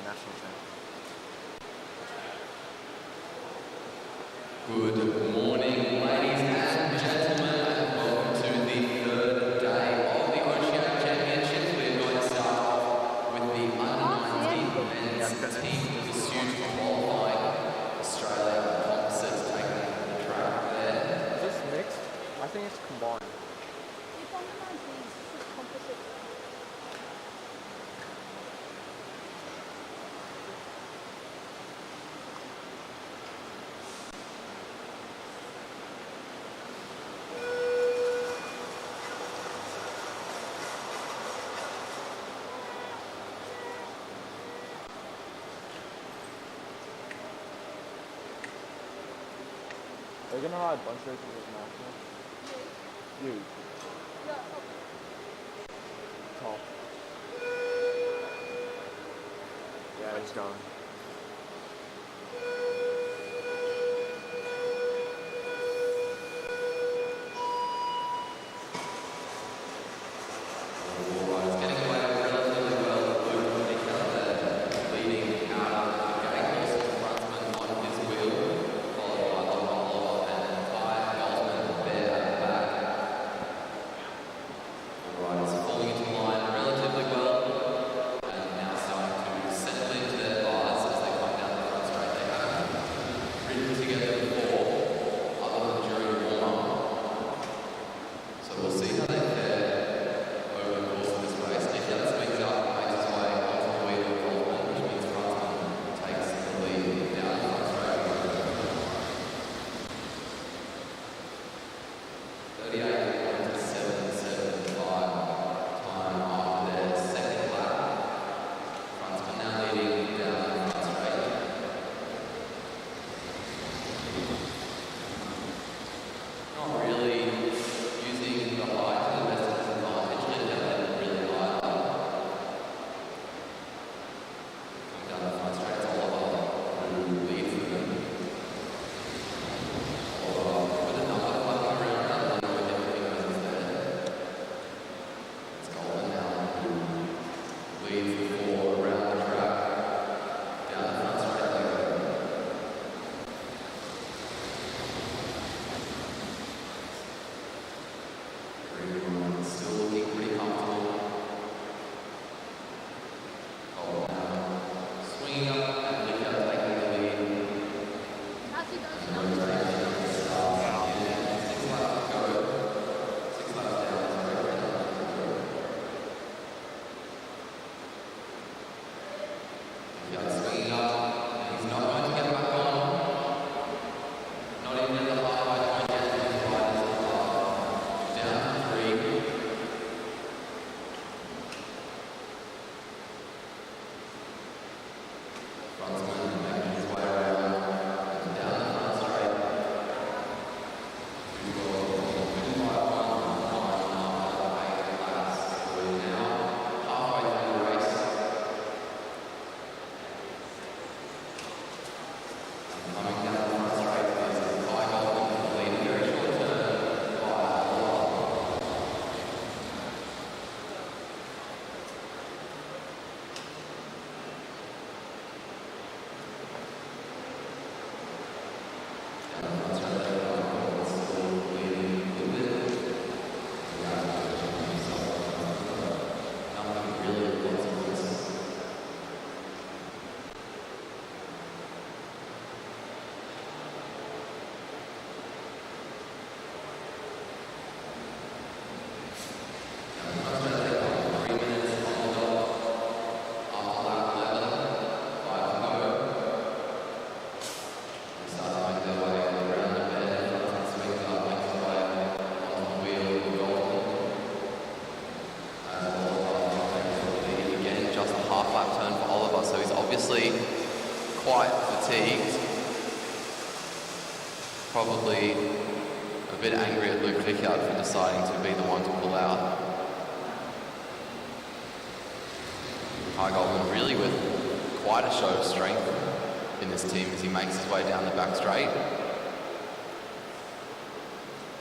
national team. Good morning, ladies and gentlemen, and welcome to the third day of the Oceania Championships. We're going to start off with the under-19 men's team of the C2 Qualifier. Australia composites taking the track there. Is this mixed? I think it's combined. It's under-19, this is composite. Are you gonna ride bunch races with national? You. Yeah, Tall. Yeah, he's going. Getting away relatively well, Luke Nicola leading out of the gate, also frontman on his wheel, followed by Oliver and Ty Gosman there at the back. All riders falling into line relatively well, and now starting to settle into their bars as they come down the front straight. They haven't ridden together before, other than during warm-up. So we'll see how they fare over the course of this race. Nicola swings up and makes his way onto the wheel of Goldman, which means Frontman takes the lead down the front straight. 38.775 time after their second lap. Frontman now leading down the front straight. Not really using the height to the best of his advantage. Nicola really high up. Coming down the front straight, it's Oliver who leads them. Oliver with a number flapping around, I don't know if everything goes there. It's Golden now who leads the four around the track. Down the front straight they go. Everyone still looking pretty comfortable. Golden now swinging up and Nicola taking the lead. Actually, that's And rotating starts again. 6 laps to go. 6 laps down, sorry, 3 laps to go. Nicola swinging up, and he's not going to get back on. Not even at the halfway point yet, his riders are down to 3. Frontman making his way around and down the front straight. We've got 1.51 after 8 laps. So we're now halfway through the race. And coming down the front straight is Ty Goldman leading very short turn by Oliver. Down the front straight they go, still leading a little bit. Yeah, nothing really lots of this. Down the front straight they go, 3 minutes on the dot. After lap 11, 5 to go. They start to make their way around the bend. Frontman swings up, makes his way onto the wheel of Goldman. As Oliver takes the lead again, just a half lap turn for Oliver, so he's obviously quite fatigued. Probably a bit angry at Luke Vickard for deciding to be the one to pull out. Ty Goldman really with quite a show of strength in this team as he makes his way down the back straight.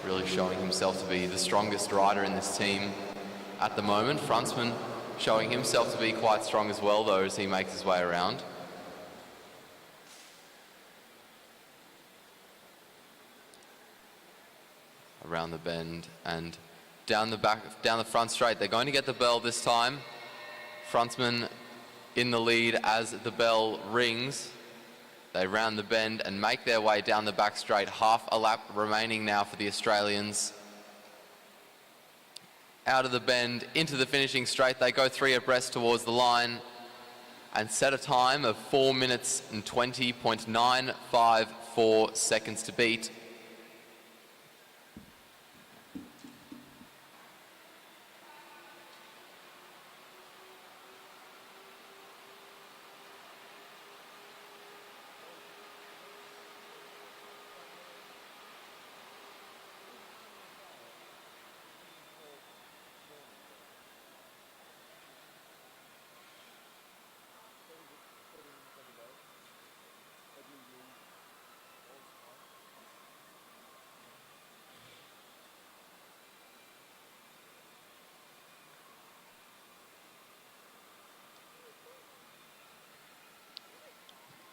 Really showing himself to be the strongest rider in this team at the moment. Frontsman showing himself to be quite strong as well, though, as he makes his way around. Around the bend and down the front straight. They're going to get the bell this time. Frontsman in the lead as the bell rings. They round the bend and make their way down the back straight. Half a lap remaining now for the Australians. Out of the bend into the finishing straight. They go 3 abreast towards the line and set a time of 4 minutes and 20.954 seconds to beat.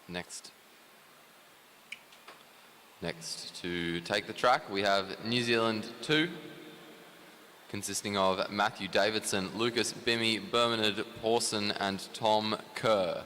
Next to take the track, we have New Zealand 2, consisting of Matthew Davidson, Lucas Bimmy, Bernard Pawson and Tom Kerr.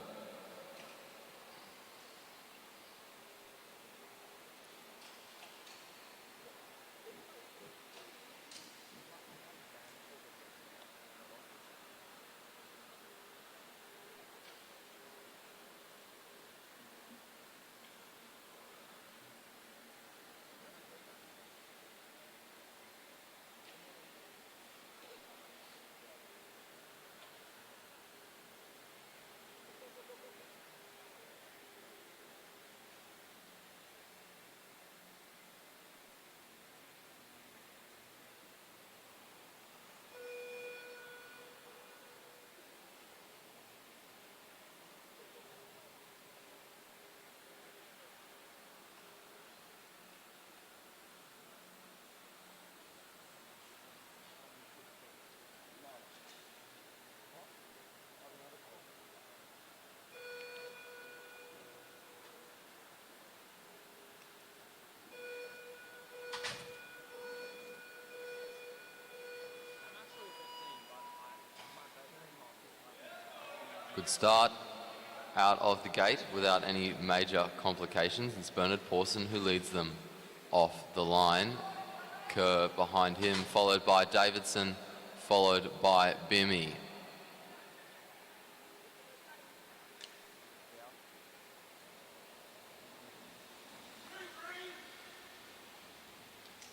Good start out of the gate without any major complications. It's Bernard Pawson who leads them off the line. Kerr behind him, followed by Davidson, followed by Bimmy.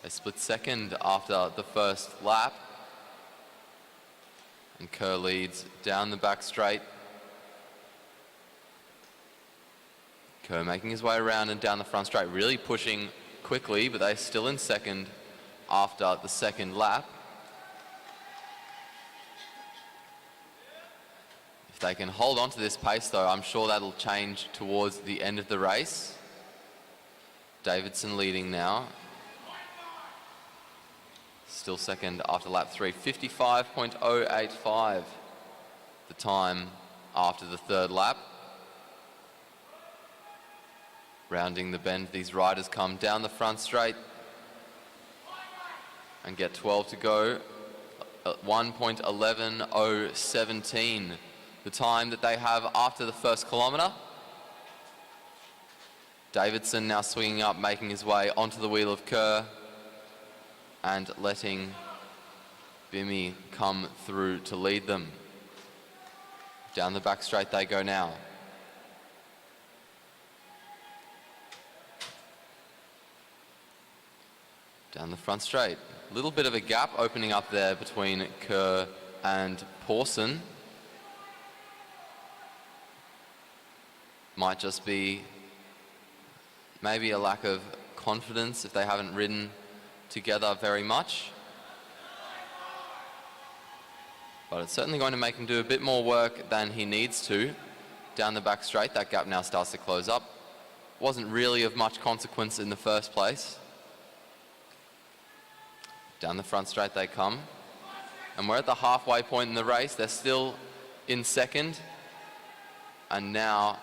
They split second after the first lap. And Kerr leads down the back straight. Kerr making his way around and down the front straight, really pushing quickly, but they're still in second after the second lap. If they can hold on to this pace, though, I'm sure that'll change towards the end of the race. Davidson leading now. Still second after lap 3, 55.085, the time after the third lap. Rounding the bend, these riders come down the front straight and get 12 to go. 1.11017, the time that they have after the first kilometre. Davidson now swinging up, making his way onto the wheel of Kerr and letting Bimmy come through to lead them. Down the back straight they go now. Down the front straight. A little bit of a gap opening up there between Kerr and Pawson. Might just be maybe a lack of confidence if they haven't ridden together very much. But it's certainly going to make him do a bit more work than he needs to. Down the back straight, that gap now starts to close up. Wasn't really of much consequence in the first place. Down the front straight they come. And we're at the halfway point in the race. There's still in second. And now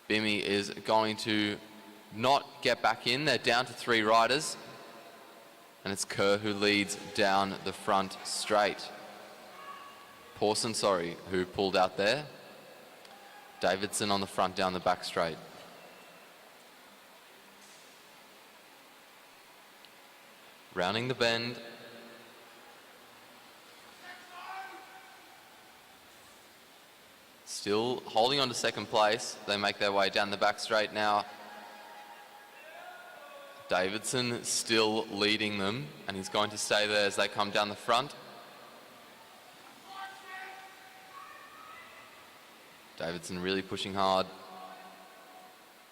Bimmy is going to not get back in. They're down to 3 riders. And it's Kerr who leads down the front straight. Pawson, sorry, who pulled out there. Davidson on the front down the back straight. Rounding the bend. Still holding on to second place. They make their way down the back straight now. Davidson still leading them, and he's going to stay there as they come down the front. Davidson really pushing hard.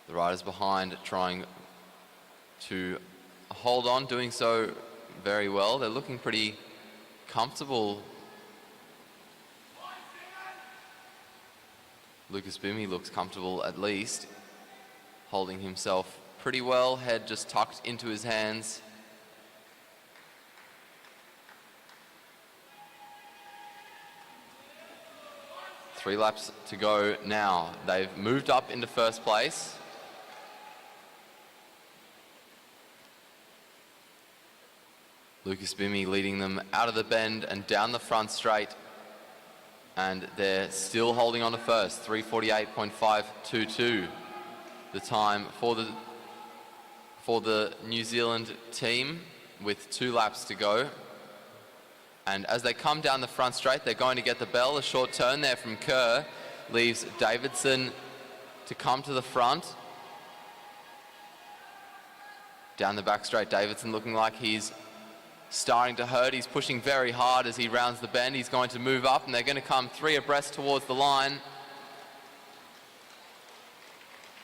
The riders behind trying to hold on, doing so very well. They're looking pretty comfortable. Lucas Bimmy looks comfortable at least, holding himself pretty well, head just tucked into his hands. Three laps to go now. They've moved up into first place. Lucas Bimmy leading them out of the bend and down the front straight. And they're still holding on to first, 3:48.522. The time for the New Zealand team with 2 laps to go. And as they come down the front straight, they're going to get the bell. A short turn there from Kerr leaves Davidson to come to the front. Down the back straight, Davidson looking like he's starting to hurt. He's pushing very hard as he rounds the bend. He's going to move up, and they're going to come 3 abreast towards the line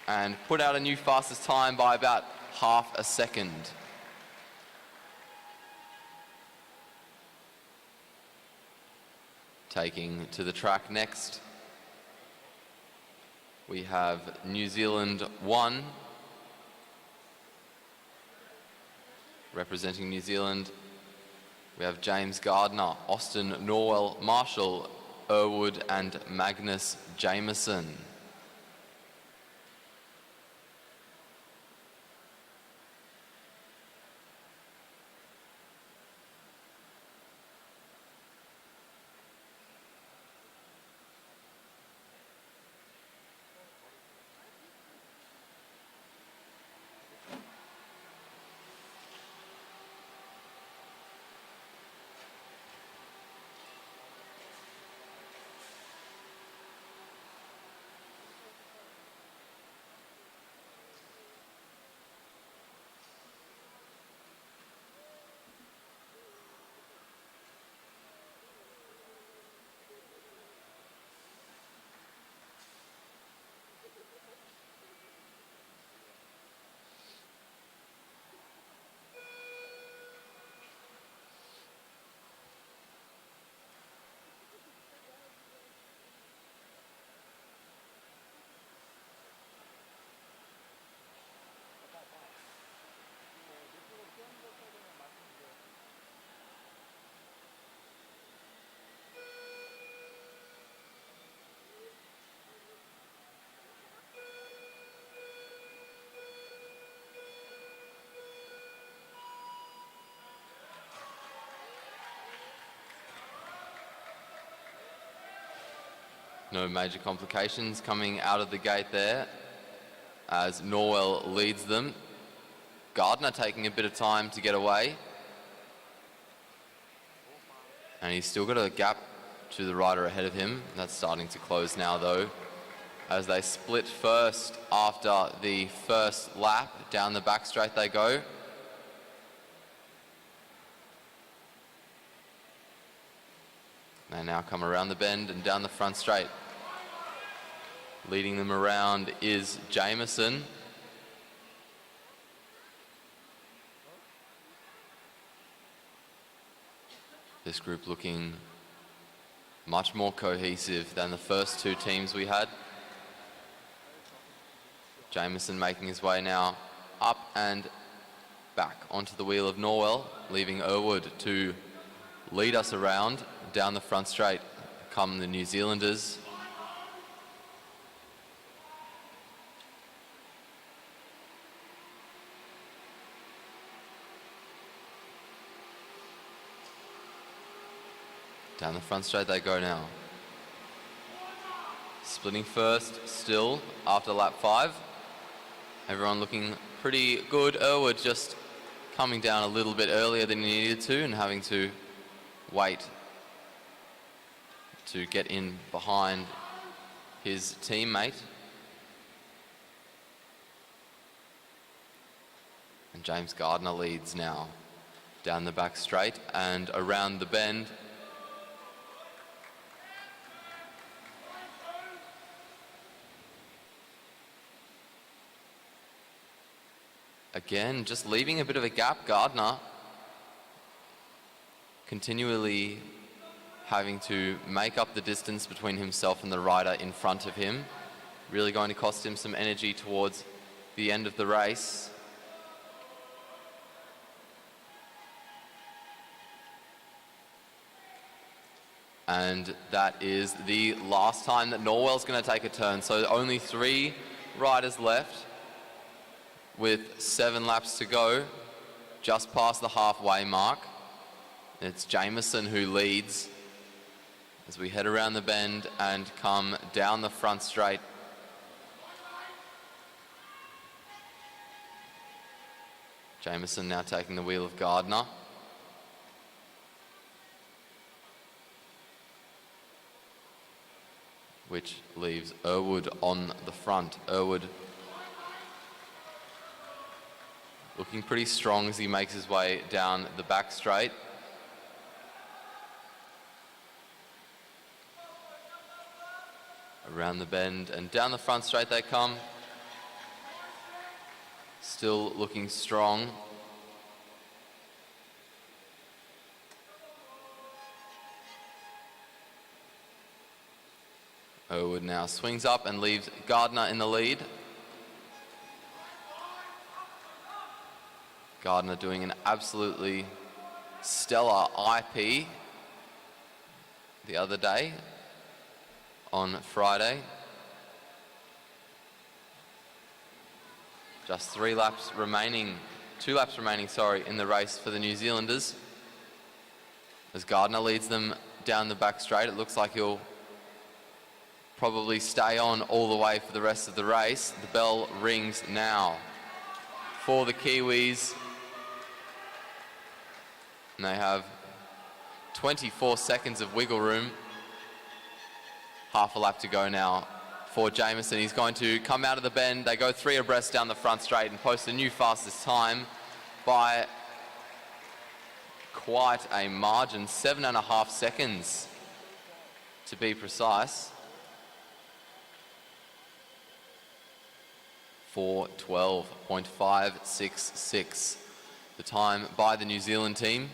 and put out a new fastest time by about half a second. Taking to the track next, we have New Zealand 1. Representing New Zealand, we have James Gardner, Austin Norwell, Marshall, Irwood and Magnus Jameson. No major complications coming out of the gate there as Norwell leads them. Gardner taking a bit of time to get away. And he's still got a gap to the rider ahead of him. That's starting to close now though, as they split first after the first lap. Down the back straight they go. They now come around the bend and down the front straight. Leading them around is Jameson. This group looking much more cohesive than the first 2 teams we had. Jameson making his way now up and back onto the wheel of Norwell, leaving Irwood to lead us around down the front straight. come the New Zealanders. Down the front straight they go now. Splitting first still after lap 5. Everyone looking pretty good. Erwood just coming down a little bit earlier than he needed to and having to wait to get in behind his teammate. And James Gardner leads now down the back straight and around the bend. Again, just leaving a bit of a gap. Gardner continually having to make up the distance between himself and the rider in front of him. Really going to cost him some energy towards the end of the race. And that is the last time that Norwell's going to take a turn. So only 3 riders left with 7 laps to go, just past the halfway mark. It's Jameson who leads as we head around the bend and come down the front straight. Jameson now taking the wheel of Gardner. Which leaves Erwood on the front. Erwood looking pretty strong as he makes his way down the back straight. Around the bend and down the front straight they come. Still looking strong. Erwood now swings up and leaves Gardner in the lead. Gardner doing an absolutely stellar IP the other day on Friday. Just 2 laps remaining, in the race for the New Zealanders. As Gardner leads them down the back straight, it looks like he'll probably stay on all the way for the rest of the race. The bell rings now for the Kiwis. And they have 24 seconds of wiggle room. Half a lap to go now for Jameson. He's going to come out of the bend. They go 3 abreast down the front straight and post a new fastest time by quite a margin, 7.5 seconds to be precise. 4:12.566, the time by the New Zealand team.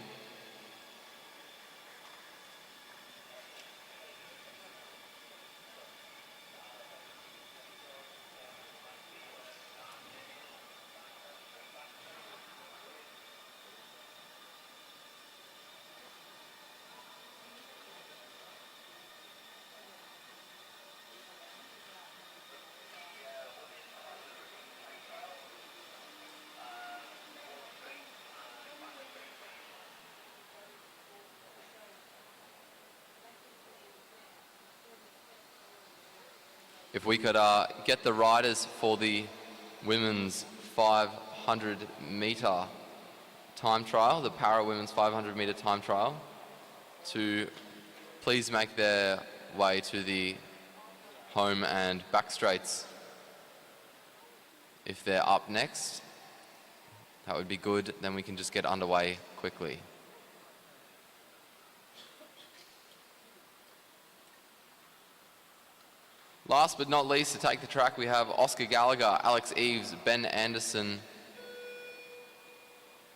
If we could get the riders for the women's 500 metre time trial, the para women's 500 metre time trial, to please make their way to the home and back straights. If they're up next, that would be good. Then we can just get underway quickly. Last but not least, to take the track, we have Oscar Gallagher, Alex Eves, Ben Anderson,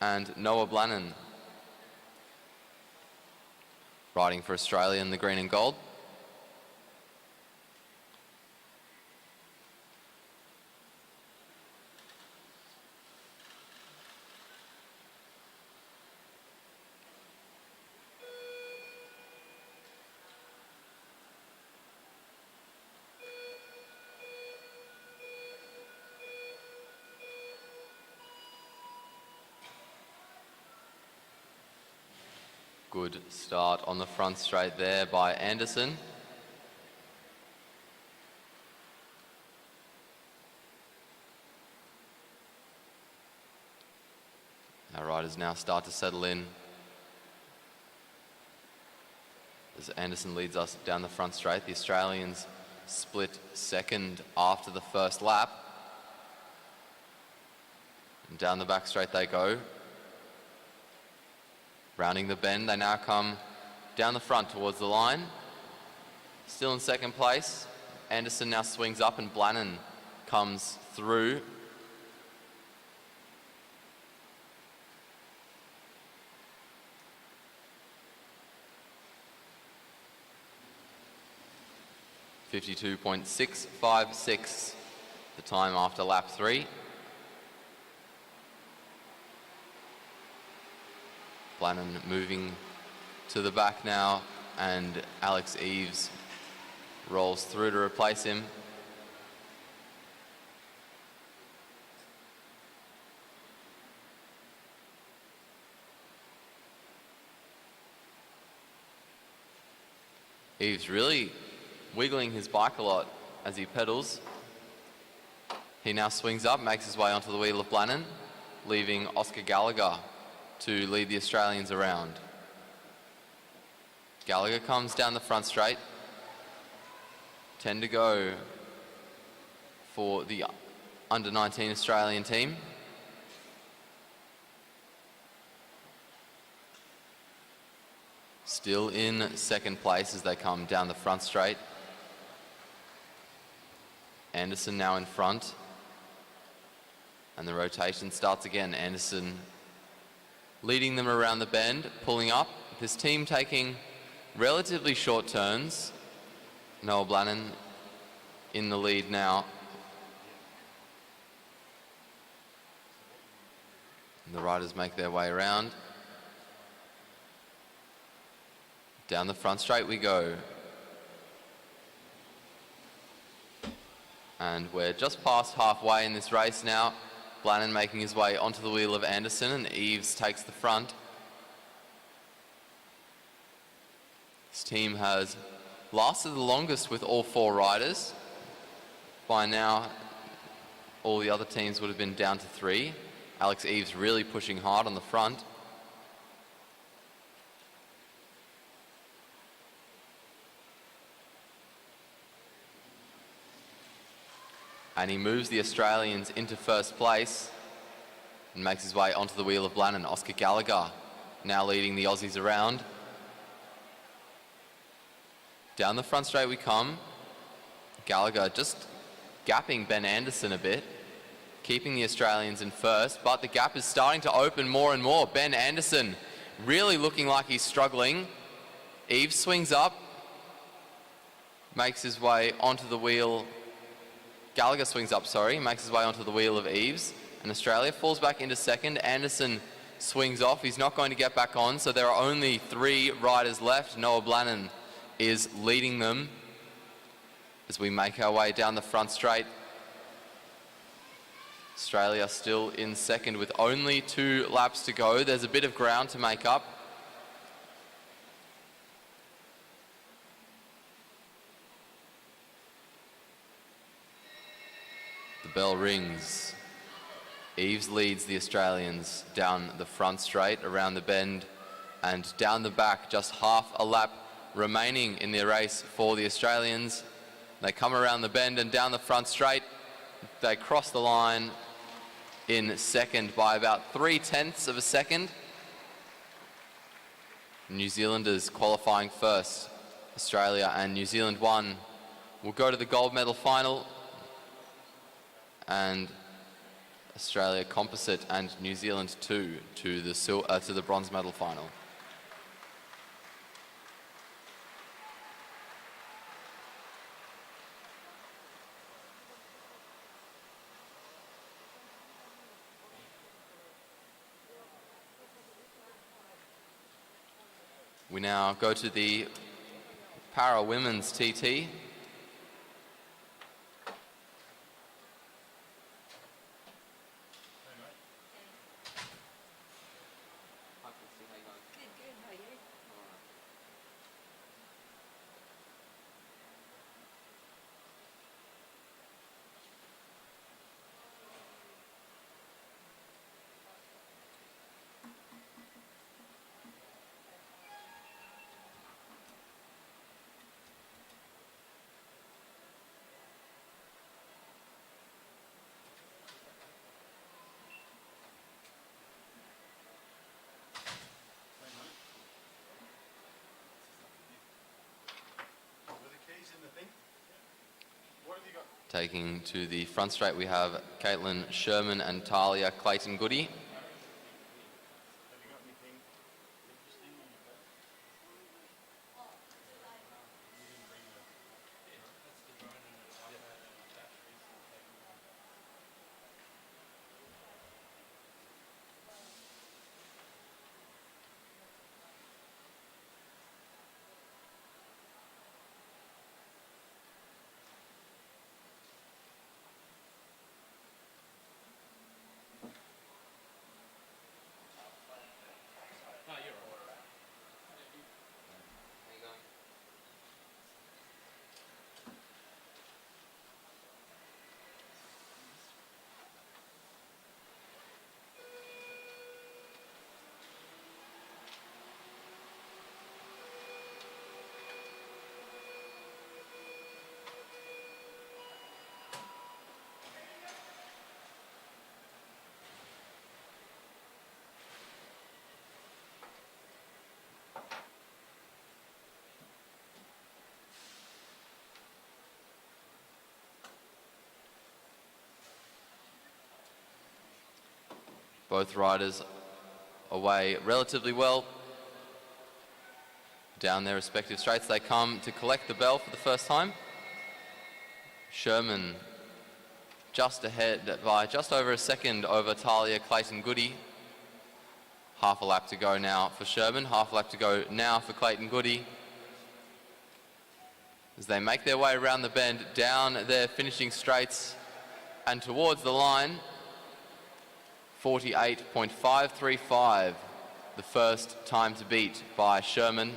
and Noah Blannon. Riding for Australia in the green and gold. Good start on the front straight there by Anderson. Our riders now start to settle in as Anderson leads us down the front straight. The Australians split second after the first lap. And down the back straight they go. Rounding the bend, they now come down the front towards the line. Still in second place. Anderson now swings up and Blannon comes through. .656, the time after lap 3. Blannon moving to the back now, and Alex Eves rolls through to replace him. Eves really wiggling his bike a lot as he pedals. He now swings up, makes his way onto the wheel of Blannon, leaving Oscar Gallagher to lead the Australians around. Gallagher comes down the front straight. 10 to go for the under-19 Australian team. Still in second place as they come down the front straight. Anderson now in front. And the rotation starts again. Anderson leading them around the bend, pulling up. This team taking relatively short turns. Noah Blannon in the lead now. And the riders make their way around. Down the front straight we go. And we're just past halfway in this race now. Blannon making his way onto the wheel of Anderson, and Eves takes the front. This team has lasted the longest with all 4 riders. By now, all the other teams would have been down to 3. Alex Eves really pushing hard on the front. And he moves the Australians into first place and makes his way onto the wheel of Blannon. Oscar Gallagher now leading the Aussies around. Down the front straight we come. Gallagher just gapping Ben Anderson a bit, keeping the Australians in first, but the gap is starting to open more and more. Ben Anderson really looking like he's struggling. Eves swings up, makes his way onto the wheel. Gallagher swings up, makes his way onto the wheel of Eves, and Australia falls back into second. Anderson swings off. He's not going to get back on, so there are only 3 riders left. Noah Blannon is leading them as we make our way down the front straight. Australia still in second with only 2 laps to go. There's a bit of ground to make up. The bell rings. Eves leads the Australians down the front straight, around the bend, and down the back. Just half a lap remaining in the race for the Australians. They come around the bend and down the front straight. They cross the line in second by about 0.3 of a second. New Zealanders qualifying first. Australia and New Zealand 1 will go to the gold medal final, and Australia composite and New Zealand 2 to the bronze medal final. We now go to the para women's TT. Taking to the front straight, we have Caitlin Sherman and Talia Clayton-Goody. Both riders away relatively well. Down their respective straights, they come to collect the bell for the first time. Sherman just ahead by just over a second over Talia Clayton-Goody. Half a lap to go now for Sherman, half a lap to go now for Clayton-Goody. As they make their way around the bend, down their finishing straights and towards the line. 48.535, the first time to beat by Sherman.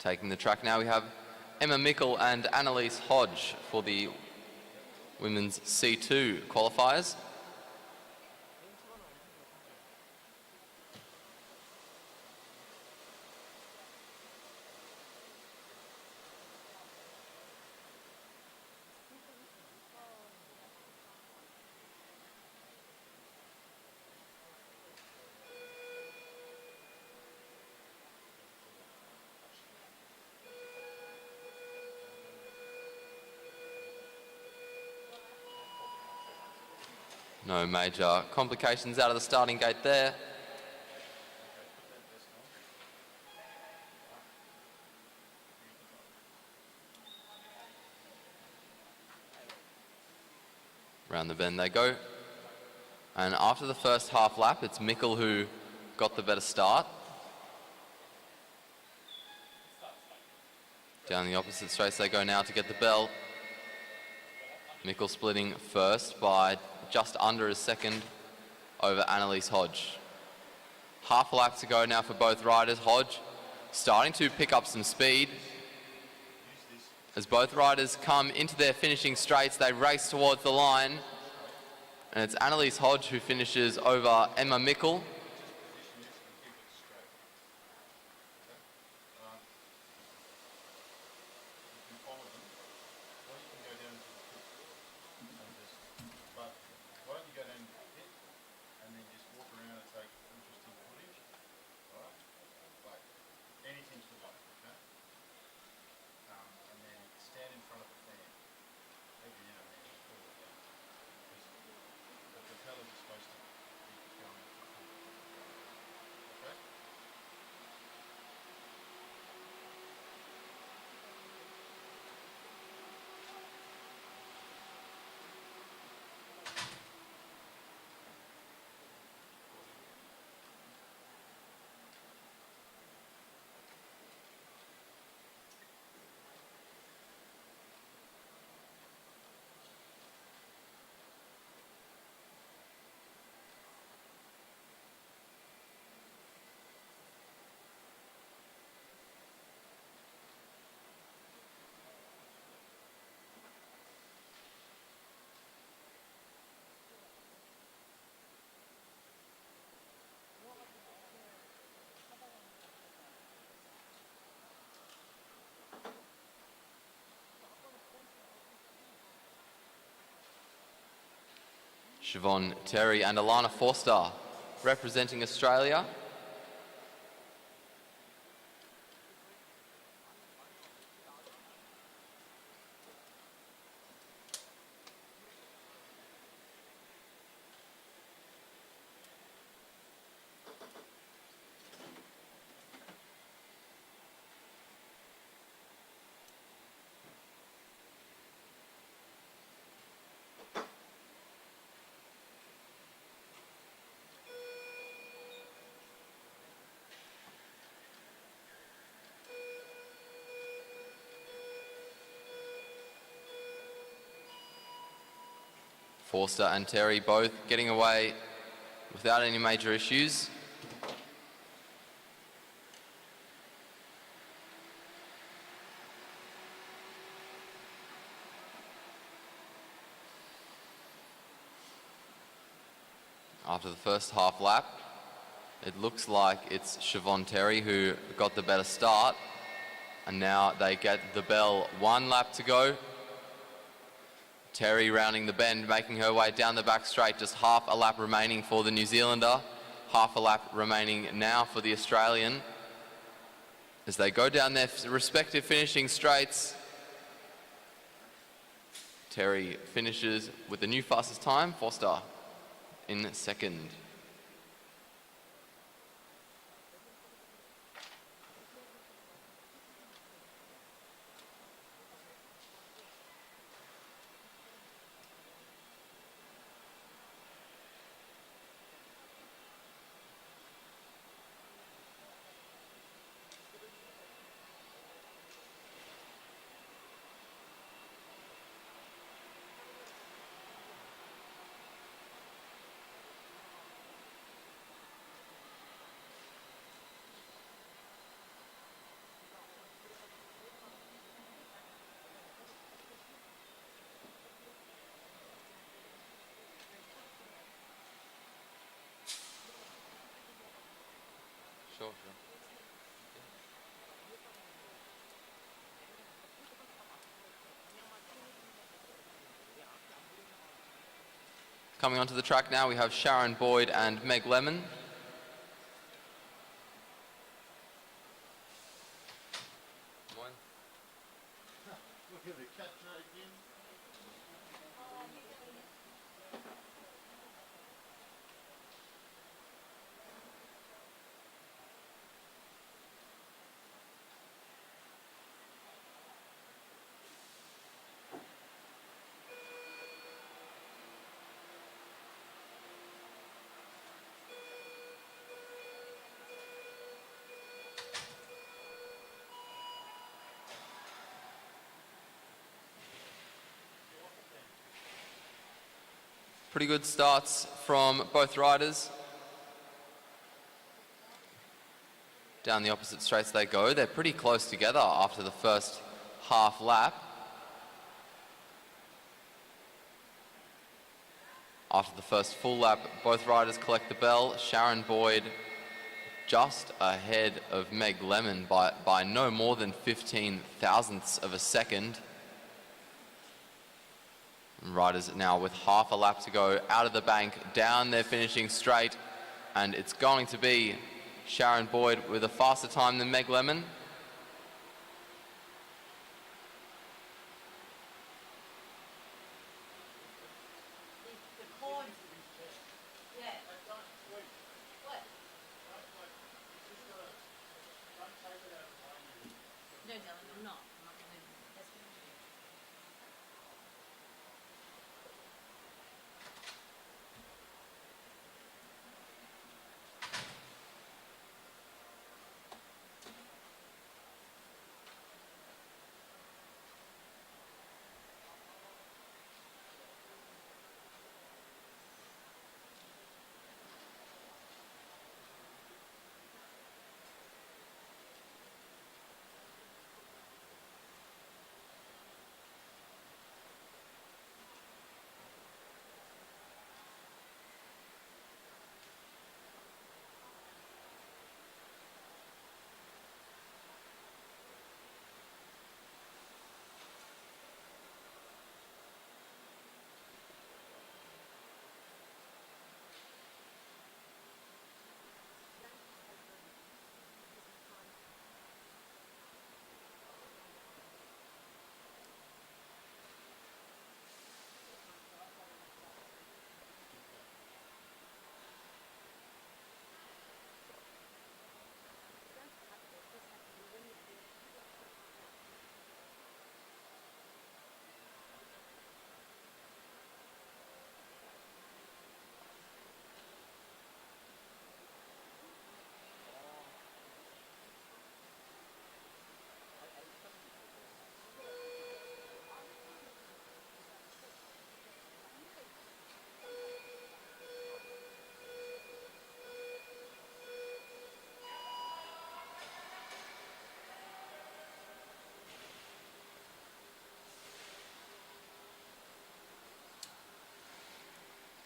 Taking the track now, we have Emma Mickle and Annalise Hodge for the women's C2 qualifiers. No major complications out of the starting gate there. Around the bend they go. And after the first half lap, it's Mickle who got the better start. Down the opposite straights they go now to get the bell. Mickle splitting first by just under a second over Annalise Hodge. Half a lap to go now for both riders. Hodge starting to pick up some speed. As both riders come into their finishing straights, they race towards the line. And it's Annalise Hodge who finishes over Emma Mickle. Siobhan Terry and Alana Forster representing Australia. Forster and Terry both getting away without any major issues. After the first half lap, it looks like it's Siobhan Terry who got the better start, and now they get the bell. 1 lap to go. Terry rounding the bend, making her way down the back straight, just half a lap remaining for the New Zealander, half a lap remaining now for the Australian. As they go down their respective finishing straights, Terry finishes with the new fastest time, Forster in second. Sure. Coming onto the track now, we have Sharon Boyd and Meg Lemon. Pretty good starts from both riders. Down the opposite straights they go. They're pretty close together after the first half lap. After the first full lap, both riders collect the bell. Sharon Boyd just ahead of Meg Lemon by no more than 15 thousandths of a second. Riders now with half a lap to go out of the bank, down their finishing straight, and it's going to be Sharon Boyd with a faster time than Meg Lemon.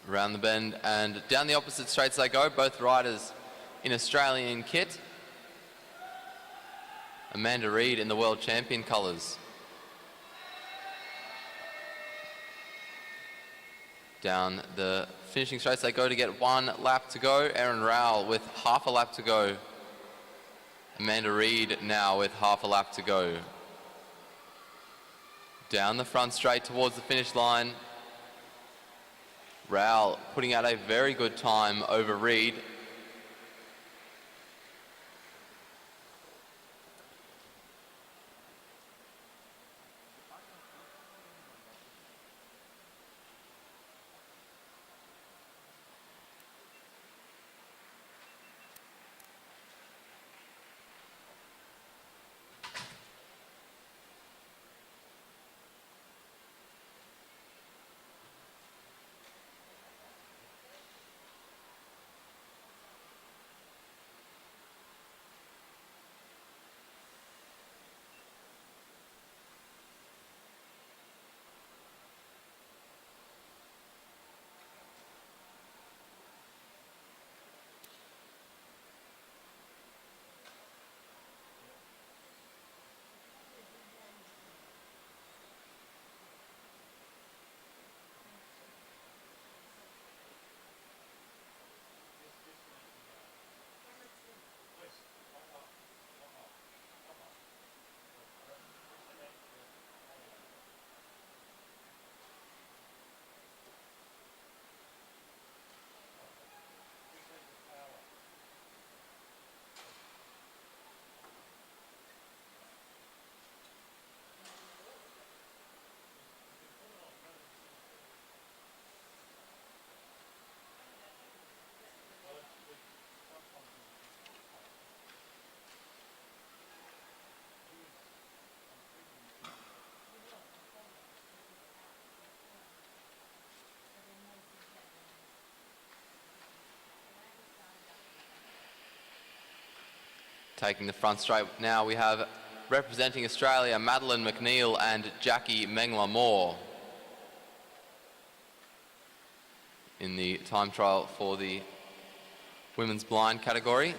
Around the bend and down the opposite straights they go, both riders in Australian kit. Amanda Reid in the world champion colours. Down the finishing straights they go to get 1 lap to go. Erin Rowell with half a lap to go. Amanda Reid now with half a lap to go. Down the front straight towards the finish line. Rowell putting out a very good time over Reid. Taking the front straight now, we have representing Australia, Madeline McNeil and Jackie Mengler-Moore in the time trial for the women's blind category.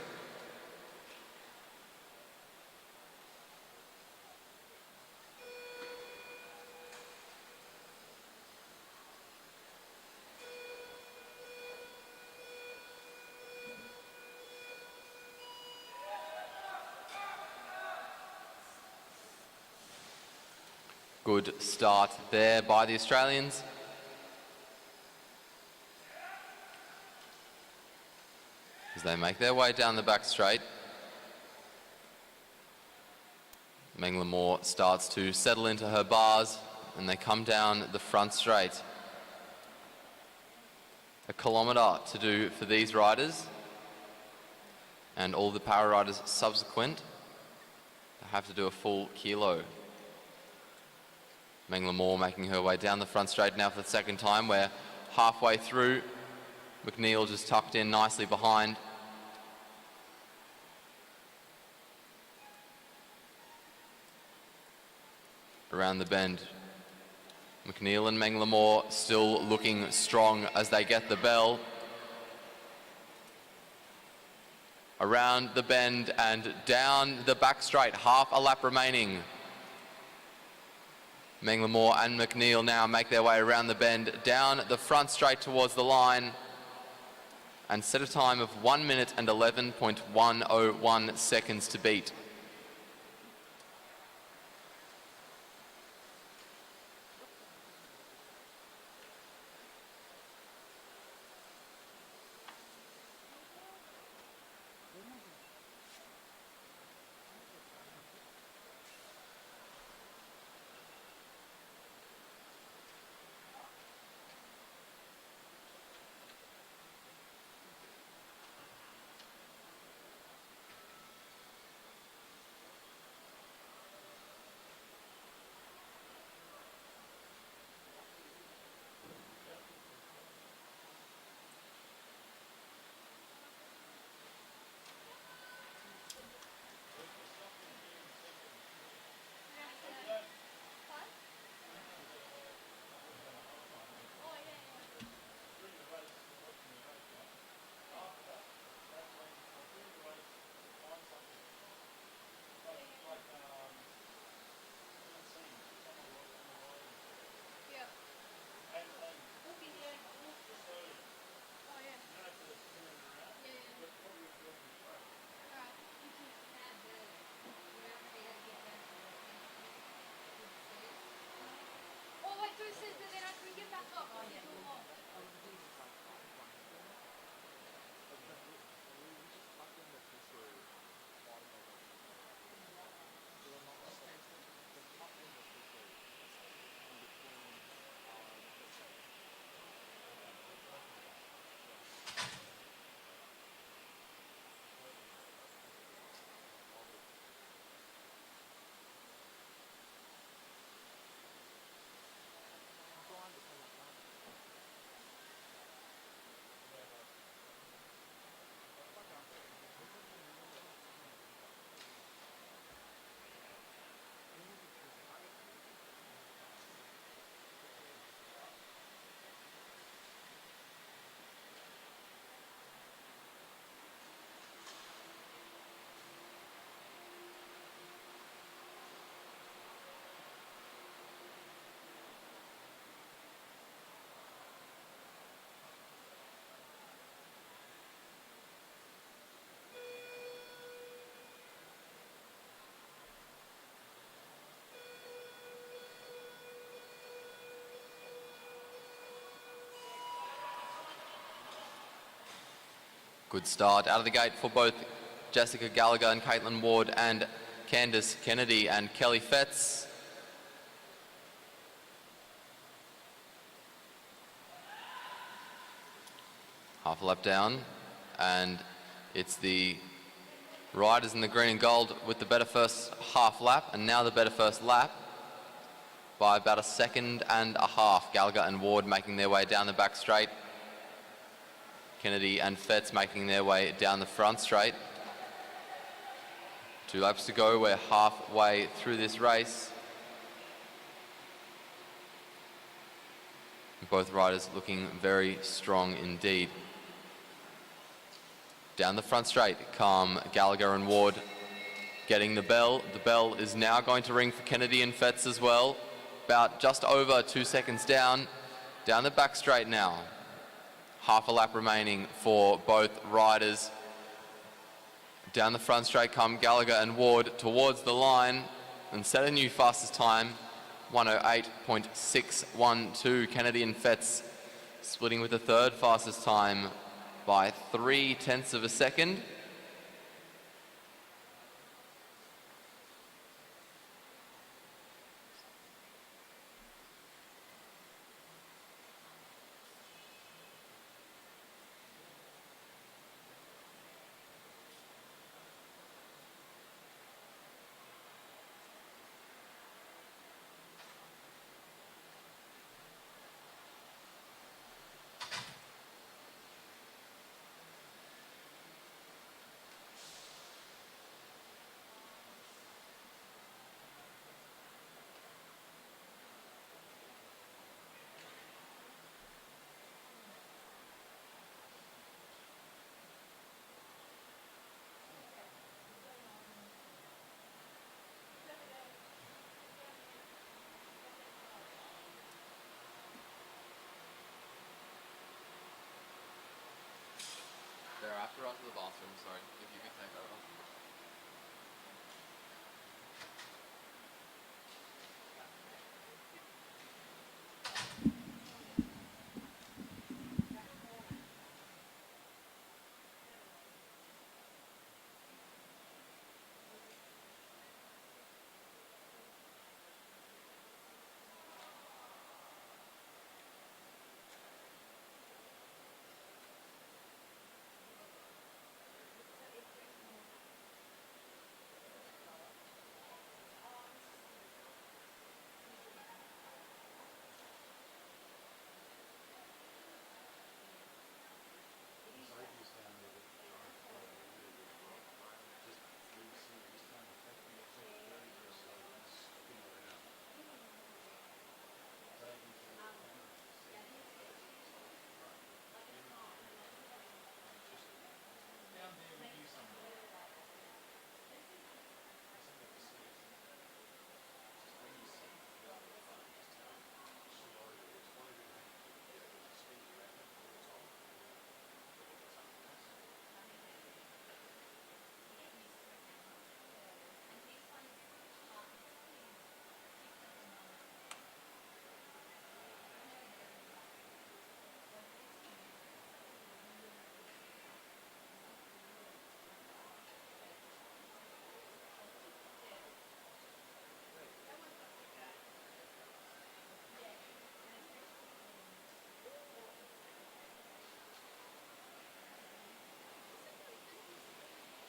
Good start there by the Australians. As they make their way down the back straight. Mengler-Moore starts to settle into her bars and they come down the front straight. 1 kilometre to do for these riders and all the power riders subsequent. They have to do a full kilo. Mengler-Moore making her way down the front straight now for the second time. We're halfway through. McNeil just tucked in nicely behind. Around the bend. McNeil and Mengler-Moore still looking strong as they get the bell. Around the bend and down the back straight, half a lap remaining. Mengler-Moore and McNeil now make their way around the bend, down the front straight towards the line and set a time of 1 minute and 11.101 seconds to beat. Good start out of the gate for both Jessica Gallagher and Caitlin Ward and Candice Kennedy and Kelly Fetz. Half a lap down, and it's the riders in the green and gold with the better first half lap, and now the better first lap by about a second and a half. Gallagher and Ward making their way down the back straight. Kennedy and Fetz making their way down the front straight. 2 laps to go. We're halfway through this race. Both riders looking very strong indeed. Down the front straight come Gallagher and Ward, getting the bell. The bell is now going to ring for Kennedy and Fetz as well. About just over 2 seconds down. Down the back straight now. Half a lap remaining for both riders. Down the front straight come Gallagher and Ward towards the line and set a new fastest time. 1:08.612. Kennedy and Fetz splitting with the third fastest time by 0.3 of a second. They're after us to the bathroom, sorry, if you could take over.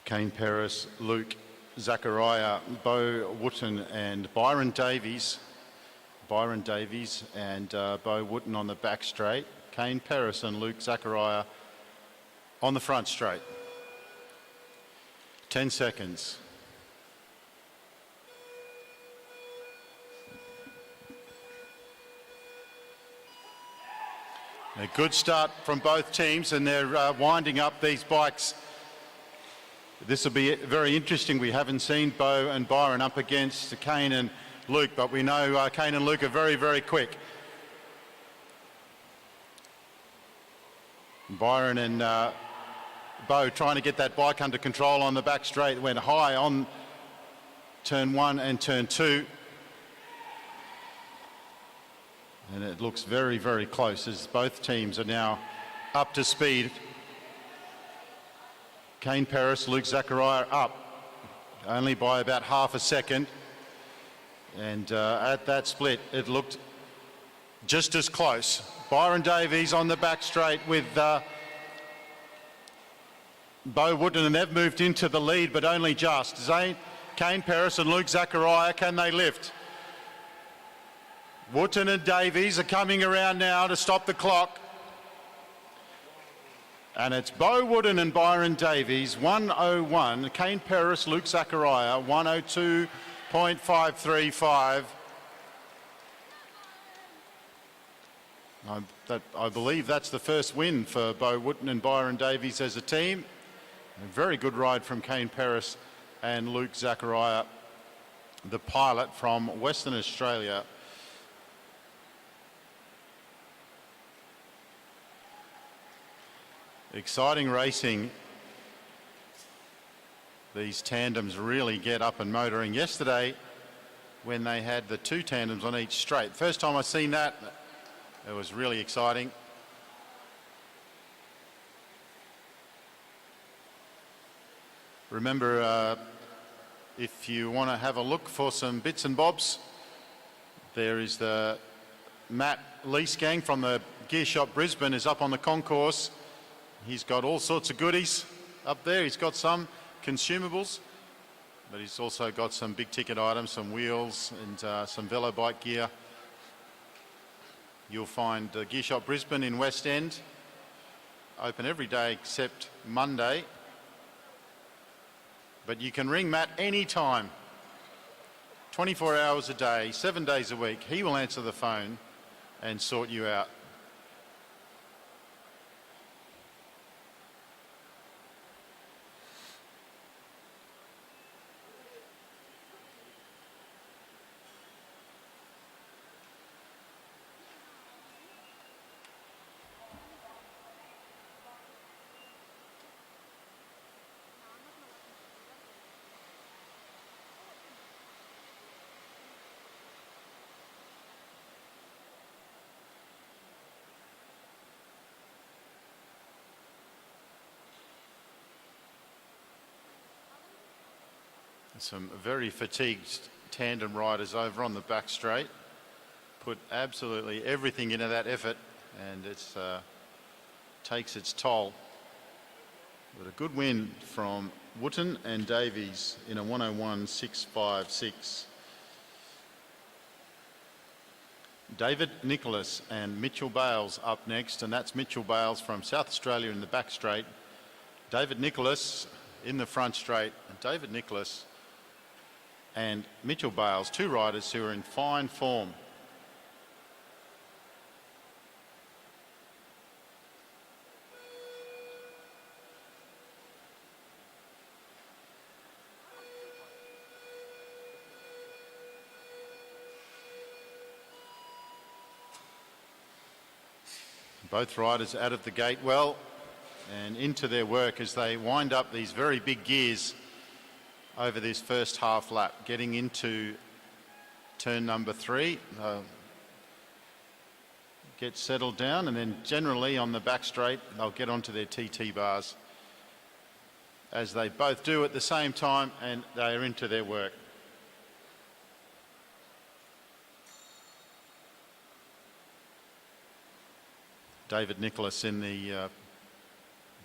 Kane Paris, Luke Zachariah, Bo Wooten and Byron Davies. Byron Davies and Bo Wooten on the back straight. Kane Paris and Luke Zachariah on the front straight. 10 seconds. A good start from both teams, and they're winding up these bikes. This will be very interesting. We haven't seen Bo and Byron up against Kane and Luke, but we know Kane and Luke are very, very quick. Byron and Bo trying to get that bike under control on the back straight. Went high on turn 1 and turn 2. And it looks very, very close as both teams are now up to speed. Kane Paris, Luke Zachariah up only by about half a second. And at that split, it looked just as close. Byron Davies on the back straight with Bo Wooden, and they've moved into the lead, but only just. Kane Paris and Luke Zachariah, can they lift? Wooten and Davies are coming around now to stop the clock. And it's Bo Wooden and Byron Davies, 101. Kane Paris, Luke Zachariah, 102.535. I believe that's the first win for Bo Wooten and Byron Davies as a team. A very good ride from Kane Paris and Luke Zachariah, the pilot from Western Australia. Exciting racing. These tandems really get up and motoring. Yesterday, when they had the two tandems on each straight, first time I've seen that, it was really exciting. Remember, if you want to have a look for some bits and bobs, there is the Matt Lease gang from the Gear Shop Brisbane is up on the concourse. He's got all sorts of goodies up there. He's got some consumables, but he's also got some big ticket items, some wheels and some velo bike gear. You'll find Gear Shop Brisbane in West End, open every day except Monday. But you can ring Matt anytime, 24 hours a day, 7 days a week. He will answer the phone and sort you out. Some very fatigued tandem riders over on the back straight. Put absolutely everything into that effort, and it takes its toll. But a good win from Wooten and Davies in a 101.656. David Nicholas and Mitchell Bales up next, and that's Mitchell Bales from South Australia in the back straight. David Nicholas in the front straight, and David Nicholas and Mitchell Bales, two riders who are in fine form. Both riders out of the gate well and into their work as they wind up these very big gears over this first half lap, getting into turn number 3. Get settled down, and then generally on the back straight they'll get onto their TT bars, as they both do at the same time, and they are into their work. David Nicholas in the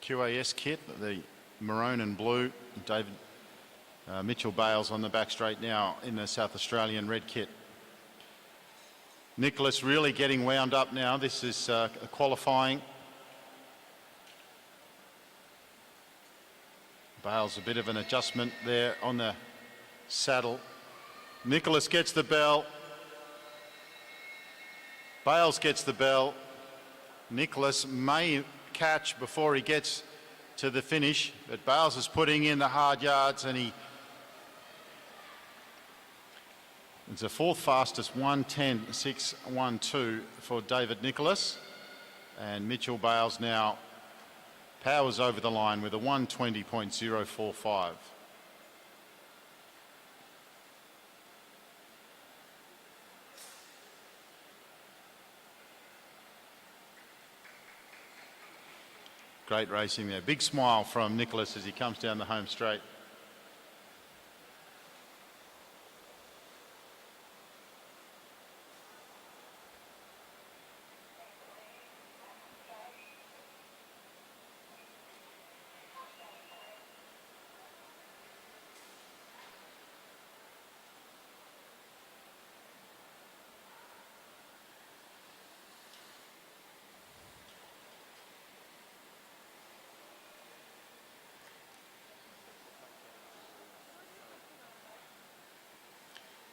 QAS kit, the maroon and blue. David Mitchell Bales on the back straight now in the South Australian red kit. Nicholas really getting wound up now. This is qualifying. Bales a bit of an adjustment there on the saddle. Nicholas gets the bell. Bales gets the bell. Nicholas may catch before he gets to the finish, but Bales is putting in the hard yards, and it's a fourth fastest 1:10.612 for David Nicholas, and Mitchell Bales now powers over the line with a 1:20.045. Great racing there. Big smile from Nicholas as he comes down the home straight.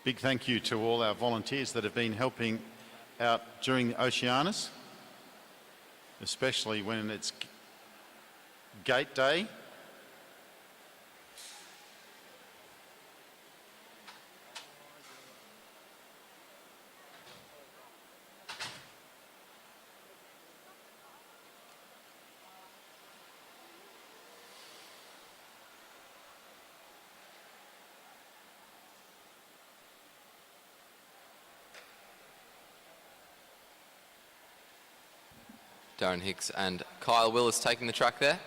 Big thank you to all our volunteers that have been helping out during the Oceanas, especially when it's gate day. Darren Hicks and Kyle Willis taking the track there.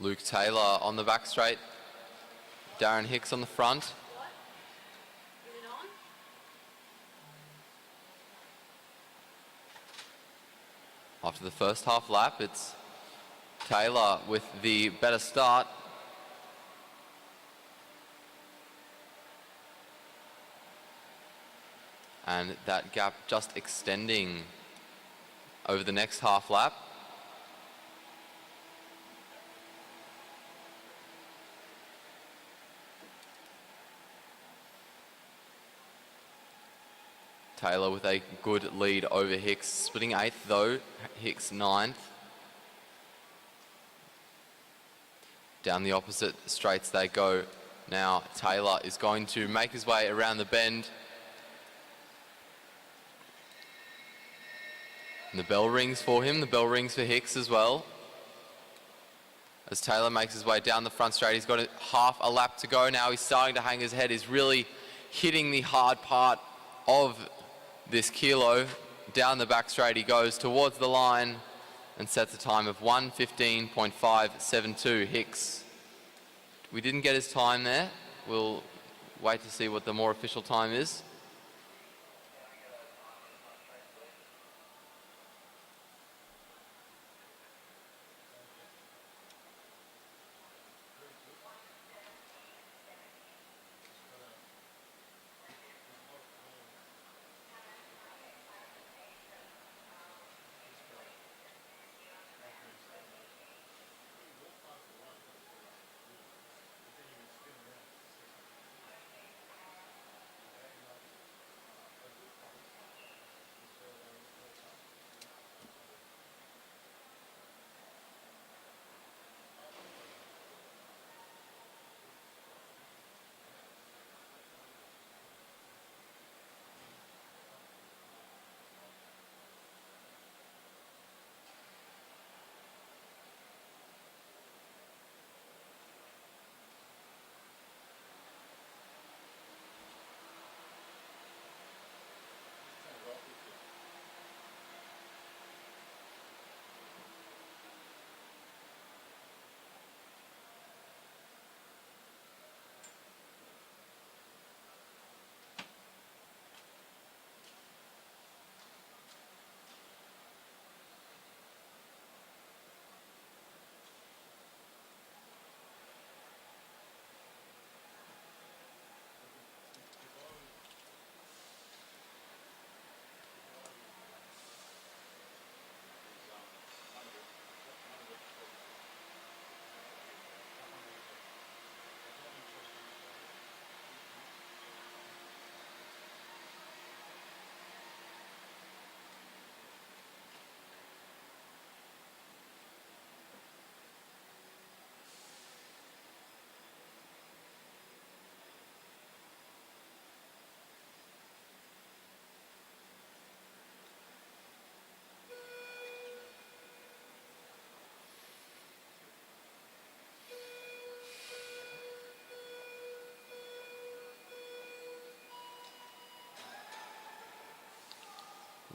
Luke Taylor on the back straight. Darren Hicks on the front. After the first half lap, it's Taylor with the better start. And that gap just extending over the next half lap. Taylor with a good lead over Hicks, splitting 8th though, Hicks 9th. Down the opposite straights they go. Now Taylor is going to make his way around the bend. And the bell rings for him, the bell rings for Hicks as well. As Taylor makes his way down the front straight, he's got half a lap to go now. He's starting to hang his head, he's really hitting the hard part of this kilo. Down the back straight he goes towards the line and sets a time of 1:15.572. Hicks, we didn't get his time there. We'll wait to see what the more official time is.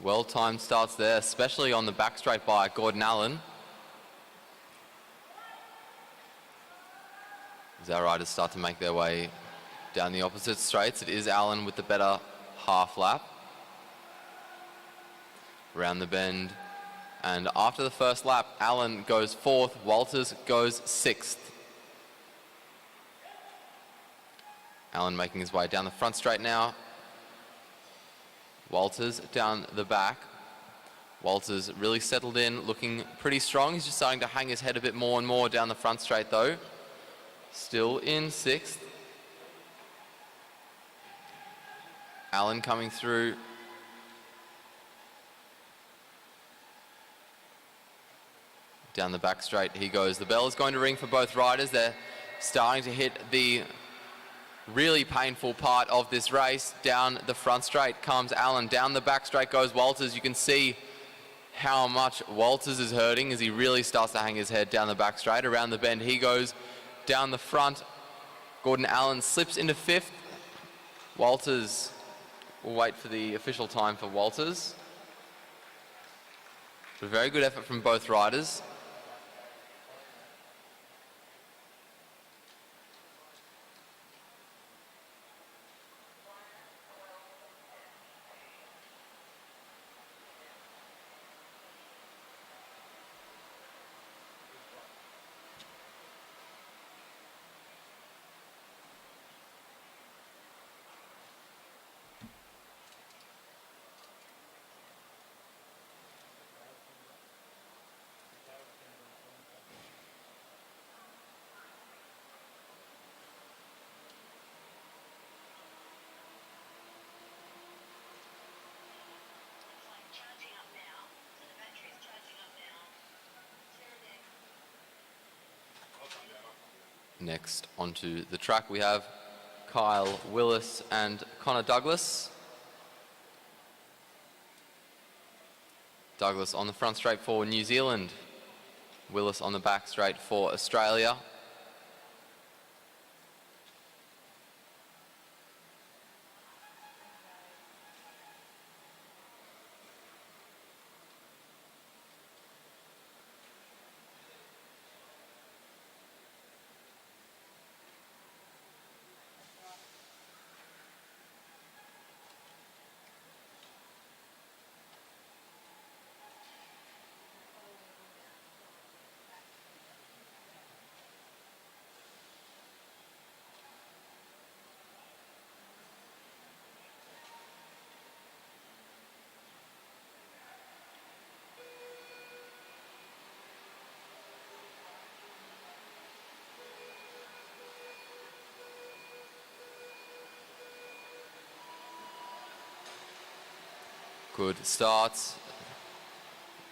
Well-timed starts there, especially on the back straight by Gordon Allen. As our riders start to make their way down the opposite straights, it is Allen with the better half lap. Around the bend. And after the first lap, Allen goes fourth, Walters goes sixth. Allen making his way down the front straight now. Walters down the back. Walters really settled in, looking pretty strong. He's just starting to hang his head a bit more and more down the front straight though. Still in sixth. Allen coming through. Down the back straight he goes. The bell is going to ring for both riders. They're starting to hit the really painful part of this race. Down the front straight comes Allen. Down the back straight goes Walters. You can see how much Walters is hurting as he really starts to hang his head down the back straight. Around the bend he goes. Down the front, Gordon Allen slips into fifth. Walters, we'll wait for the official time for Walters. A very good effort from both riders. Next onto the track we have Kyle Willis and Connor Douglas. Douglas on the front straight for New Zealand. Willis on the back straight for Australia. Good starts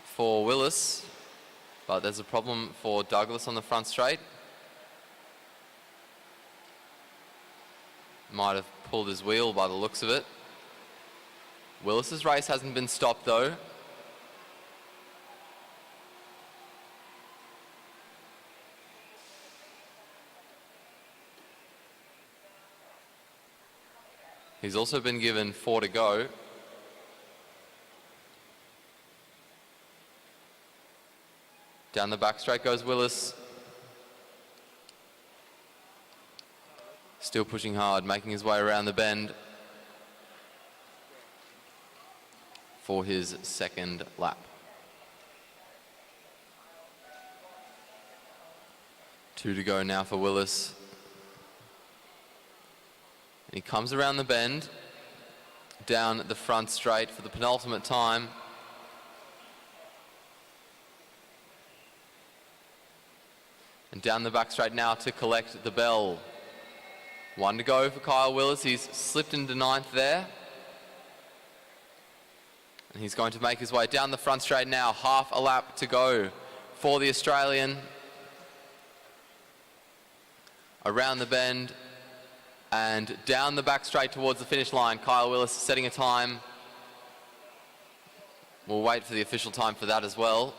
for Willis, but there's a problem for Douglas on the front straight. Might have pulled his wheel by the looks of it. Willis's race hasn't been stopped though. He's also been given 4 to go. Down the back straight goes Willis. Still pushing hard, making his way around the bend for his second lap. 2 to go now for Willis. And he comes around the bend, down the front straight for the penultimate time. And down the back straight now to collect the bell. 1 to go for Kyle Willis. He's slipped into 9th there. And he's going to make his way down the front straight now. Half a lap to go for the Australian. Around the bend and down the back straight towards the finish line. Kyle Willis setting a time. We'll wait for the official time for that as well.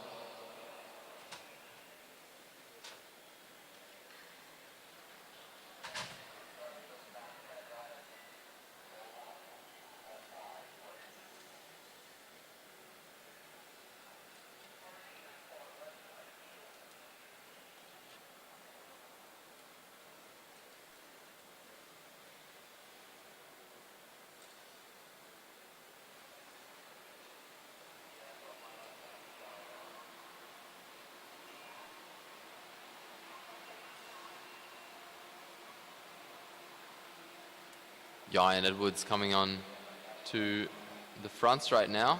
Ryan Edwards coming on to the front straight now.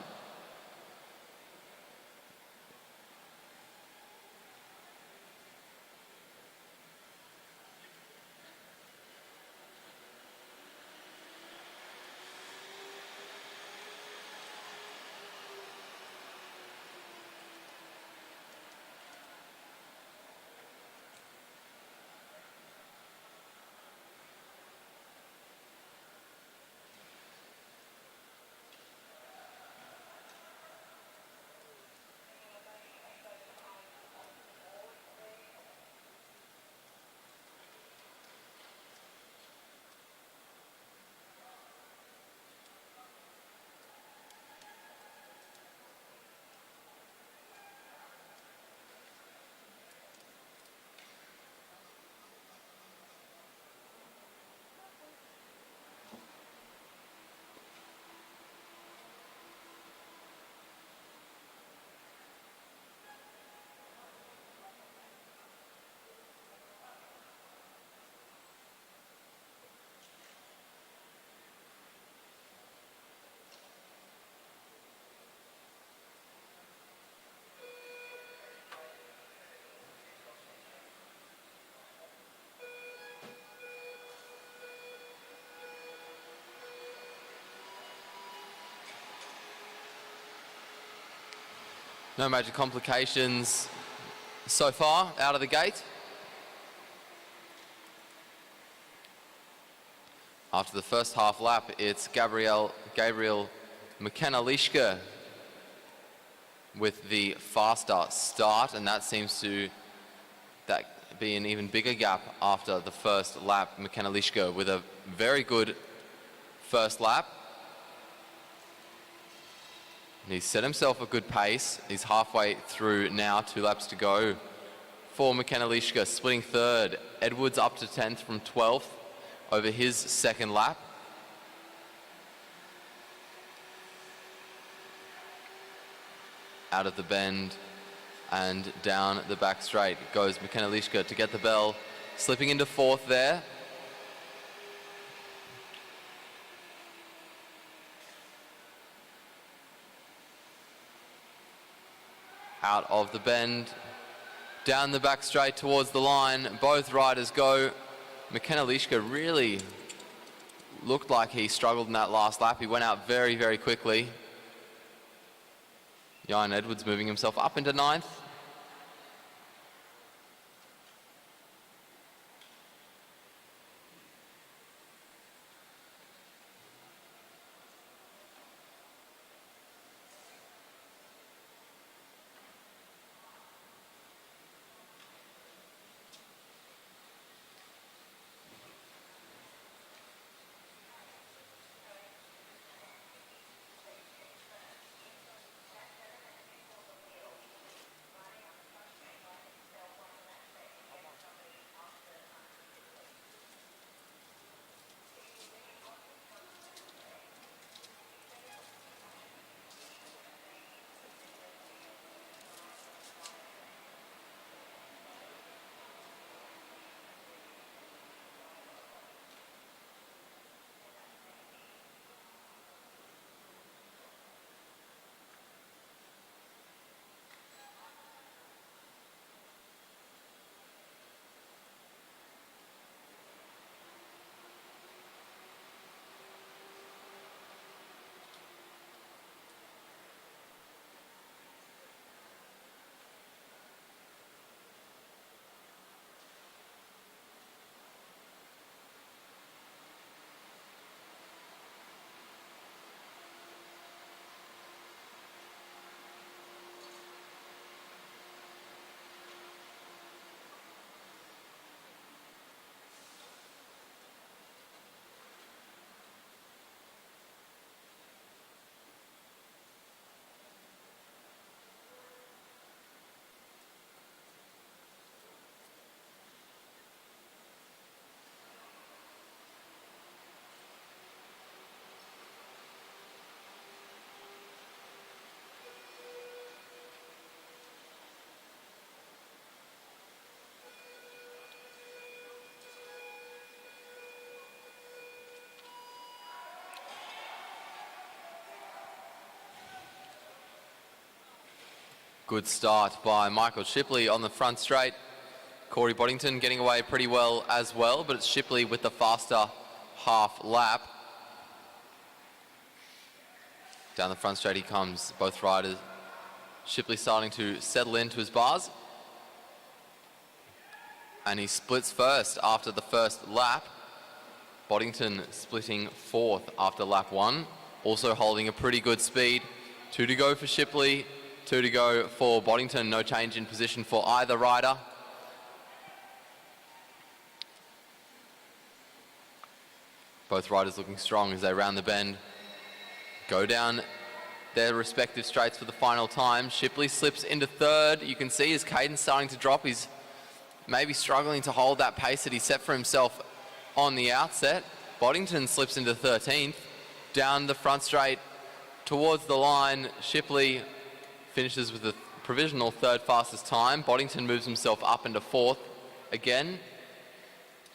No major complications so far out of the gate. After the first half lap, it's Gabriel McKenna-Lishka with the faster start, and that seems to be an even bigger gap after the first lap. McKenna-Lishka with a very good first lap. And he's set himself a good pace. He's halfway through now, 2 laps to go for McKenna-Lishka, splitting third. Edwards up to 10th from 12th over his second lap. Out of the bend and down the back straight goes McKenna-Lishka to get the bell, slipping into 4th there. Out of the bend, down the back straight towards the line. Both riders go. McKenna-Lishka really looked like he struggled in that last lap. He went out very, very quickly. Ryan Edwards moving himself up into 9th. Good start by Michael Shipley on the front straight. Corey Boddington getting away pretty well as well, but it's Shipley with the faster half lap. Down the front straight he comes, both riders. Shipley starting to settle into his bars. And he splits first after the first lap. Boddington splitting fourth after lap 1. Also holding a pretty good speed. 2 to go for Shipley, 2 to go for Boddington. No change in position for either rider. Both riders looking strong as they round the bend. Go down their respective straights for the final time. Shipley slips into third. You can see his cadence starting to drop. He's maybe struggling to hold that pace that he set for himself on the outset. Boddington slips into 13th. Down the front straight towards the line, Shipley finishes with the provisional third fastest time. Boddington moves himself up into fourth again.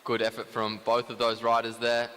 Good effort from both of those riders there.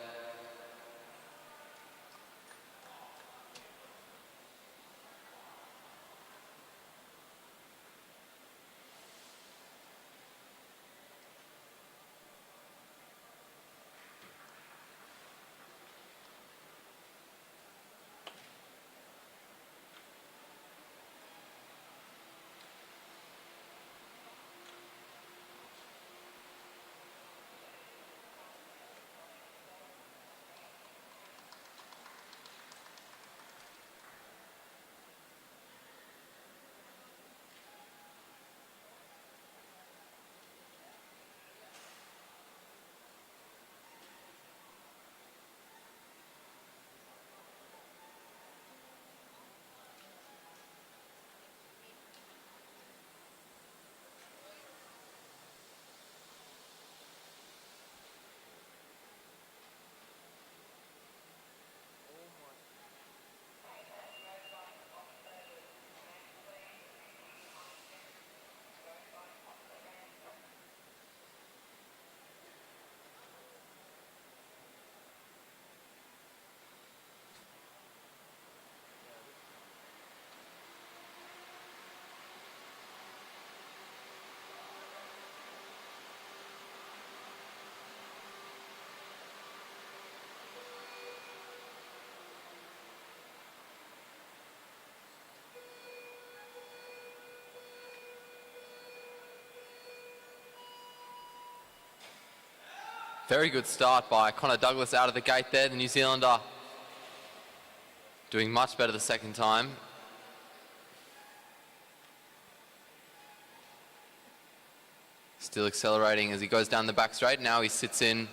Very good start by Connor Douglas out of the gate there. The New Zealander doing much better the second time. Still accelerating as he goes down the back straight. Now he sits in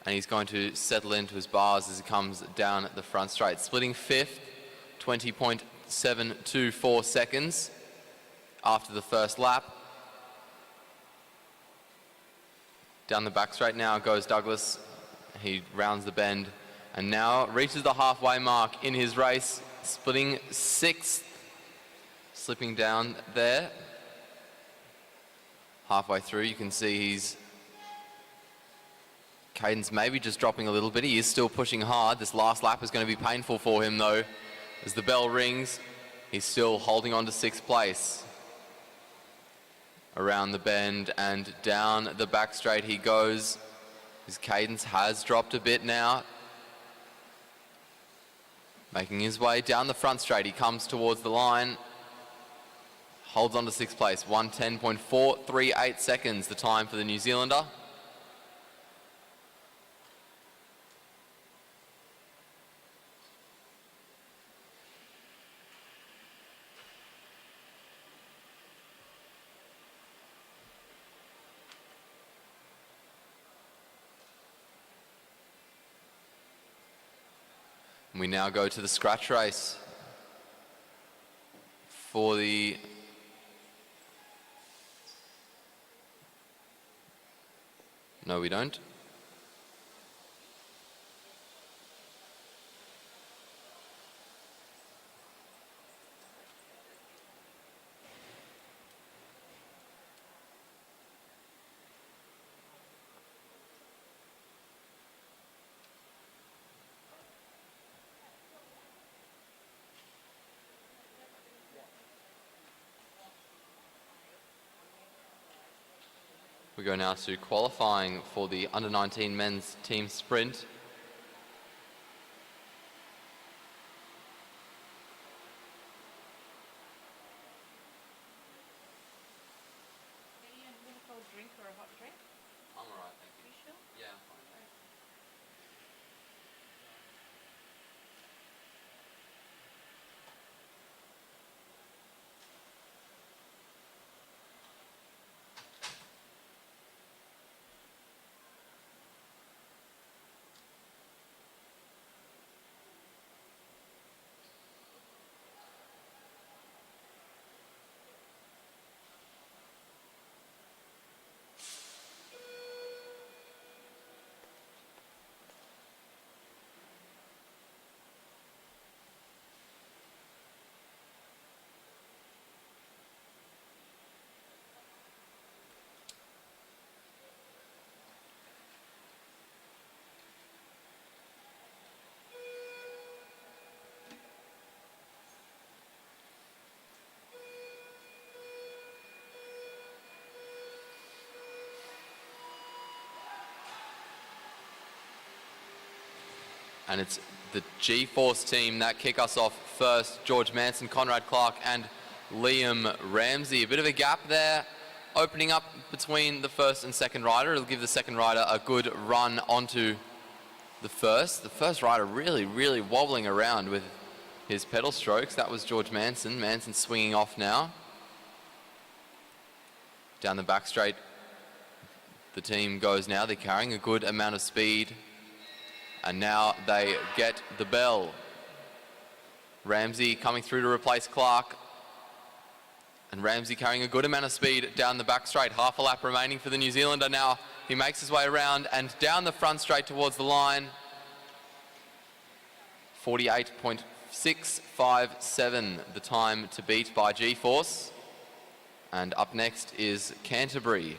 and he's going to settle into his bars as he comes down the front straight. Splitting fifth, 20.724 seconds after the first lap. Down the back straight now goes Douglas. He rounds the bend and now reaches the halfway mark in his race, splitting sixth, slipping down there. Halfway through, you can see his cadence maybe just dropping a little bit. He is still pushing hard. This last lap is going to be painful for him though. As the bell rings, he's still holding on to sixth place. Around the bend and down the back straight he goes. His cadence has dropped a bit now. Making his way down the front straight, he comes towards the line. Holds on to sixth place, 1:10.438 seconds, the time for the New Zealander. We now go to the scratch race for the no, we don't. We go now to qualifying for the under-19 men's team sprint. Ian, you want a cold drink or a hot drink? I'm alright, thank you. You sure? Yeah, I'm fine, thanks. And it's the G-Force team that kick us off first. George Manson, Conrad Clark and Liam Ramsey. A bit of a gap there, opening up between the first and second rider. It'll give the second rider a good run onto the first. The first rider really wobbling around with his pedal strokes. That was George Manson. Manson swinging off now. Down the back straight, the team goes now. They're carrying a good amount of speed. And now they get the bell. Ramsey coming through to replace Clark. And Ramsey carrying a good amount of speed down the back straight. Half a lap remaining for the New Zealander now. He makes his way around and down the front straight towards the line. 48.657, the time to beat by G-Force. And up next is Canterbury.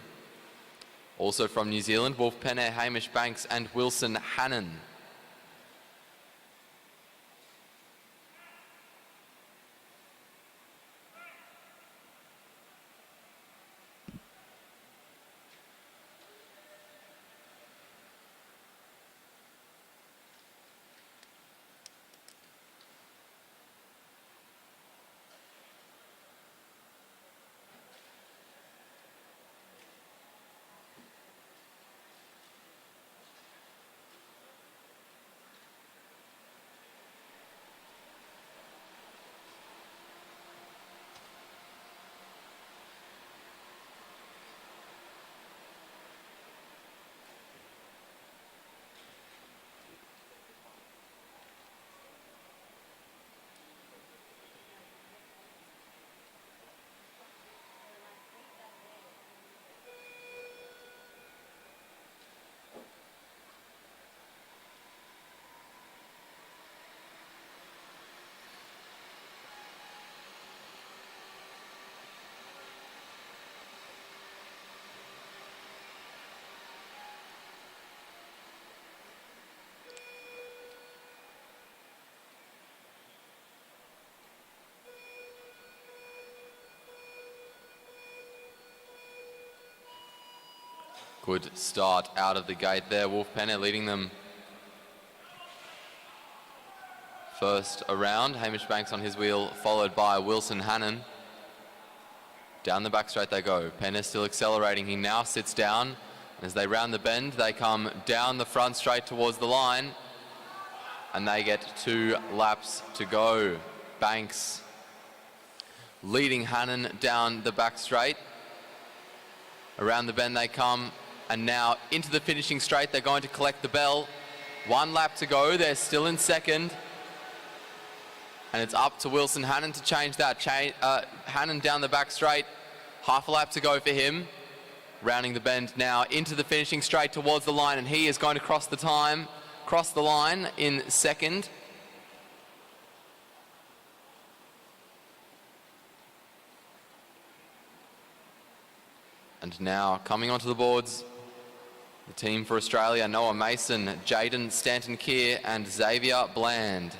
Also from New Zealand, Wolf Penner, Hamish Banks and Wilson Hannon. Good start out of the gate there. Wolf Penner leading them first around. Hamish Banks on his wheel, followed by Wilson Hannon. Down the back straight they go. Penner still accelerating. He now sits down. As they round the bend, they come down the front straight towards the line. And they get 2 laps to go. Banks leading Hannon down the back straight. Around the bend they come. And now into the finishing straight, they're going to collect the bell. 1 lap to go, they're still in second. And it's up to Wilson Hannon to change that. Hannon down the back straight, half a lap to go for him. Rounding the bend now into the finishing straight towards the line, and he is going to cross the line in second. And now coming onto the boards, the team for Australia, Noah Mason, Jaden Stanton-Keir and Xavier Bland.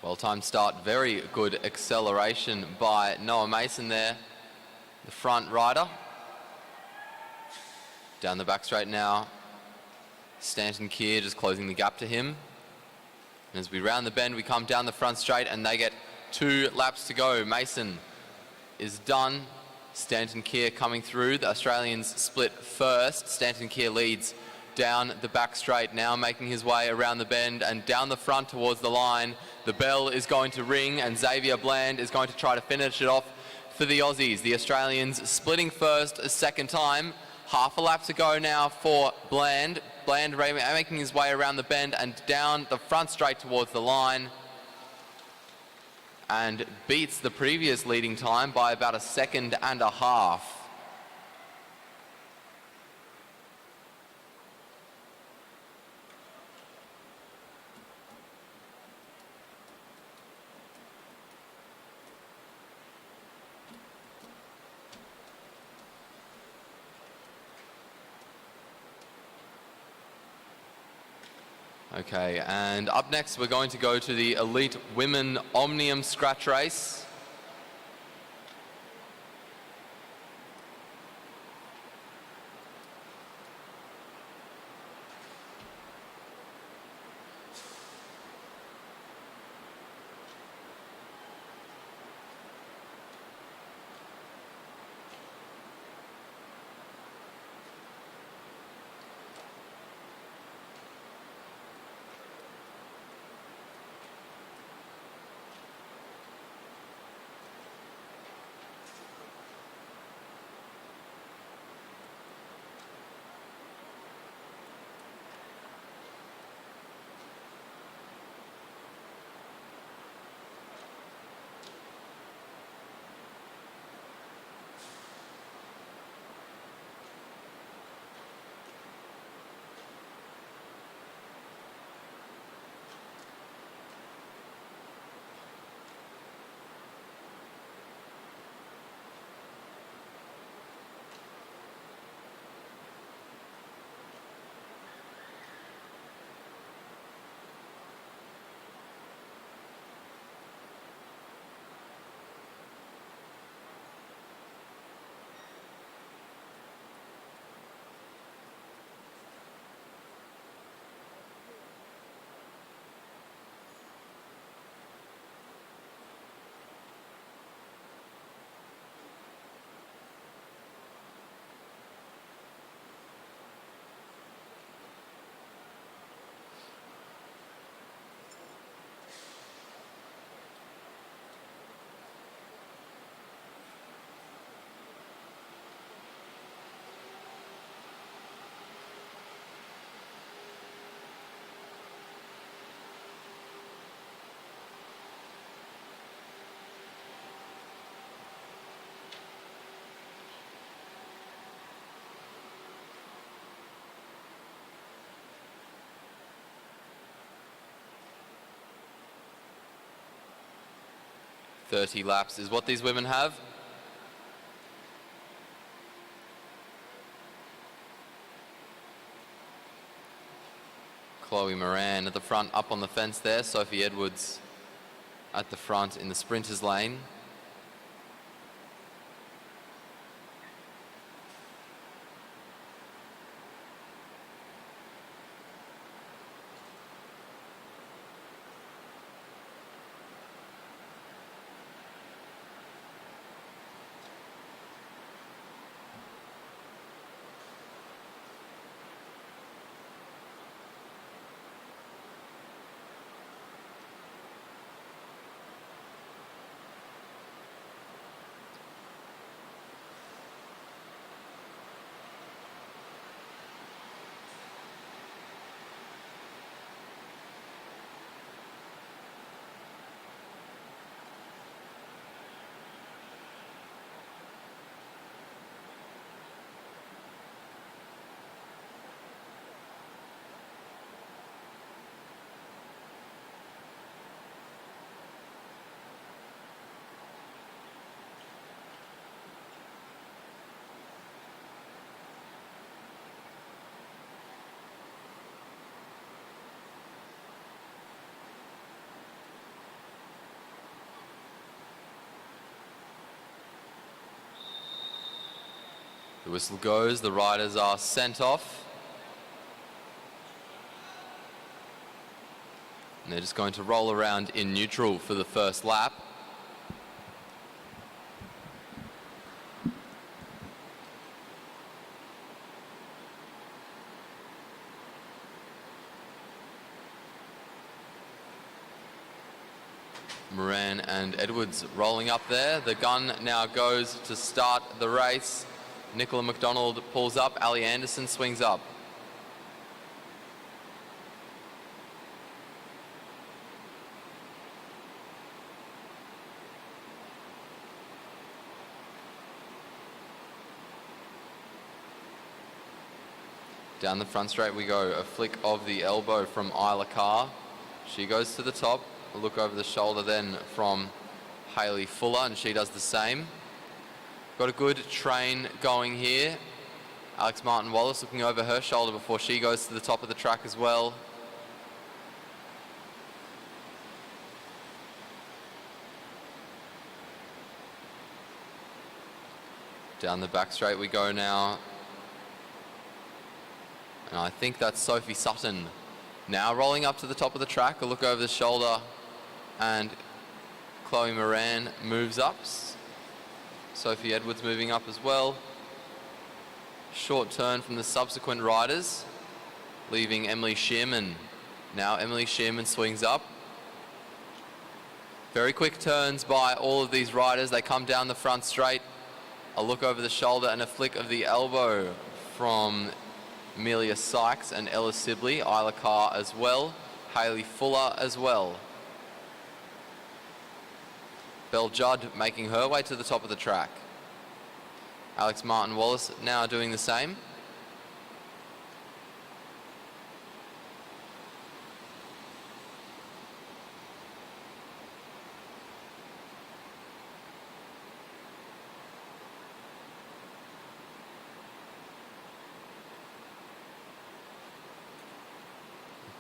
Well-timed start, very good acceleration by Noah Mason there, the front rider. Down the back straight now, Stanton Keir just closing the gap to him. And as we round the bend, we come down the front straight and they get 2 laps to go. Mason is done. Stanton Keir coming through. The Australians split first. Stanton Keir leads down the back straight now, making his way around the bend and down the front towards the line. The bell is going to ring and Xavier Bland is going to try to finish it off for the Aussies. The Australians splitting first a second time. Half a lap to go now for Bland. Bland making his way around the bend and down the front straight towards the line. And beats the previous leading time by about a second and a half. Okay, and up next we're going to go to the Elite Women Omnium Scratch Race. .30 laps is what these women have. Chloe Moran at the front, up on the fence there. Sophie Edwards at the front in the sprinters lane. The whistle goes, the riders are sent off. And they're just going to roll around in neutral for the first lap. Moran and Edwards rolling up there. The gun now goes to start the race. Nicola McDonald pulls up. Ali Anderson swings up. Down the front straight we go. A flick of the elbow from Isla Carr. She goes to the top. A look over the shoulder then from Hayley Fuller, and she does the same. Got a good train going here. Alex Martin-Wallace looking over her shoulder before she goes to the top of the track as well. Down the back straight we go now. And I think that's Sophie Sutton. Now rolling up to the top of the track, a look over the shoulder, and Chloe Moran moves up. Sophie Edwards moving up as well. Short turn from the subsequent riders, leaving Emily Shearman. Now Emily Shearman swings up. Very quick turns by all of these riders. They come down the front straight. A look over the shoulder and a flick of the elbow from Amelia Sykes and Ella Sibley, Isla Carr as well, Hayley Fuller as well. Belle Judd making her way to the top of the track. Alex Martin-Wallace now doing the same.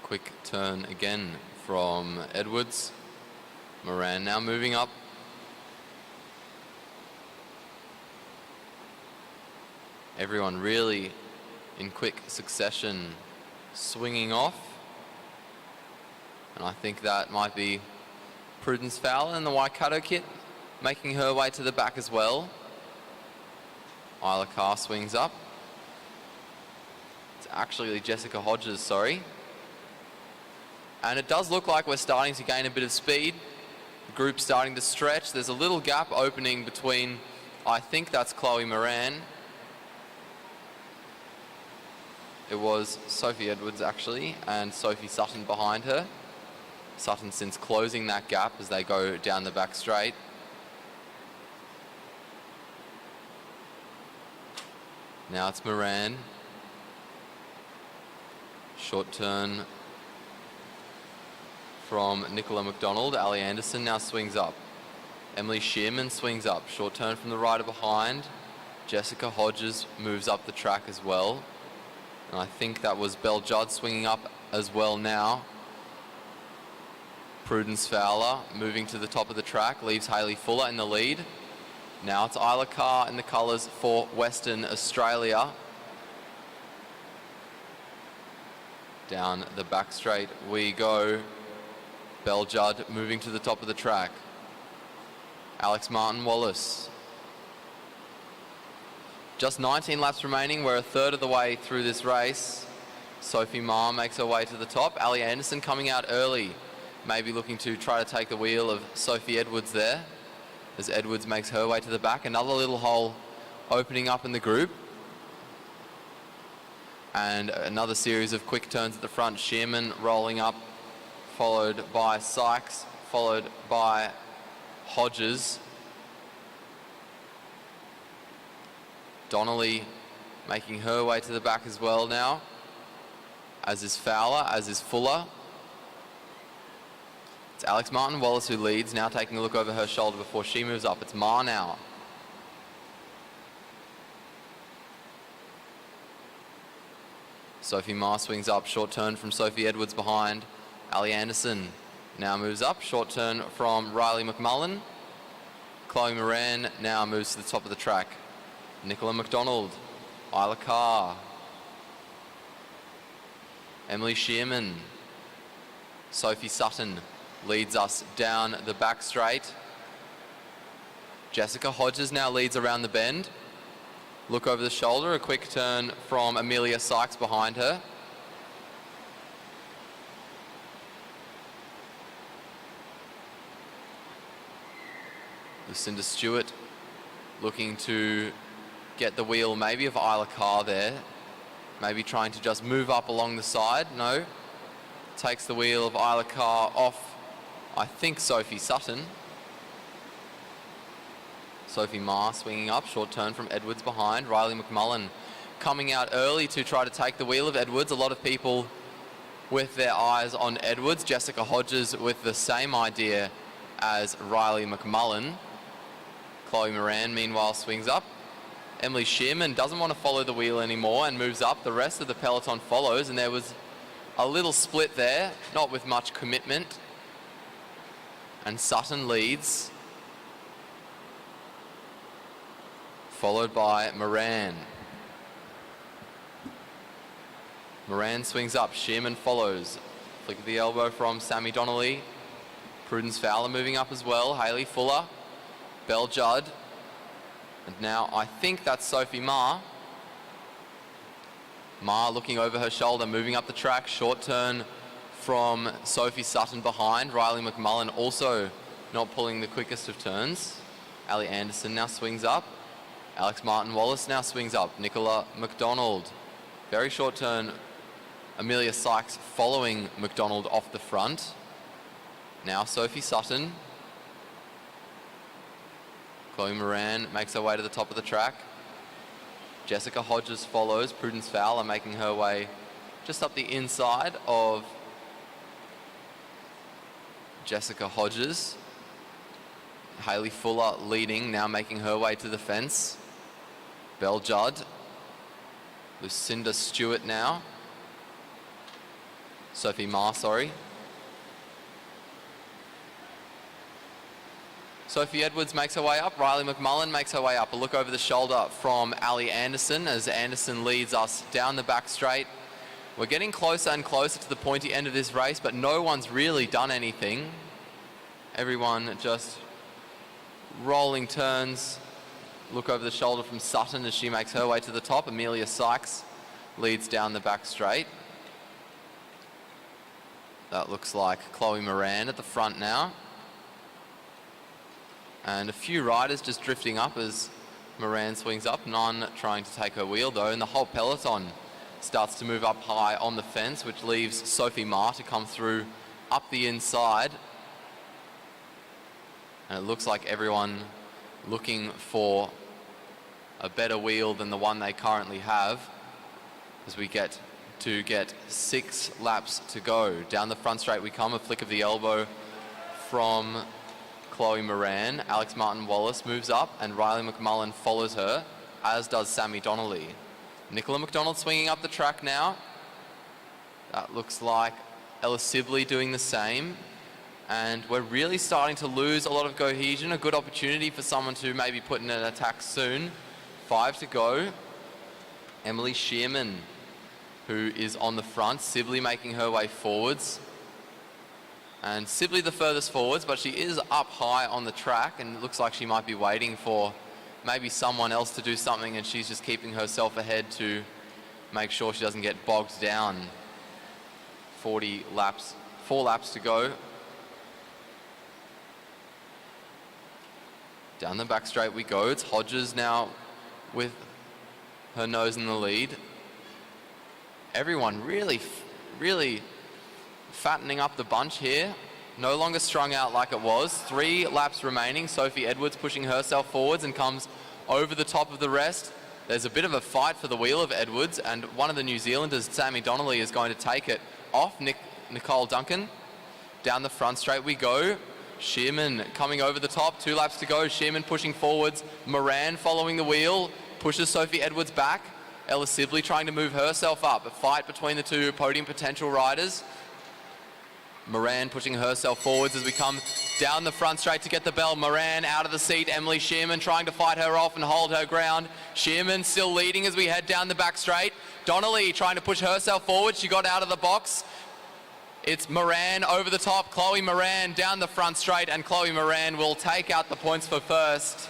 Quick turn again from Edwards. Moran now moving up. Everyone really in quick succession swinging off. And I think that might be Prudence Fowler in the Waikato kit making her way to the back as well. Isla Carr swings up. It's actually Jessica Hodges, sorry. And it does look like we're starting to gain a bit of speed. The group's starting to stretch. There's a little gap opening between, I think that's Chloe Moran. It was Sophie Edwards actually, and Sophie Sutton behind her. Sutton since closing that gap as they go down the back straight. Now it's Moran. Short turn from Nicola McDonald. Ali Anderson now swings up. Emily Shearman swings up. Short turn from the rider behind. Jessica Hodges moves up the track as well. And I think that was Belle Judd swinging up as well now. Prudence Fowler moving to the top of the track, leaves Hayley Fuller in the lead. Now it's Isla Carr in the colours for Western Australia. Down the back straight we go. Belle Judd moving to the top of the track. Alex Martin-Wallace. Just 19 laps remaining. We're a third of the way through this race. Sophie Ma makes her way to the top. Ali Anderson coming out early. Maybe looking to try to take the wheel of Sophie Edwards there. As Edwards makes her way to the back. Another little hole opening up in the group. And another series of quick turns at the front. Shearman rolling up, followed by Sykes, followed by Hodges. Donnelly making her way to the back as well now, as is Fowler, as is Fuller. It's Alex Martin-Wallace who leads, now taking a look over her shoulder before she moves up. It's Ma now. Sophie Ma swings up, short turn from Sophie Edwards behind. Ali Anderson now moves up, short turn from Riley McMullen. Chloe Moran now moves to the top of the track. Nicola McDonald Isla Carr. Emily Shearman. Sophie Sutton leads us down the back straight. Jessica Hodges now leads around the bend. Look over the shoulder, a quick turn from Amelia Sykes behind her. Lucinda Stewart looking to get the wheel maybe of Isla Carr there. Maybe trying to just move up along the side. No. Takes the wheel of Isla Carr off, I think, Sophie Sutton. Sophie Ma swinging up, short turn from Edwards behind. Riley McMullen coming out early to try to take the wheel of Edwards. A lot of people with their eyes on Edwards. Jessica Hodges with the same idea as Riley McMullen. Chloe Moran, meanwhile, swings up. Emily Shearman doesn't want to follow the wheel anymore and moves up. The rest of the peloton follows, and there was a little split there, not with much commitment. And Sutton leads, followed by Moran. Moran swings up, Shearman follows. Flick of the elbow from Sammy Donnelly. Prudence Fowler moving up as well. Hayley Fuller, Belle Judd. And now I think that's Sophie Ma. Ma looking over her shoulder, moving up the track. Short turn from Sophie Sutton behind. Riley McMullen also not pulling the quickest of turns. Ali Anderson now swings up. Alex Martin Wallace now swings up. Nicola McDonald. Very short turn. Amelia Sykes following McDonald off the front. Now Sophie Sutton. Chloe Moran makes her way to the top of the track. Jessica Hodges follows. Prudence Fowler making her way just up the inside of Jessica Hodges. Hayley Fuller leading, now making her way to the fence. Belle Judd. Lucinda Stewart now. Sophie Ma, sorry. Sophie Edwards makes her way up. Riley McMullen makes her way up. A look over the shoulder from Ali Anderson as Anderson leads us down the back straight. We're getting closer and closer to the pointy end of this race, but no one's really done anything. Everyone just rolling turns. Look over the shoulder from Sutton as she makes her way to the top. Amelia Sykes leads down the back straight. That looks like Chloe Moran at the front now. And a few riders just drifting up as Moran swings up. None trying to take her wheel though. And the whole peloton starts to move up high on the fence, which leaves Sophie Ma to come through up the inside. And it looks like everyone looking for a better wheel than the one they currently have as we get 6 laps to go. Down the front straight we come, a flick of the elbow from Chloe Moran. Alex Martin Wallace moves up and Riley McMullen follows her, as does Sammy Donnelly. Nicola McDonald swinging up the track now. That looks like Ella Sibley doing the same. And we're really starting to lose a lot of cohesion. A good opportunity for someone to maybe put in an attack soon. 5 to go. Emily Shearman, who is on the front. Sibley making her way forwards. And Sibley the furthest forwards, but she is up high on the track and it looks like she might be waiting for maybe someone else to do something, and she's just keeping herself ahead to make sure she doesn't get bogged down. 4 laps to go. Down the back straight we go. It's Hodges now with her nose in the lead. Everyone really fattening up the bunch here. No longer strung out like it was. 3 laps remaining. Sophie Edwards pushing herself forwards and comes over the top of the rest. There's a bit of a fight for the wheel of Edwards, and one of the New Zealanders, Sammy Donnelly, is going to take it off Nicole Duncan. Down the front straight we go. Shearman coming over the top. 2 laps to go. Shearman pushing forwards. Moran following the wheel. Pushes Sophie Edwards back. Ella Sibley trying to move herself up. A fight between the two podium potential riders. Moran pushing herself forwards as we come down the front straight to get the bell. Moran out of the seat. Emily Shearman trying to fight her off and hold her ground. Shearman still leading as we head down the back straight. Donnelly trying to push herself forward. She got out of the box. It's Moran over the top. Chloe Moran down the front straight, and Chloe Moran will take out the points for first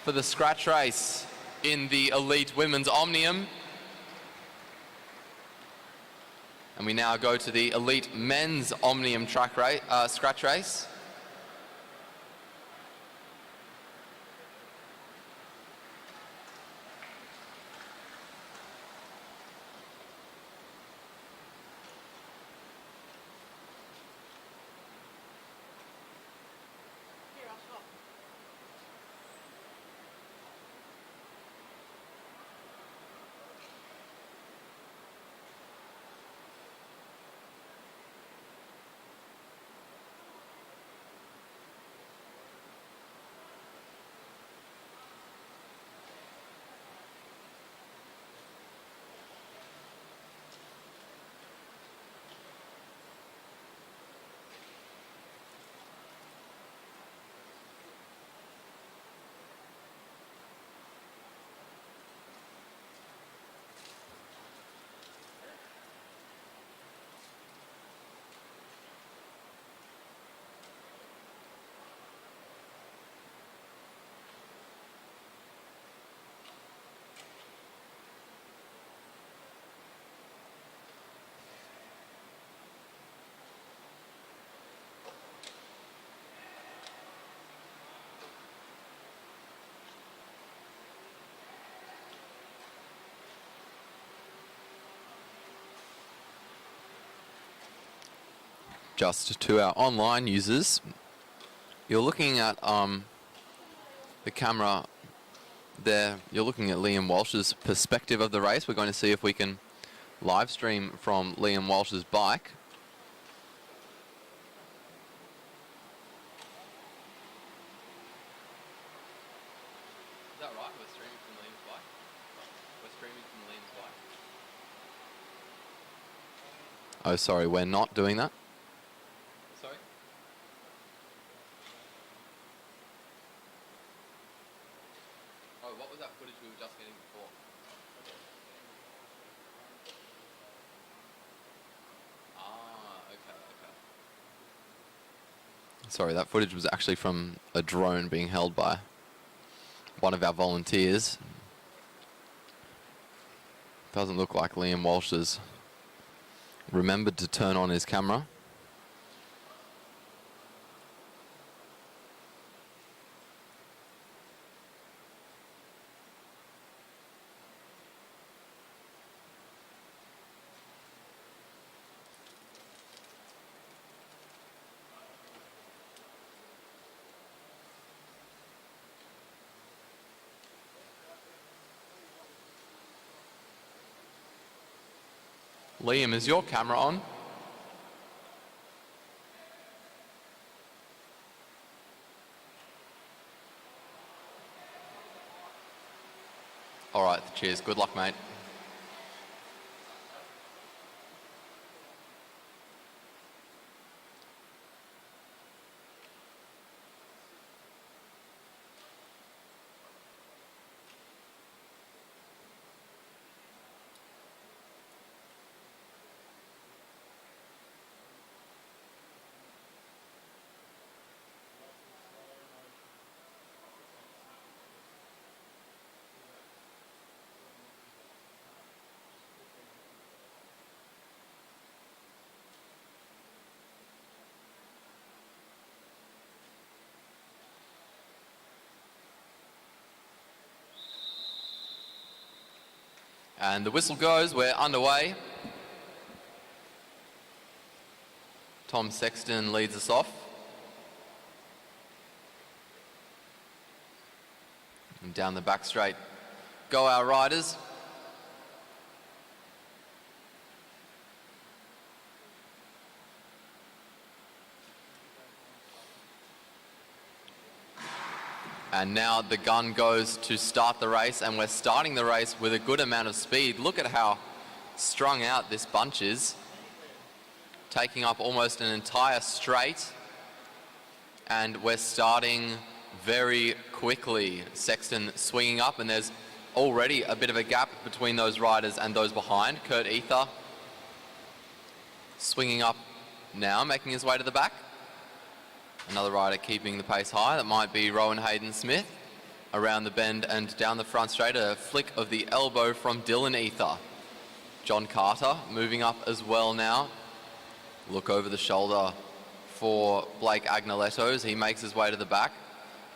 for the scratch race in the elite women's Omnium. And we now go to the elite men's Omnium track race, scratch race. Here, I'll stop. Just to our online users, you're looking at the camera there. You're looking at Liam Walsh's perspective of the race. We're going to see if we can live stream from Liam Walsh's bike. Is that right? We're streaming from Liam's bike? We're streaming from Liam's bike. Oh, sorry, we're not doing that. Sorry? Oh, what was that footage we were just getting before? Ah, okay. Sorry, that footage was actually from a drone being held by one of our volunteers. Doesn't look like Liam Walsh has remembered to turn on his camera. Liam, is your camera on? All right, cheers. Good luck, mate. And the whistle goes, we're underway. Tom Sexton leads us off. And down the back straight go our riders. And now the gun goes to start the race, and we're starting the race with a good amount of speed. Look at how strung out this bunch is. taking up almost an entire straight. And we're starting very quickly. Sexton swinging up, and there's already a bit of a gap between those riders and those behind. Kurt Ether swinging up now, making his way to the back. Another rider keeping the pace high. That might be Rowan Hayden-Smith. Around the bend and down the front straight, a flick of the elbow from Dylan Ether. John Carter moving up as well now. Look over the shoulder for Blake Agnoletto as he makes his way to the back.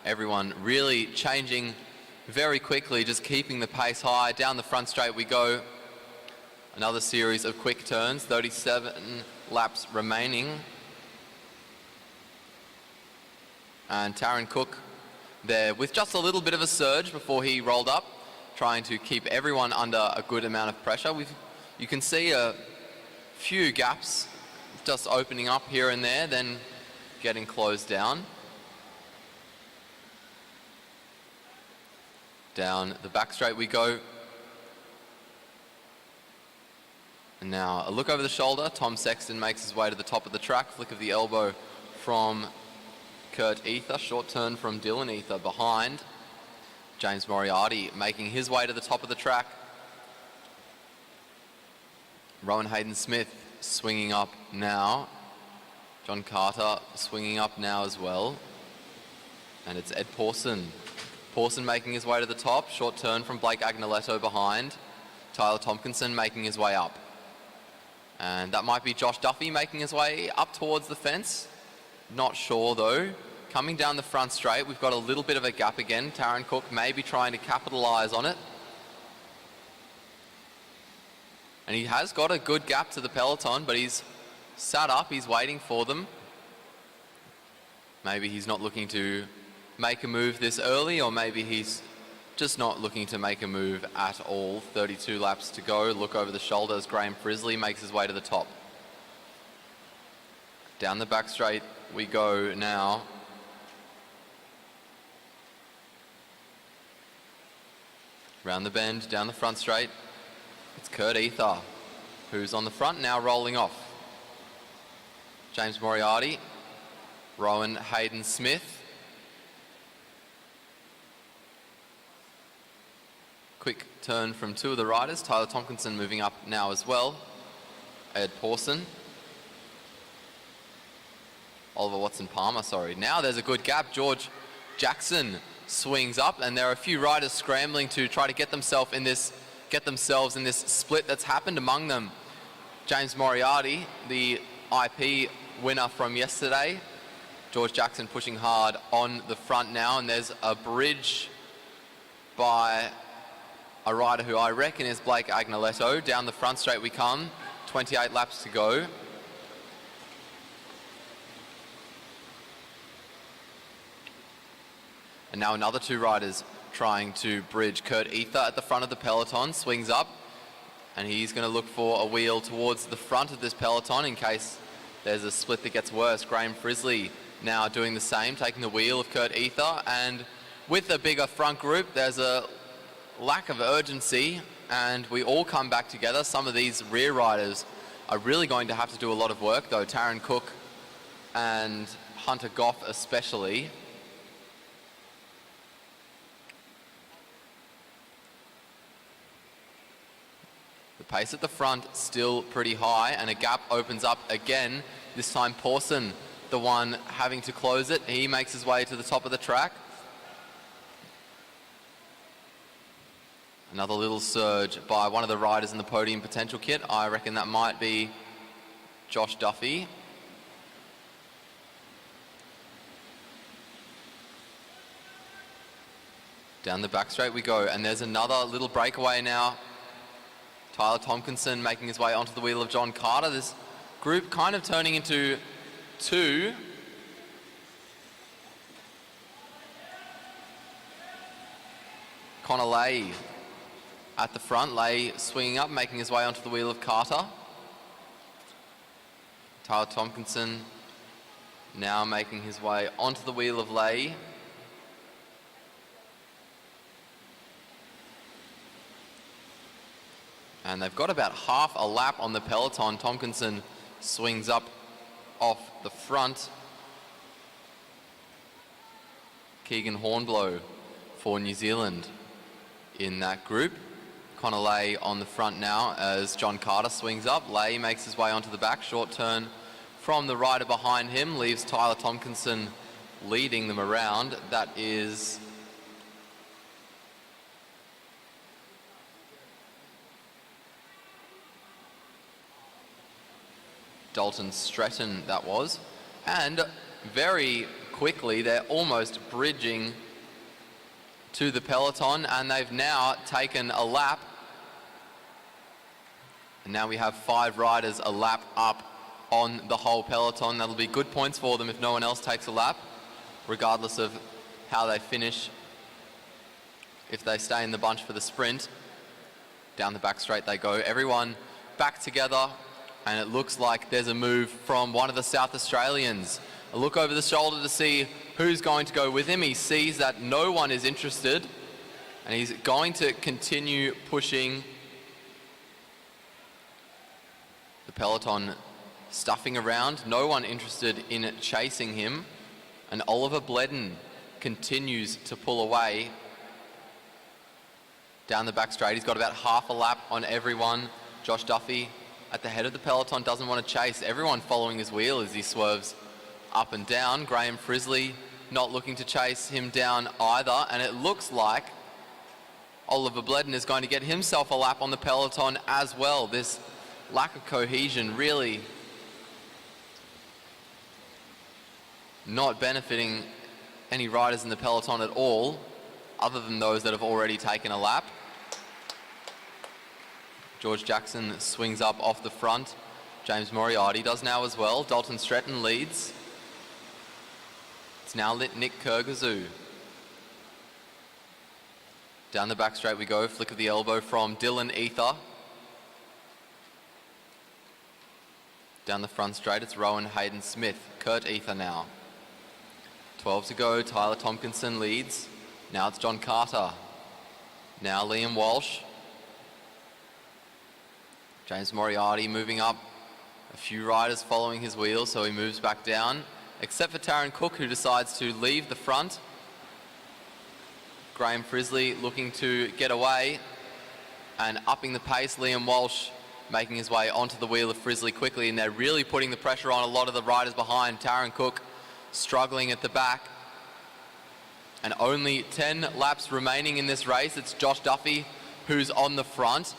Everyone really changing very quickly, just keeping the pace high. Down the front straight we go. Another series of quick turns, 37 laps remaining. And Taron Cook there with just a little bit of a surge before he rolled up, trying to keep everyone under a good amount of pressure. You can see a few gaps just opening up here and there, then getting closed down. Down the back straight we go. And now a look over the shoulder. Tom Sexton makes his way to the top of the track. Flick of the elbow from Kurt Ether. Short turn from Dylan Ether behind. James Moriarty making his way to the top of the track. Rowan Hayden-Smith swinging up now. John Carter swinging up now as well. And it's Ed Pawson. Pawson making his way to the top. Short turn from Blake Agnoletto behind. Tyler Tompkinson making his way up. And that might be Josh Duffy making his way up towards the fence. Not sure though. Coming down the front straight, we've got a little bit of a gap again. Taron Cook maybe trying to capitalise on it. And he has got a good gap to the peloton, but he's sat up, he's waiting for them. Maybe he's not looking to make a move this early, or maybe he's just not looking to make a move at all. 32 laps to go. Look over the shoulder as Graham Frisley makes his way to the top. Down the back straight we go now. Round the bend, down the front straight. It's Kurt Ether, who's on the front now, rolling off. James Moriarty, Rowan Hayden-Smith. Quick turn from two of the riders. Tyler Tompkinson moving up now as well. Ed Pawson. Oliver Watson-Palmer, sorry. Now there's a good gap. George Jackson swings up, and there are a few riders scrambling to try to get themselves in this split that's happened among them. James Moriarty, the IP winner from yesterday. George Jackson pushing hard on the front now, and there's a bridge by a rider who I reckon is Blake Agnoletto. Down the front straight we come, 28 laps to go. And now another two riders trying to bridge. Kurt Ether at the front of the peloton, swings up, and he's going to look for a wheel towards the front of this peloton in case there's a split that gets worse. Graham Frisley now doing the same, taking the wheel of Kurt Ether, and with a bigger front group, there's a lack of urgency, and we all come back together. Some of these rear riders are really going to have to do a lot of work, though. Taron Cook and Hunter Goff especially. The pace at the front still pretty high, and a gap opens up again. This time Pawson, the one having to close it. He makes his way to the top of the track. Another little surge by one of the riders in the podium potential kit. I reckon that might be Josh Duffy. Down the back straight we go, and there's another little breakaway now. Tyler Tompkinson making his way onto the wheel of John Carter. This group kind of turning into two. Connor Lay at the front. Lay swinging up, making his way onto the wheel of Carter. Tyler Tompkinson now making his way onto the wheel of Lay. And they've got about half a lap on the peloton. Tompkinson swings up off the front. Keegan Hornblow for New Zealand in that group. Connor Lay on the front now as John Carter swings up. Lay makes his way onto the back. Short turn from the rider behind him leaves Tyler Tompkinson leading them around. That is Dalton Stretton, that was. And very quickly, they're almost bridging to the peloton, and they've now taken a lap. And now we have 5 riders a lap up on the whole peloton. That'll be good points for them if no one else takes a lap, regardless of how they finish. If they stay in the bunch for the sprint, down the back straight they go. Everyone back together, and it looks like there's a move from one of the South Australians. A look over the shoulder to see who's going to go with him. He sees that no one is interested, and he's going to continue pushing the peloton, stuffing around. No one interested in chasing him, and Oliver Bledden continues to pull away down the back straight. He's got about half a lap on everyone. Josh Duffy at the head of the peloton doesn't want to chase. Everyone following his wheel as he swerves up and down. Graham Frisley not looking to chase him down either, and it looks like Oliver Bledden is going to get himself a lap on the peloton as well. This lack of cohesion really not benefiting any riders in the peloton at all, other than those that have already taken a lap. George Jackson swings up off the front. James Moriarty does now as well. Dalton Stretton leads. It's now Nick Kyrgyzou. Down the back straight we go. Flick of the elbow from Dylan Ether. Down the front straight it's Rowan Hayden Smith. Kurt Ether now. 12 to go. Tyler Tompkinson leads. Now it's John Carter. Now Liam Walsh. James Moriarty moving up. A few riders following his wheel, so he moves back down, except for Taryn Cook, who decides to leave the front. Graham Frisley looking to get away and upping the pace. Liam Walsh making his way onto the wheel of Frisley quickly, and they're really putting the pressure on a lot of the riders behind. Taryn Cook struggling at the back. And only 10 laps remaining in this race. It's Josh Duffy who's on the front.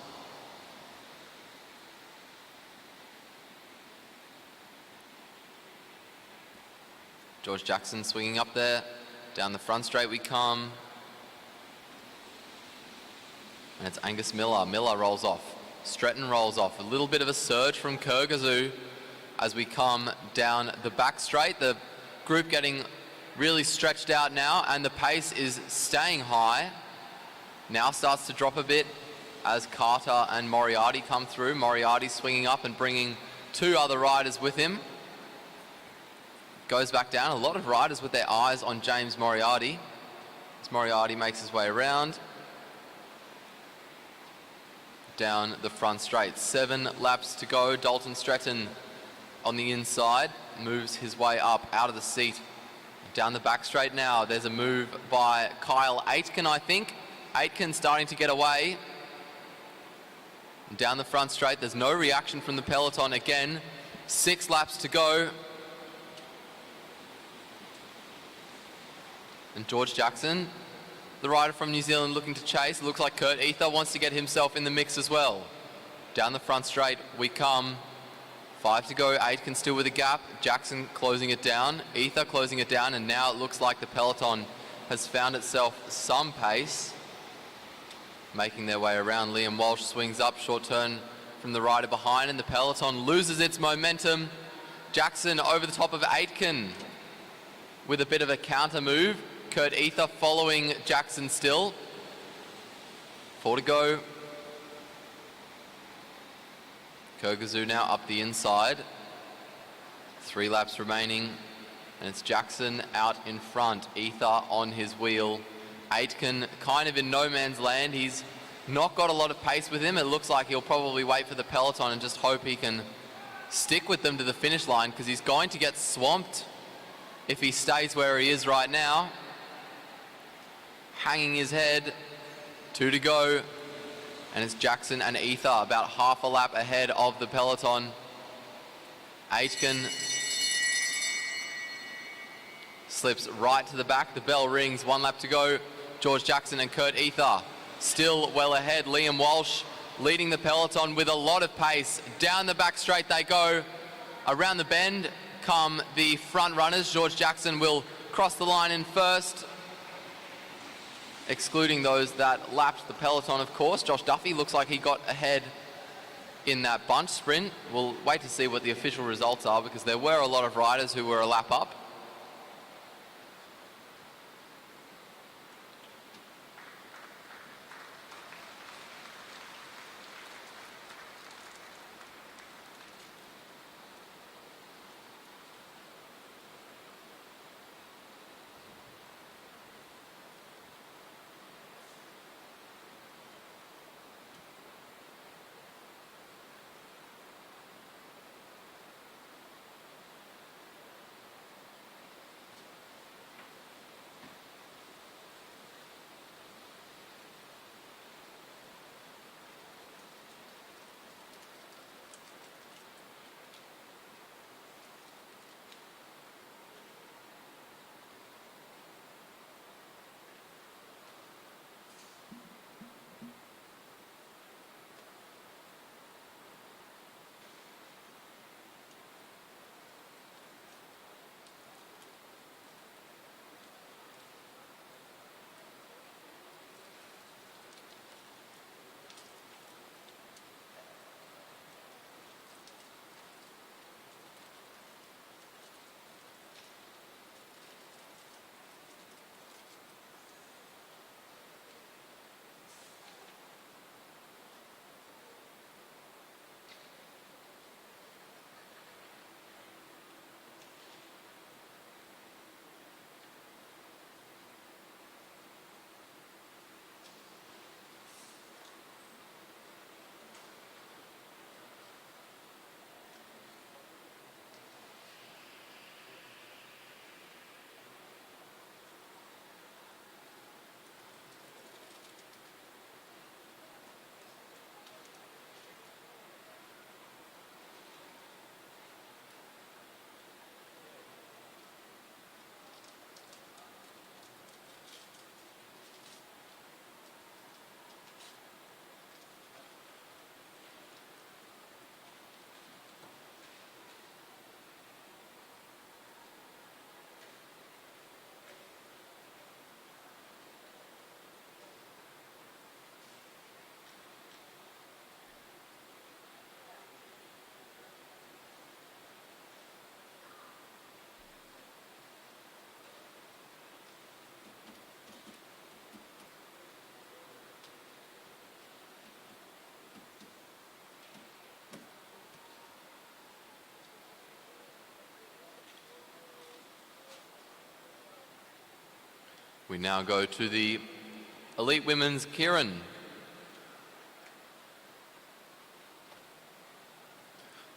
George Jackson swinging up there. Down the front straight we come. And it's Angus Miller. Miller rolls off. Stretton rolls off. A little bit of a surge from Kyrgyzou as we come down the back straight. The group getting really stretched out now, and the pace is staying high. Now starts to drop a bit as Carter and Moriarty come through. Moriarty swinging up and bringing 2 other riders with him. Goes back down. A lot of riders with their eyes on James Moriarty. As Moriarty makes his way around. Down the front straight. 7 laps to go. Dalton Stretton on the inside moves his way up out of the seat. Down the back straight now. There's a move by Kyle Aitken, I think. Aitken starting to get away. Down the front straight. There's no reaction from the peloton again. 6 laps to go. And George Jackson, the rider from New Zealand, looking to chase. It looks like Kurt Ether wants to get himself in the mix as well. Down the front straight we come. 5 to go. Aitken still with a gap. Jackson closing it down. Ether closing it down. And now it looks like the peloton has found itself some pace. Making their way around. Liam Walsh swings up. Short turn from the rider behind. And the peloton loses its momentum. Jackson over the top of Aitken with a bit of a counter move. Kurt Ether following Jackson still. 4 to go. Kyrgyzou now up the inside. 3 laps remaining. And it's Jackson out in front. Ether on his wheel. Aitken kind of in no man's land. He's not got a lot of pace with him. It looks like he'll probably wait for the peloton and just hope he can stick with them to the finish line because he's going to get swamped if he stays where he is right now. Hanging his head, 2 to go, and it's Jackson and Ether about half a lap ahead of the peloton. Aitken slips right to the back. The bell rings, 1 lap to go. George Jackson and Kurt Ether still well ahead. Liam Walsh leading the peloton with a lot of pace. Down the back straight they go. Around the bend come the front runners. George Jackson will cross the line in first, excluding those that lapped the peloton, of course. Josh Duffy looks like he got ahead in that bunch sprint. We'll wait to see what the official results are because there were a lot of riders who were a lap up. We now go to the Elite Women's Keirin.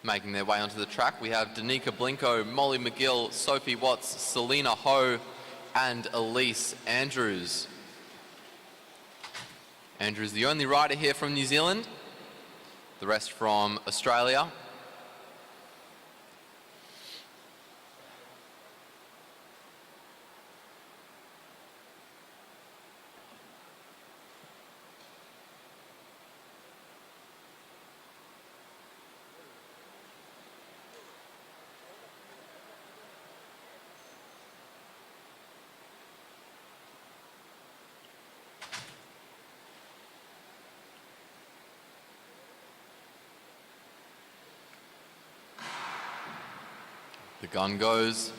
Making their way onto the track, we have Danica Blinko, Molly McGill, Sophie Watts, Selena Ho, and Elise Andrews. Andrews, the only rider here from New Zealand, the rest from Australia. The gun goes.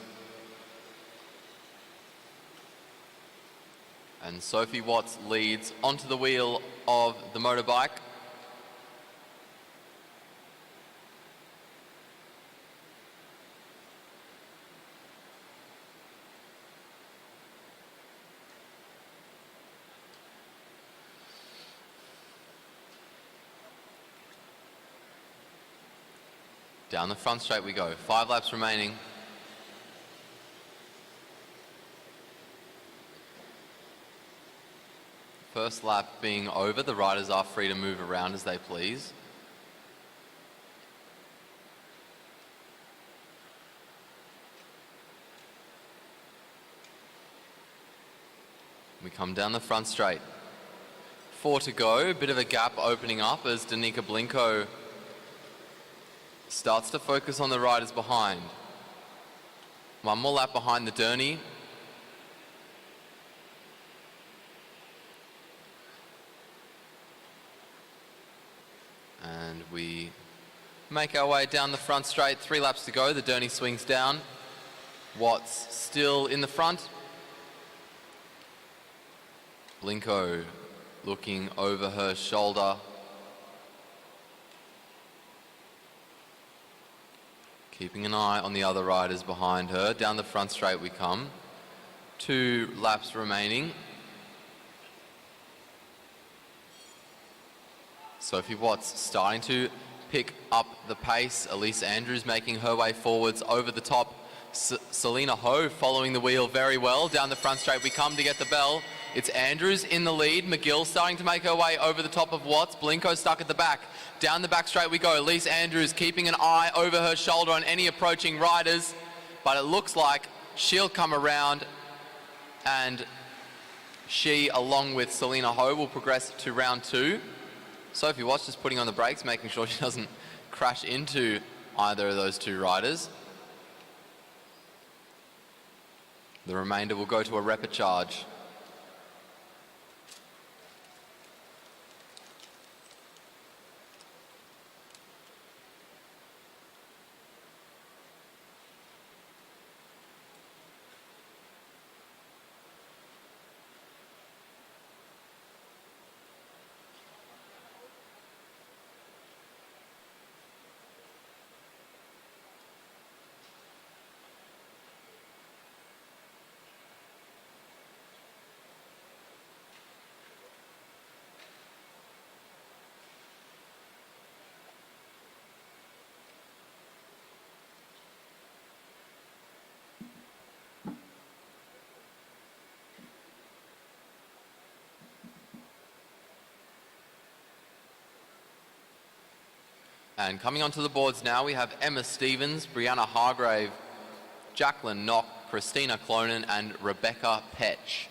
And Sophie Watts leads onto the wheel of the motorbike. Down the front straight we go. 5 laps remaining. First lap being over, the riders are free to move around as they please. We come down the front straight. 4 to go, bit of a gap opening up as Danica Blinko starts to focus on the riders behind. 1 more lap behind the Derny. And we make our way down the front straight. 3 laps to go, the Derny swings down. Watts still in the front. Blinko looking over her shoulder. Keeping an eye on the other riders behind her. Down the front straight we come. 2 laps remaining. Sophie Watts starting to pick up the pace. Elise Andrews making her way forwards over the top. Selena Ho following the wheel very well. Down the front straight we come to get the bell. It's Andrews in the lead. McGill starting to make her way over the top of Watts. Blinko stuck at the back. Down the back straight we go. Elise Andrews keeping an eye over her shoulder on any approaching riders. But it looks like she'll come around and she, along with Selena Ho, will progress to round 2. Sophie Watts just putting on the brakes, making sure she doesn't crash into either of those 2 riders. The remainder will go to a repechage. And coming onto the boards now, we have Emma Stevens, Brianna Hargrave, Jacqueline Knock, Christina Clonan, and Rebecca Petch.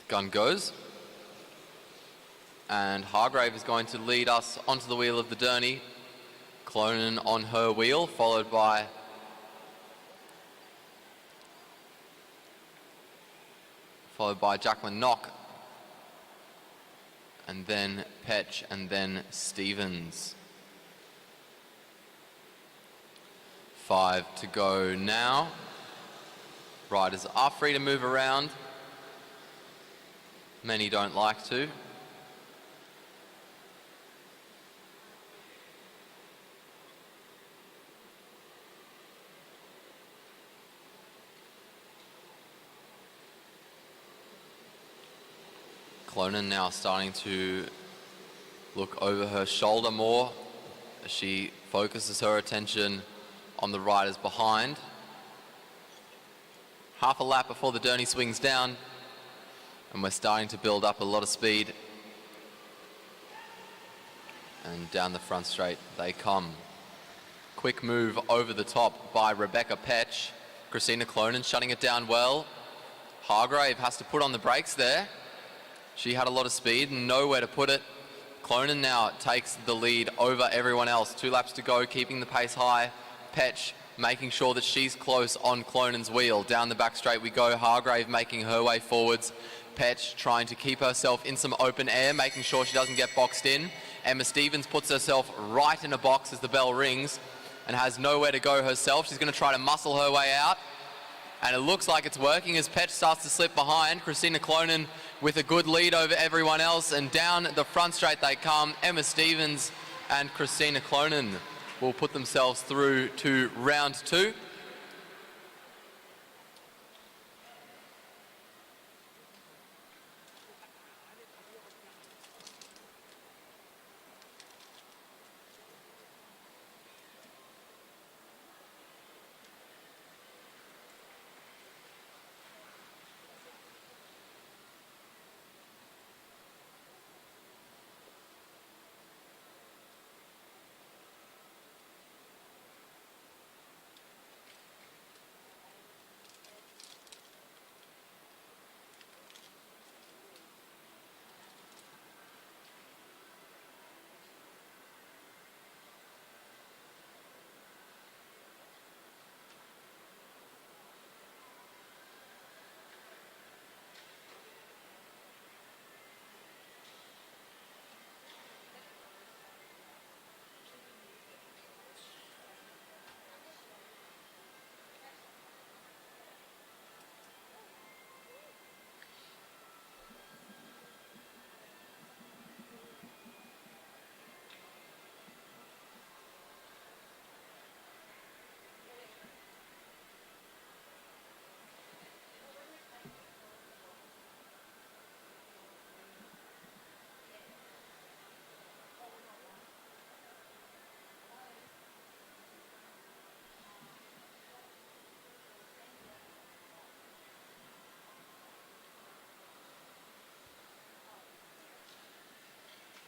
Gun goes. And Hargrave is going to lead us onto the wheel of the Derny. Clonan on her wheel, followed by Jacqueline Knock. And then Petch, and then Stevens. 5 to go now. Riders are free to move around. Many don't like to. Clonan now starting to look over her shoulder more as she focuses her attention on the riders behind. Half a lap before the Derny swings down, and we're starting to build up a lot of speed. And down the front straight they come. Quick move over the top by Rebecca Petch. Christina Clonan shutting it down well. Hargrave has to put on the brakes there. She had a lot of speed and nowhere to put it. Clonan now takes the lead over everyone else. 2 laps to go, keeping the pace high. Petch making sure that she's close on Clonan's wheel. Down the back straight we go. Hargrave making her way forwards. Petch trying to keep herself in some open air, making sure she doesn't get boxed in. Emma Stevens puts herself right in a box as the bell rings and has nowhere to go herself. She's going to try to muscle her way out. And it looks like it's working as Petch starts to slip behind. Christina Clonan with a good lead over everyone else. And down the front straight they come. Emma Stevens and Christina Clonan will put themselves through to round 2.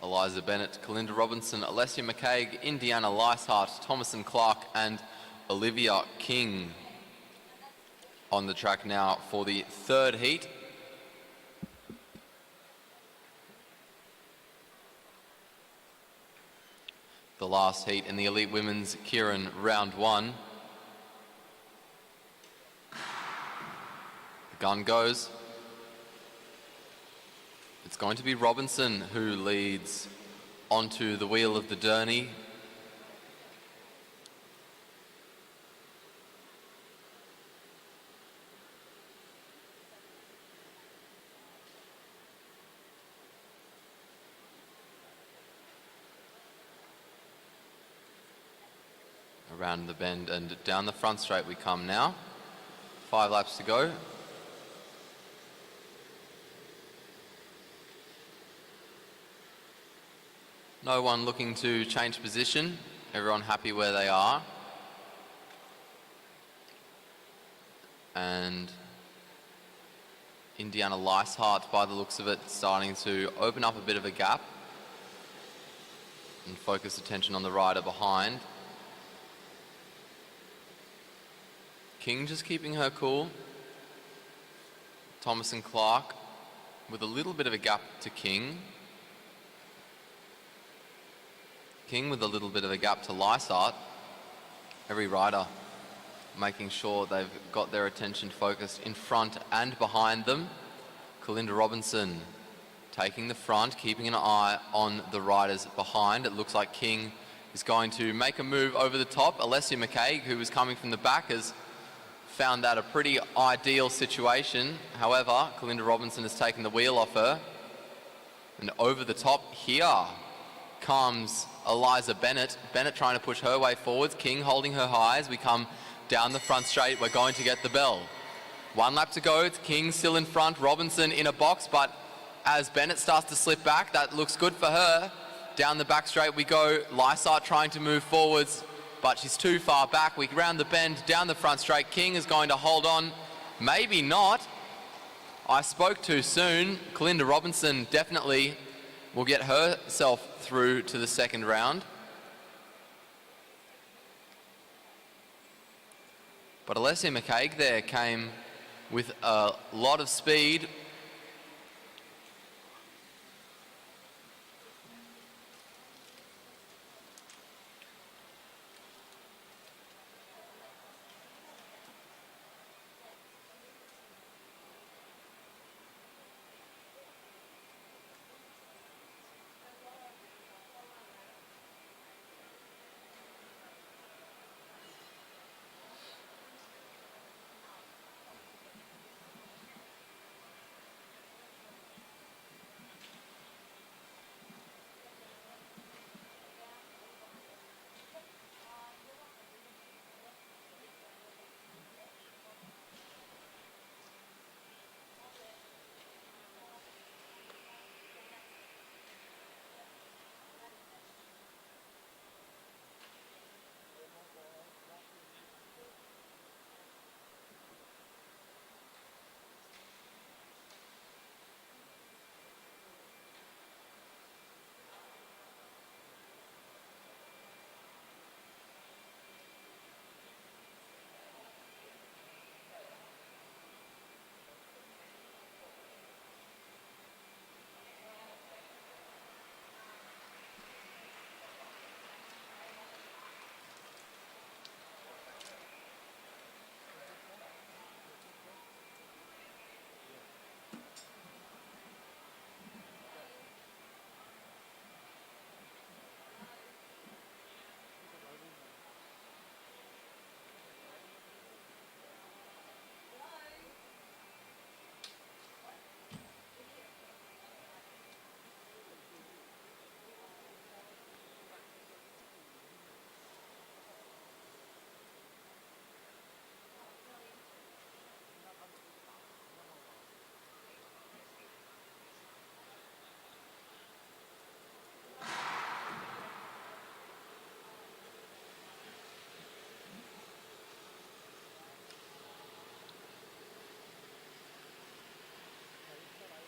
Eliza Bennett, Kalinda Robinson, Alessia McCaig, Indiana Leishart, Thomason Clark and Olivia King on the track now for the 3rd heat. The last heat in the Elite Women's Keirin round 1. The gun goes. It's going to be Robinson who leads onto the wheel of the Derny. Around the bend and down the front straight we come now. 5 laps to go. No one looking to change position. Everyone happy where they are. And Indiana Leishart, by the looks of it, starting to open up a bit of a gap and focus attention on the rider behind. King just keeping her cool. Thomas and Clark with a little bit of a gap to King. King with a little bit of a gap to Leishart. Every rider making sure they've got their attention focused in front and behind them. Kalinda Robinson taking the front, keeping an eye on the riders behind. It looks like King is going to make a move over the top. Alessia McCaig, who was coming from the back, has found that a pretty ideal situation. However, Kalinda Robinson has taken the wheel off her. And over the top here comes Eliza Bennett. Bennett trying to push her way forwards. King holding her high as we come down the front straight. We're going to get the bell. 1 lap to go. It's King still in front. Robinson in a box, but as Bennett starts to slip back, that looks good for her. Down the back straight we go. Leishart trying to move forwards, but she's too far back. We round the bend, down the front straight. King is going to hold on. Maybe not. I spoke too soon. Kalinda Robinson definitely will get herself through to the second round. But Alessia McCaig there came with a lot of speed.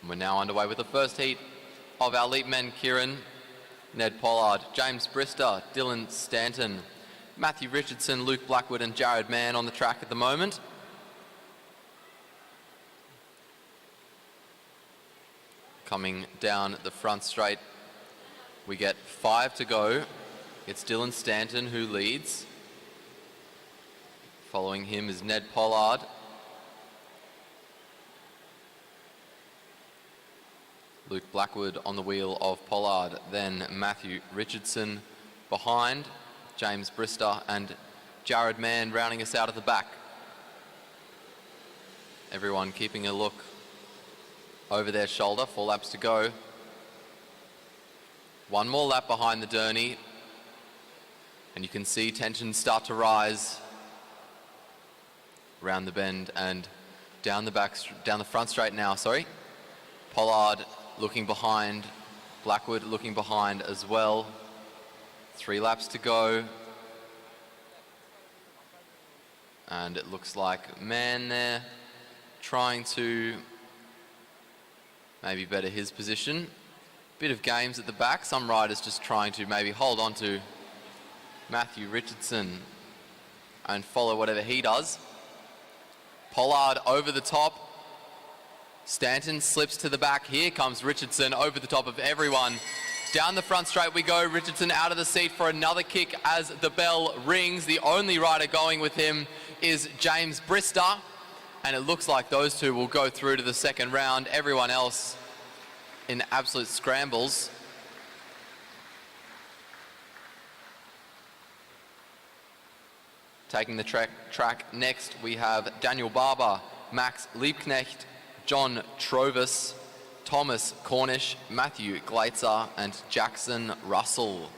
We're now underway with the first heat of our leap men. Keirin, Ned Pollard, James Brister, Dylan Stanton, Matthew Richardson, Luke Blackwood and Jared Mann on the track at the moment. Coming down the front straight, we get 5 to go. It's Dylan Stanton who leads. Following him is Ned Pollard. Luke Blackwood on the wheel of Pollard, then Matthew Richardson behind, James Brister and Jared Mann rounding us out at the back. Everyone keeping a look over their shoulder, 4 laps to go. One more lap behind the Derny, and you can see tensions start to rise around the bend and down the front straight now, sorry. Pollard looking behind, Blackwood looking behind as well. 3 laps to go. And it looks like Mann there trying to maybe better his position. Bit of games at the back. Some riders just trying to maybe hold on to Matthew Richardson and follow whatever he does. Pollard over the top. Stanton slips to the back. Here comes Richardson over the top of everyone. Down the front straight we go. Richardson out of the seat for another kick as the bell rings. The only rider going with him is James Brister. And it looks like those two will go through to the second round. Everyone else in absolute scrambles. Taking the track next, we have Daniel Barber, Max Liebknecht, John Trovis, Thomas Cornish, Matthew Gleitzer and Jackson Russell.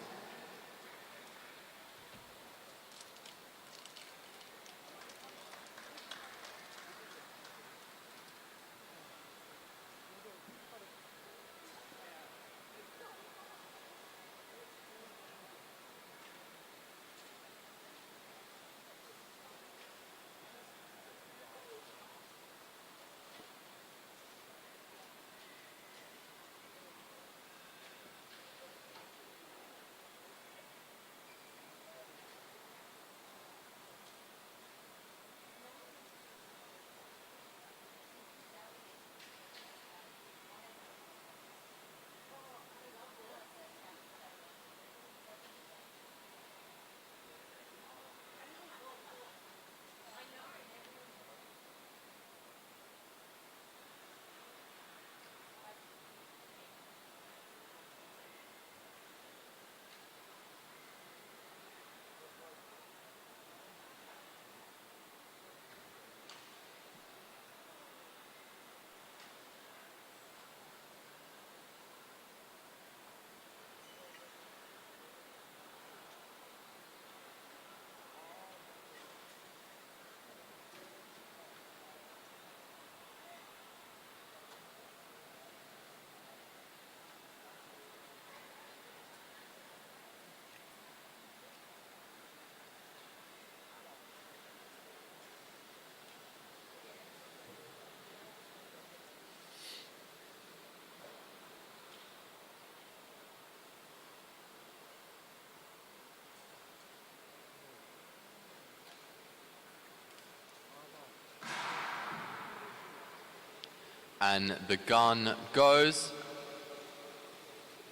And the gun goes.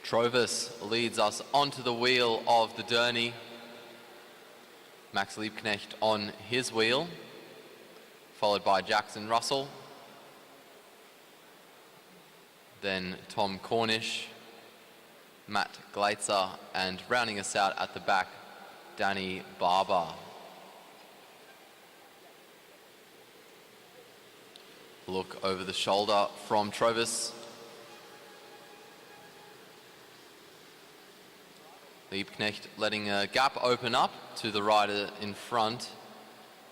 Trovis leads us onto the wheel of the Derny. Max Liebknecht on his wheel, followed by Jackson Russell. Then Tom Cornish, Matt Gleitzer, and rounding us out at the back, Danny Barber. Look over the shoulder from Trovis. Liebknecht letting a gap open up to the rider in front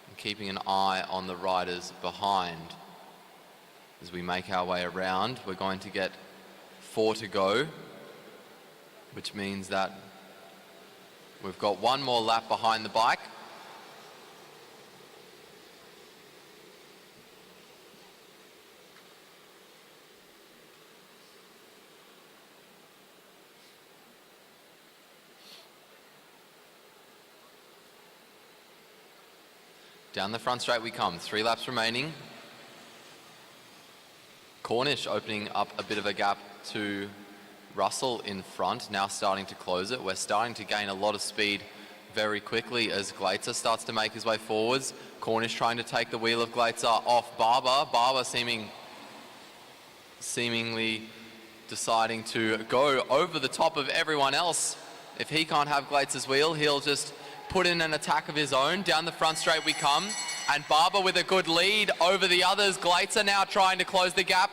and keeping an eye on the riders behind. As we make our way around, we're going to get 4 to go, which means that we've got one more lap behind the bike. Down the front straight we come, 3 laps remaining. Cornish opening up a bit of a gap to Russell in front, now starting to close it. We're starting to gain a lot of speed very quickly as Gleitzer starts to make his way forwards. Cornish trying to take the wheel of Gleitzer off Barber. Barber seemingly deciding to go over the top of everyone else. If he can't have Gleitzer's wheel, he'll just put in an attack of his own. Down the front straight we come, and Barber with a good lead over the others. Gleitzer now trying to close the gap.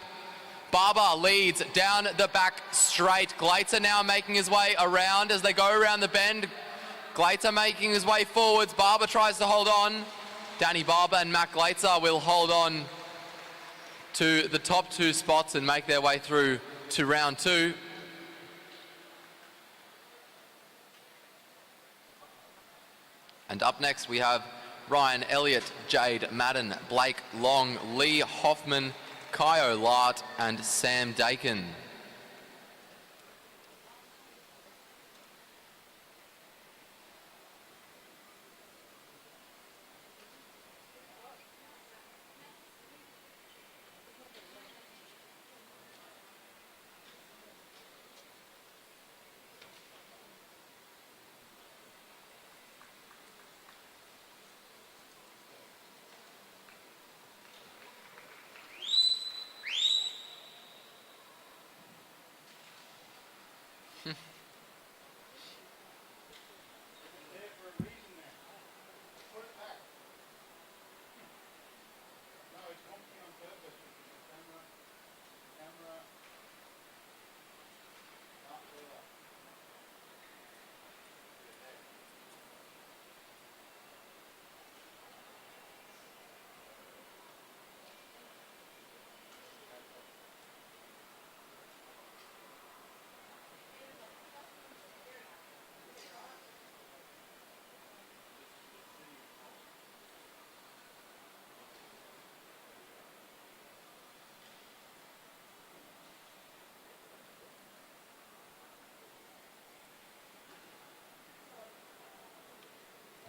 Barber leads down the back straight. Gleitzer now making his way around as they go around the bend. Gleitzer making his way forwards. Barber tries to hold on. Danny Barber and Matt Gleitzer will hold on to the top 2 spots and make their way through to round 2. And up next we have Ryan Elliott, Jade Madden, Blake Long, Lee Hoffman, Kyo Lart, and Sam Dakin.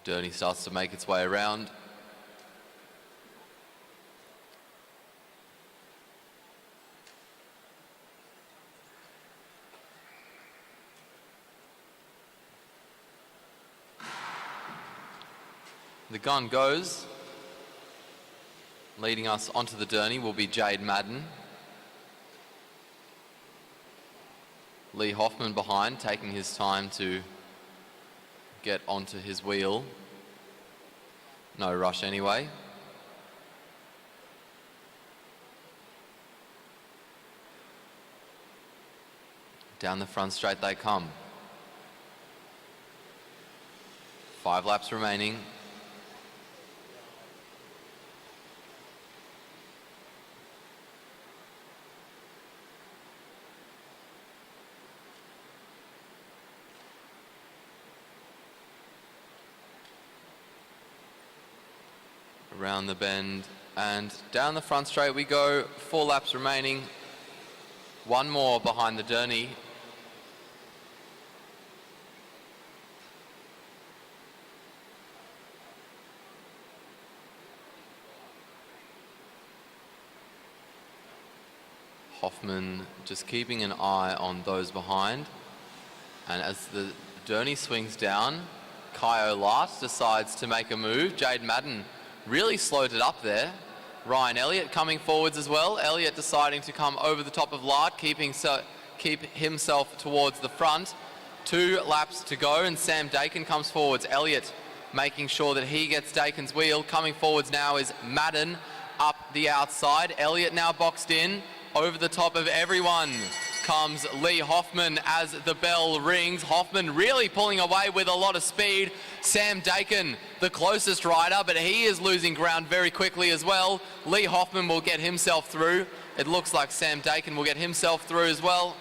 Derny starts to make its way around. The gun goes. Leading us onto the Derny will be Jade Madden. Lee Hoffman behind, taking his time to get onto his wheel. No rush anyway. Down the front straight they come. 5 laps remaining. Around the bend and down the front straight we go. 4 laps remaining. 1 more behind the Derny. Hoffman just keeping an eye on those behind. And as the journey swings down, Kai Last decides to make a move. Jade Madden really slowed it up there. Ryan Elliott coming forwards as well. Elliott deciding to come over the top of Lart, keep himself towards the front. 2 laps to go, and Sam Dakin comes forwards. Elliott making sure that he gets Dakin's wheel. Coming forwards now is Madden up the outside. Elliott now boxed in. Over the top of everyone comes Lee Hoffman as the bell rings. Hoffman really pulling away with a lot of speed. Sam Dakin, the closest rider, but he is losing ground very quickly as well. Lee Hoffman will get himself through. It looks like Sam Dakin will get himself through as well.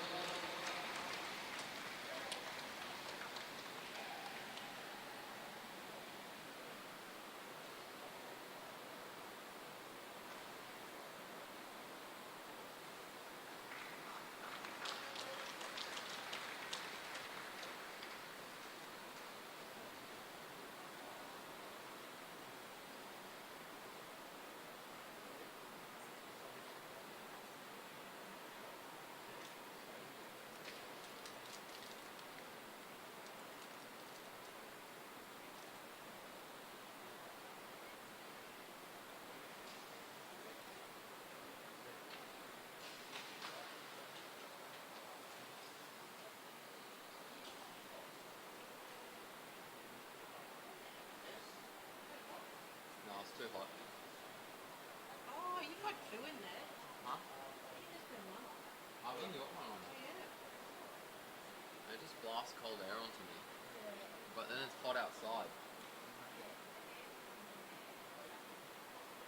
Too hot. Oh, you've got 2 in there. Huh? You just been 1. I've only got one on. Yeah. It just blasts cold air onto me. But then it's hot outside.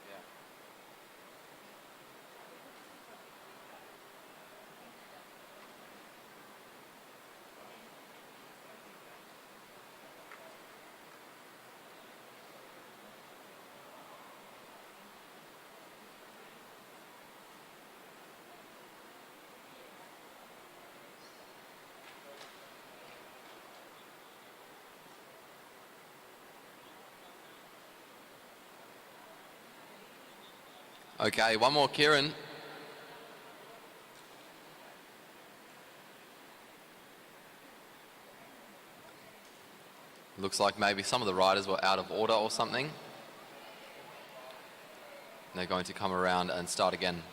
Yeah. Okay, one more Keirin. Looks like maybe some of the riders were out of order or something. They're going to come around and start again.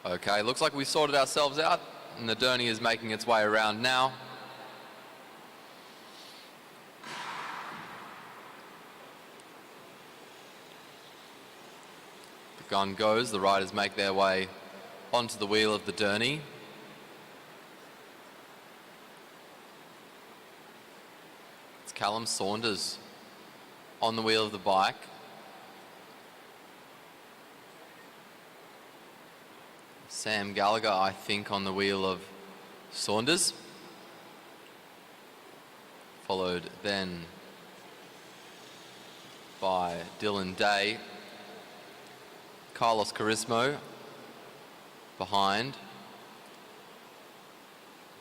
Okay, looks like we sorted ourselves out, and the Derny is making its way around now. The gun goes, the riders make their way onto the wheel of the Derny. It's Callum Saunders on the wheel of the bike. Sam Gallagher, I think, on the wheel of Saunders. Followed then by Dylan Day. Carlos Carismo behind.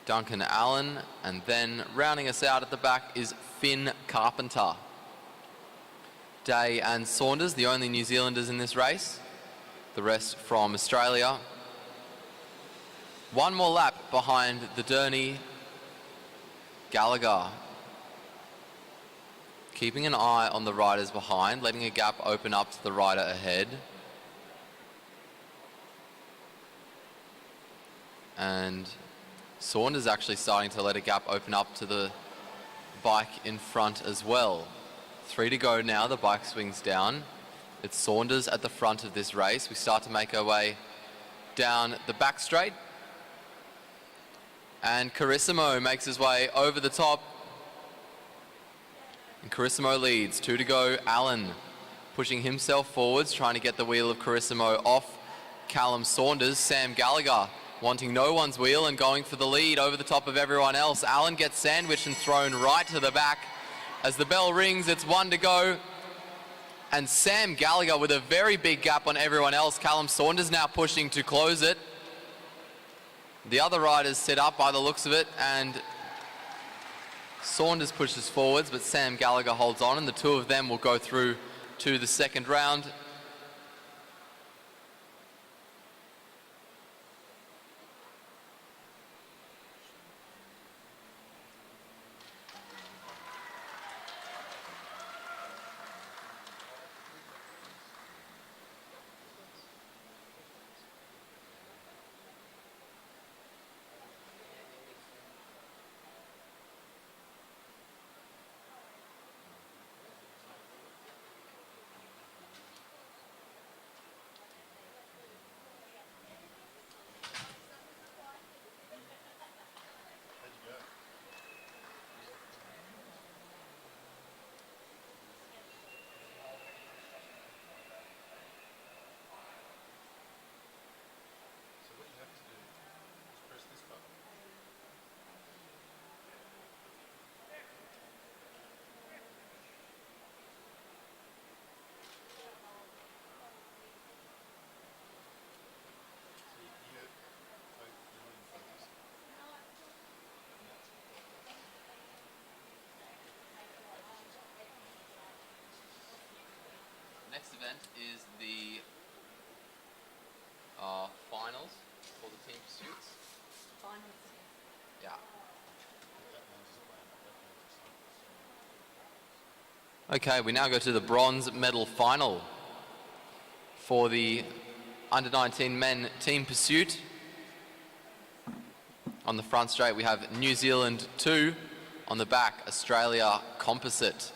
Duncan Allen, and then rounding us out at the back is Finn Carpenter. Day and Saunders, the only New Zealanders in this race. The rest from Australia. One more lap behind the Derny. Gallagher keeping an eye on the riders behind, letting a gap open up to the rider ahead. And Saunders actually starting to let a gap open up to the bike in front as well. 3 to go now, the bike swings down. It's Saunders at the front of this race. We start to make our way down the back straight. And Carissimo makes his way over the top. And Carissimo leads. 2 to go. Allen pushing himself forwards, trying to get the wheel of Carissimo off Callum Saunders. Sam Gallagher wanting no one's wheel and going for the lead over the top of everyone else. Allen gets sandwiched and thrown right to the back. As the bell rings, it's 1 to go. And Sam Gallagher with a very big gap on everyone else. Callum Saunders now pushing to close it. The other riders set up by the looks of it, and Saunders pushes forwards, but Sam Gallagher holds on, and the two of them will go through to the second round. Next event is the finals for the team pursuits. Finals. Yeah. Okay, we now go to the bronze medal final for the under-19 men team pursuit. On the front straight we have New Zealand 2, on the back Australia composite.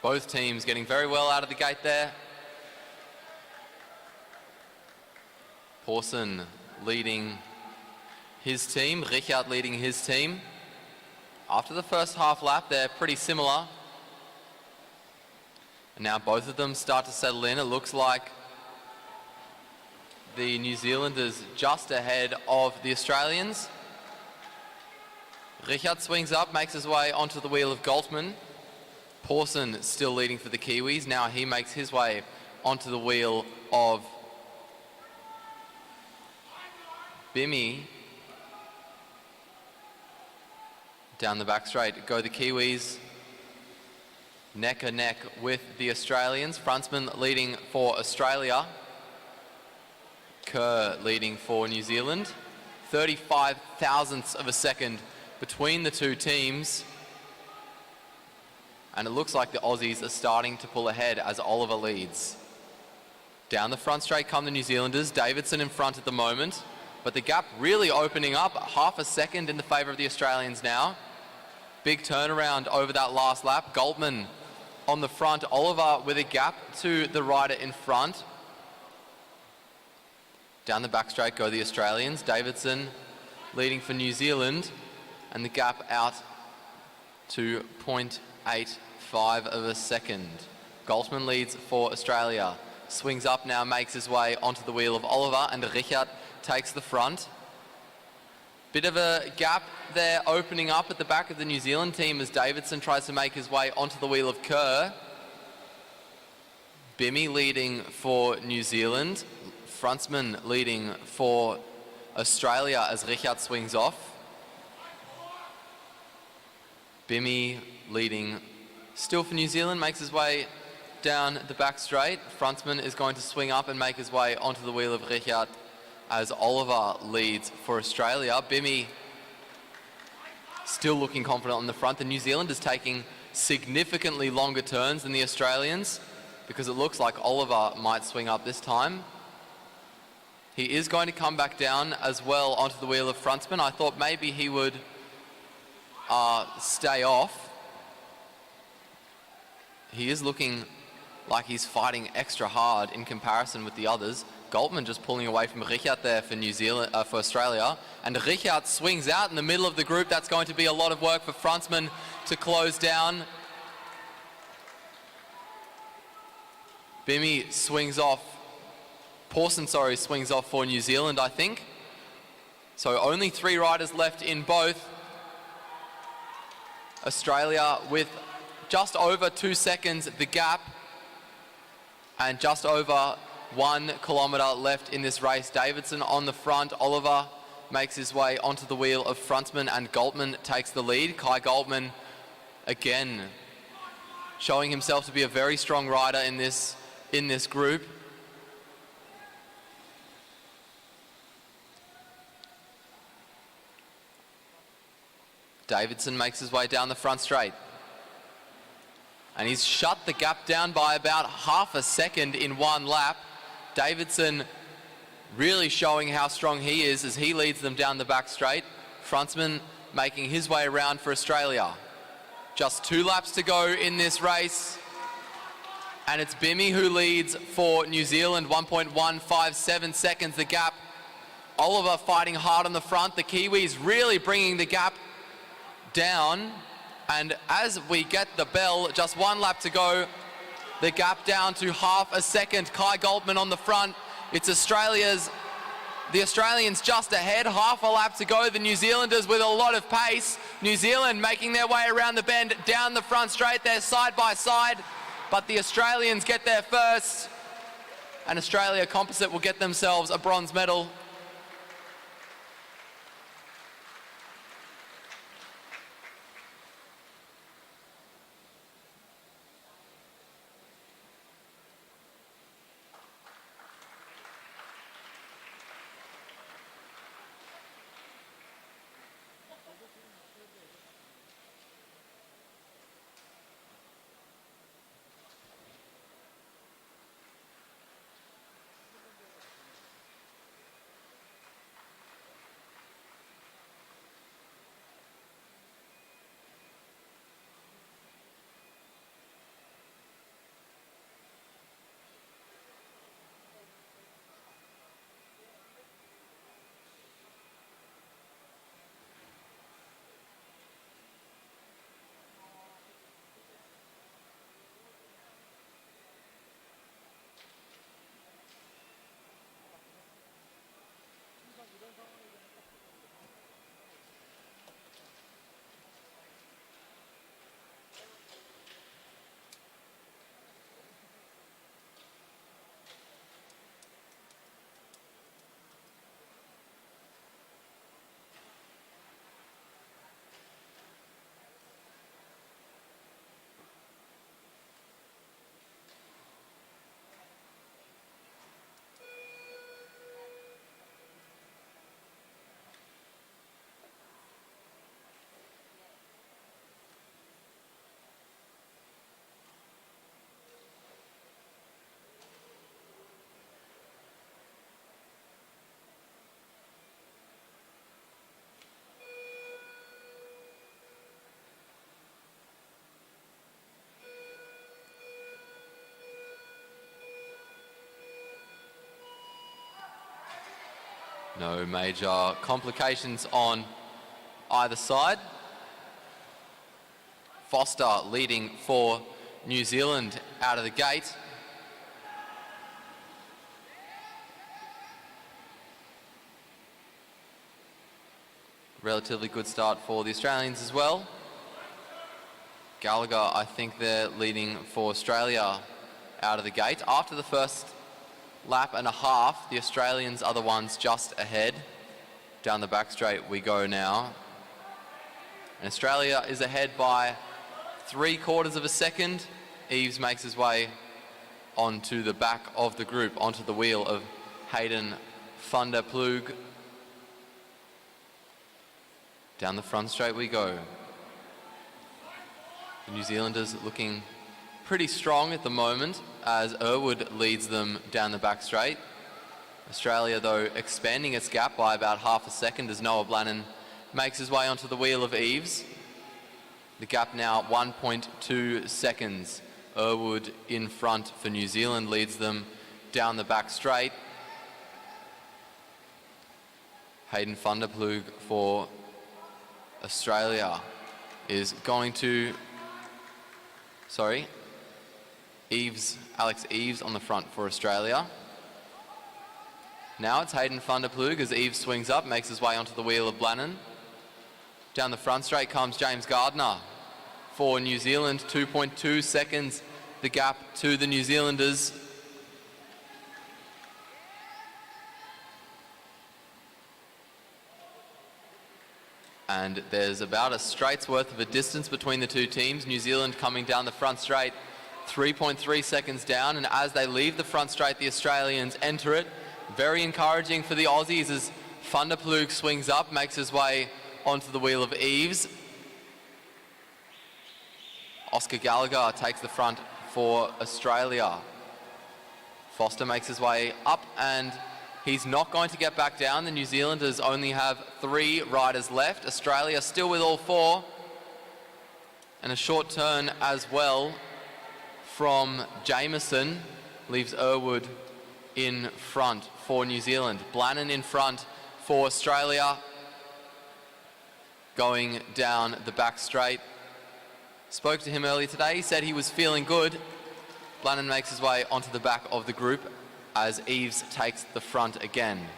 Both teams getting very well out of the gate there. Pawson leading his team, Richard leading his team. After the first half lap, they're pretty similar. And now both of them start to settle in. It looks like the New Zealanders just ahead of the Australians. Richard swings up, makes his way onto the wheel of Galtman. Pawson still leading for the Kiwis. Now he makes his way onto the wheel of Bimmy. Down the back straight go the Kiwis. Neck and neck with the Australians. Frontsman leading for Australia. Kerr leading for New Zealand. 35 thousandths of a second between the two teams. And it looks like the Aussies are starting to pull ahead as Oliver leads. Down the front straight come the New Zealanders. Davidson in front at the moment. But the gap really opening up, half a second in the favour of the Australians now. Big turnaround over that last lap. Galtman on the front, Oliver with a gap to the rider in front. Down the back straight go the Australians. Davidson leading for New Zealand, and the gap out to 0.85 of a second. Galtman leads for Australia. Swings up now, makes his way onto the wheel of Oliver, and Richard takes the front. Bit of a gap there opening up at the back of the New Zealand team as Davidson tries to make his way onto the wheel of Kerr. Bimmy leading for New Zealand. Frontsman leading for Australia as Richard swings off. Bimmy leading still for New Zealand, makes his way down the back straight. Frontsman is going to swing up and make his way onto the wheel of Richard as Oliver leads for Australia. Bimmy still looking confident on the front. The New Zealanders taking significantly longer turns than the Australians because it looks like Oliver might swing up this time. He is going to come back down as well onto the wheel of Frontsman. I thought maybe he would stay off. He is looking like he's fighting extra hard in comparison with the others. Galtman just pulling away from Richard there for New Zealand, for Australia. And Richard swings out in the middle of the group. That's going to be a lot of work for Frontsman to close down. Bimmy swings off. Pawson, sorry, swings off for New Zealand, I think. So only 3 riders left in both. Australia with just over 2 seconds the gap and just over 1 kilometre left in this race. Davidson on the front. Oliver makes his way onto the wheel of Frontsman, and Galtman takes the lead. Kai Galtman again showing himself to be a very strong rider in this group. Davidson makes his way down the front straight. And he's shut the gap down by about half a second in 1 lap. Davidson really showing how strong he is as he leads them down the back straight. Frontsman making his way around for Australia. Just 2 laps to go in this race. And it's Bimmy who leads for New Zealand, 1.157 seconds the gap. Oliver fighting hard on the front. The Kiwis really bringing the gap down. And as we get the bell, just 1 lap to go, the gap down to half a second. Kai Galtman on the front. It's the Australians just ahead, half a lap to go. The New Zealanders with a lot of pace. New Zealand making their way around the bend, down the front straight. They're side by side, but the Australians get there first. And Australia Composite will get themselves a bronze medal. No major complications on either side. Foster leading for New Zealand out of the gate. Relatively good start for the Australians as well. Gallagher, I think they're leading for Australia out of the gate. After the first lap and a half, the Australians are the ones just ahead. Down the back straight we go now. And Australia is ahead by 3/4 of a second. Eves makes his way onto the back of the group, onto the wheel of Hayden van der Ploeg. Down the front straight we go. The New Zealanders looking pretty strong at the moment as Irwood leads them down the back straight. Australia, though, expanding its gap by about half a second as Noah Blannon makes his way onto the wheel of Eves. The gap now 1.2 seconds. Irwood in front for New Zealand leads them down the back straight. Hayden van der Ploeg for Australia is going to, Alex Eves on the front for Australia. Now it's Hayden van der Ploeg as Eves swings up, makes his way onto the wheel of Blannon. Down the front straight comes James Gardner for New Zealand, 2.2 seconds the gap to the New Zealanders. And there's about a straight's worth of a distance between the two teams. New Zealand coming down the front straight, 3.3 seconds down, and as they leave the front straight, the Australians enter it. Very encouraging for the Aussies as van der Ploeg swings up, makes his way onto the wheel of Eves. Oscar Gallagher takes the front for Australia. Foster makes his way up and he's not going to get back down. The New Zealanders only have 3 riders left. Australia still with all 4. And a short turn as well from Jameson leaves Irwood in front for New Zealand. Blannon in front for Australia. Going down the back straight. Spoke to him earlier today. He said he was feeling good. Blannon makes his way onto the back of the group as Eves takes the front again.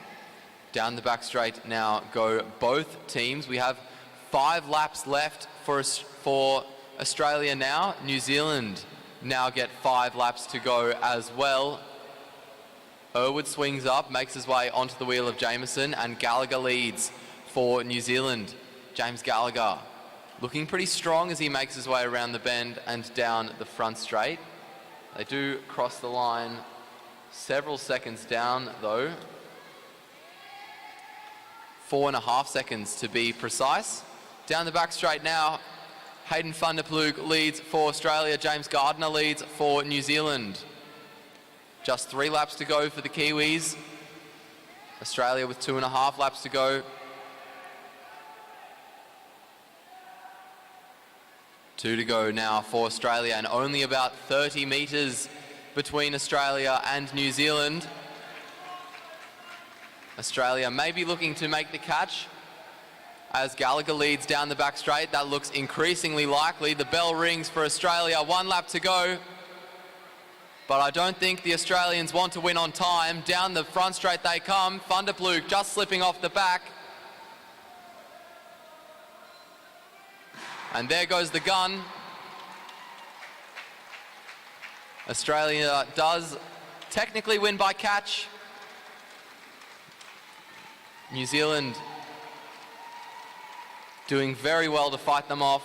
Down the back straight now go both teams. We have 5 laps left for Australia now. New Zealand now get 5 laps to go as well. Irwood swings up, makes his way onto the wheel of Jameson, and Gallagher leads for New Zealand. James Gallagher looking pretty strong as he makes his way around the bend and down the front straight. They do cross the line several seconds down though. 4.5 seconds to be precise. Down the back straight now, Hayden van der Ploeg leads for Australia. James Gardner leads for New Zealand. Just 3 laps to go for the Kiwis. Australia with 2.5 laps to go. 2 to go now for Australia, and only about 30 metres between Australia and New Zealand. Australia may be looking to make the catch as Gallagher leads down the back straight. That looks increasingly likely. The bell rings for Australia. 1 lap to go. But I don't think the Australians want to win on time. Down the front straight they come. Van der Ploeg just slipping off the back. And there goes the gun. Australia does technically win by catch. New Zealand doing very well to fight them off.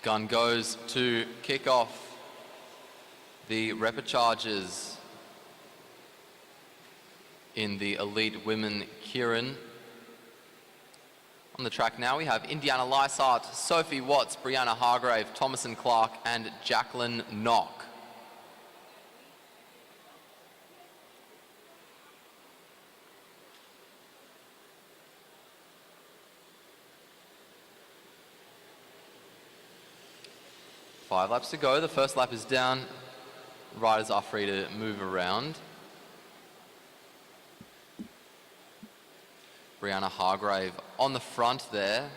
Gun goes to kick off the repecharges in the elite women Keirin. On the track now we have Indiana Lysart, Sophie Watts, Brianna Hargrave, Thomason Clark and Jacqueline Knock. Five laps to go. The first lap is down. Riders are free to move around. Brianna Hargrave on the front there.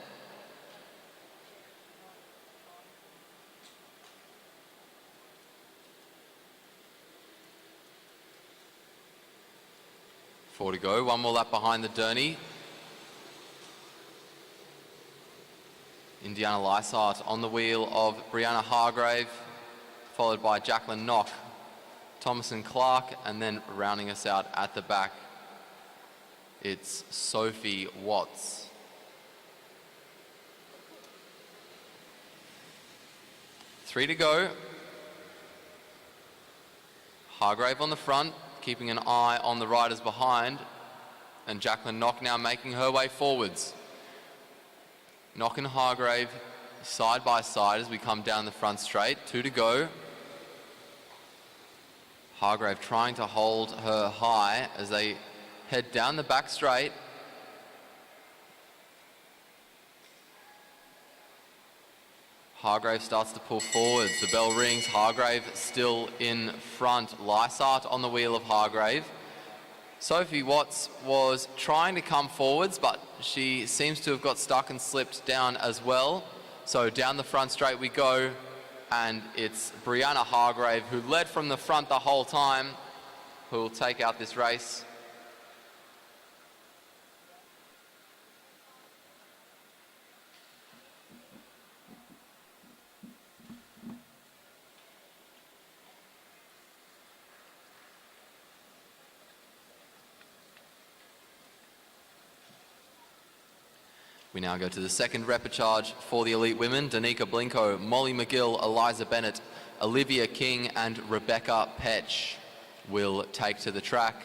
Four to go. One more lap behind the Derny. Indiana Lysart on the wheel of Brianna Hargrave, followed by Jacqueline Knock, Thomason Clark, and then rounding us out at the back, it's Sophie Watts. Three to go. Hargrave on the front, keeping an eye on the riders behind, and Jacqueline Knock now making her way forwards. Knock and Hargrave side by side as we come down the front straight. Two to go. Hargrave trying to hold her high as they head down the back straight. Hargrave starts to pull forwards. The bell rings. Hargrave still in front. Lysart on the wheel of Hargrave. Sophie Watts was trying to come forwards, but she seems to have got stuck and slipped down as well. So down the front straight we go, and it's Brianna Hargrave, who led from the front the whole time, who will take out this race. We now go to the second repecharge for the elite women. Danica Blinko, Molly McGill, Eliza Bennett, Olivia King and Rebecca Petch will take to the track.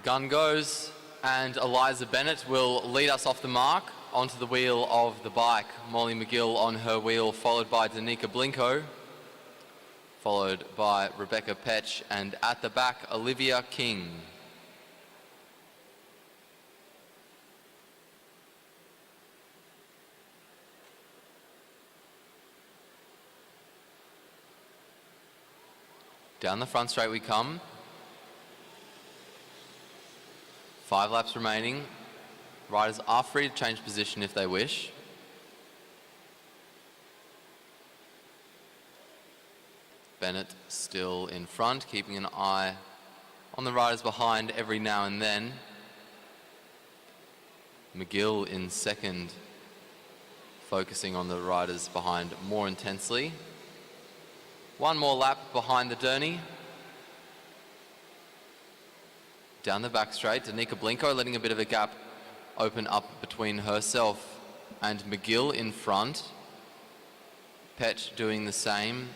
Gun goes, and Eliza Bennett will lead us off the mark onto the wheel of the bike. Molly McGill on her wheel, followed by Danica Blinko, followed by Rebecca Petch, and at the back, Olivia King. Down the front straight we come. 5 laps remaining. Riders are free to change position if they wish. Bennett still in front, keeping an eye on the riders behind every now and then. McGill in second, focusing on the riders behind more intensely. One more lap behind the Derny. Down the back straight, Danica Blinko letting a bit of a gap open up between herself and McGill in front. Petch doing the same.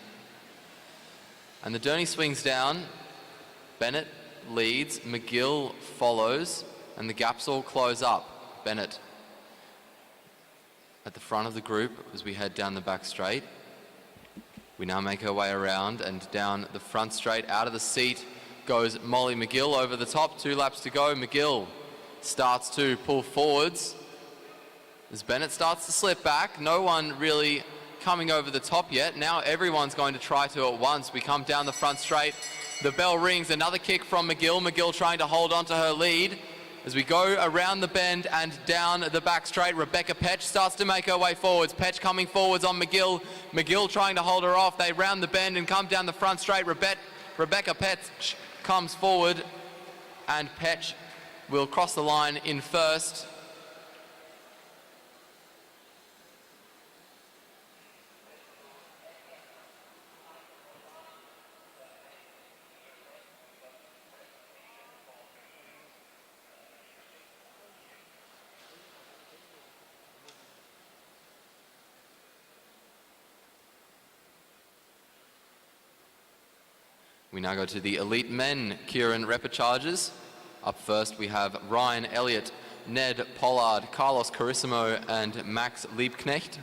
And the Derny swings down. Bennett leads, McGill follows, and the gaps all close up. Bennett at the front of the group as we head down the back straight. We now make our way around and down the front straight. Out of the seat goes Molly McGill over the top. 2 laps to go. McGill starts to pull forwards as Bennett starts to slip back. No one really coming over the top yet. Now everyone's going to try to at once. We come down the front straight. The bell rings. Another kick from McGill. McGill trying to hold on to her lead. As we go around the bend and down the back straight, Rebecca Petch starts to make her way forwards. Petch coming forwards on McGill. McGill trying to hold her off. They round the bend and come down the front straight. Rebecca Petch comes forward and Petch will cross the line in first. We now go to the elite men Keirin repechauges. Up first we have Ryan Elliott, Ned Pollard, Carlos Carissimo and Max Liebknecht.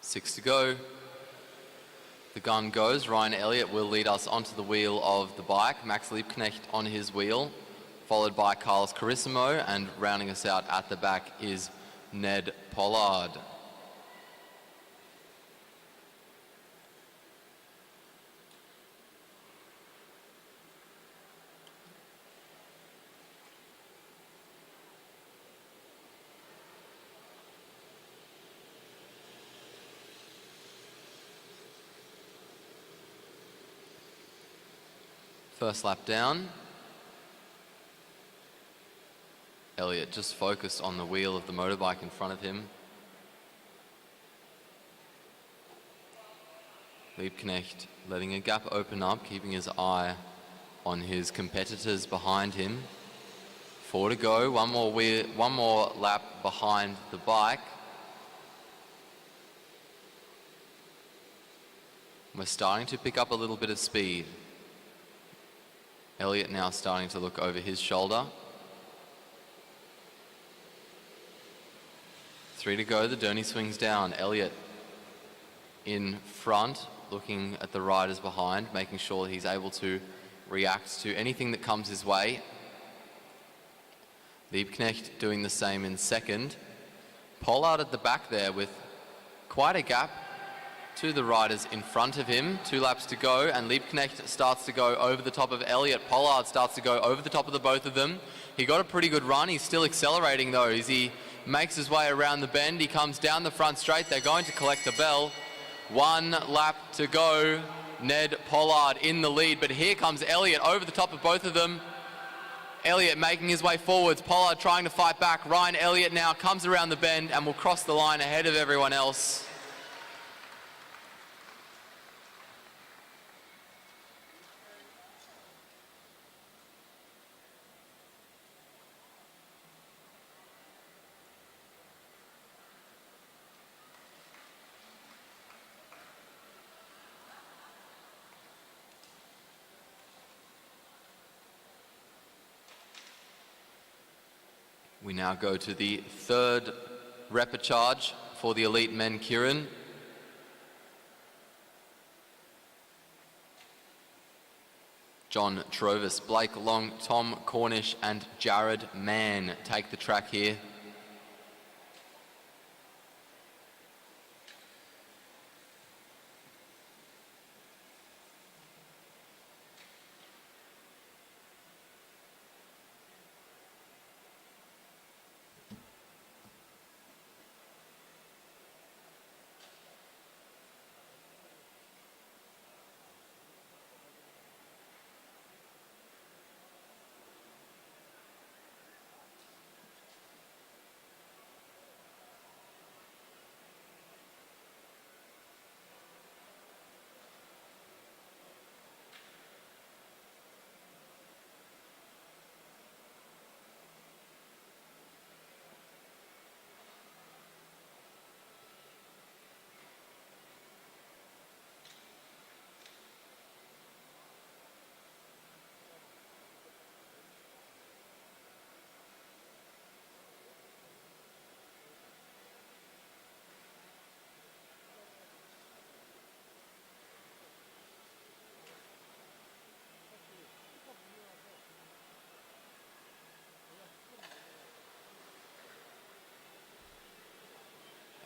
Six to go. The gun goes. Ryan Elliott will lead us onto the wheel of the bike. Max Liebknecht on his wheel, followed by Carlos Carissimo, and rounding us out at the back is Ned Pollard. First lap down. Elliott just focused on the wheel of the motorbike in front of him. Liebknecht letting a gap open up, keeping his eye on his competitors behind him. 4 to go, one more lap behind the bike. We're starting to pick up a little bit of speed. Elliott now starting to look over his shoulder. 3 to go, the Derny swings down. Elliott in front, looking at the riders behind, making sure he's able to react to anything that comes his way. Liebknecht doing the same in second. Pollard at the back there with quite a gap to the riders in front of him. 2 laps to go, and Liebknecht starts to go over the top of Elliott. Pollard starts to go over the top of the both of them. He got a pretty good run. He's still accelerating though as he makes his way around the bend. He comes down the front straight. They're going to collect the bell. 1 lap to go. Ned Pollard in the lead, but here comes Elliott over the top of both of them. Elliott making his way forwards. Pollard trying to fight back. Ryan Elliott now comes around the bend and will cross the line ahead of everyone else. We now go to the 3rd repechage for the elite men, Keirin. John Trovis, Blake Long, Tom Cornish and Jared Mann take the track here.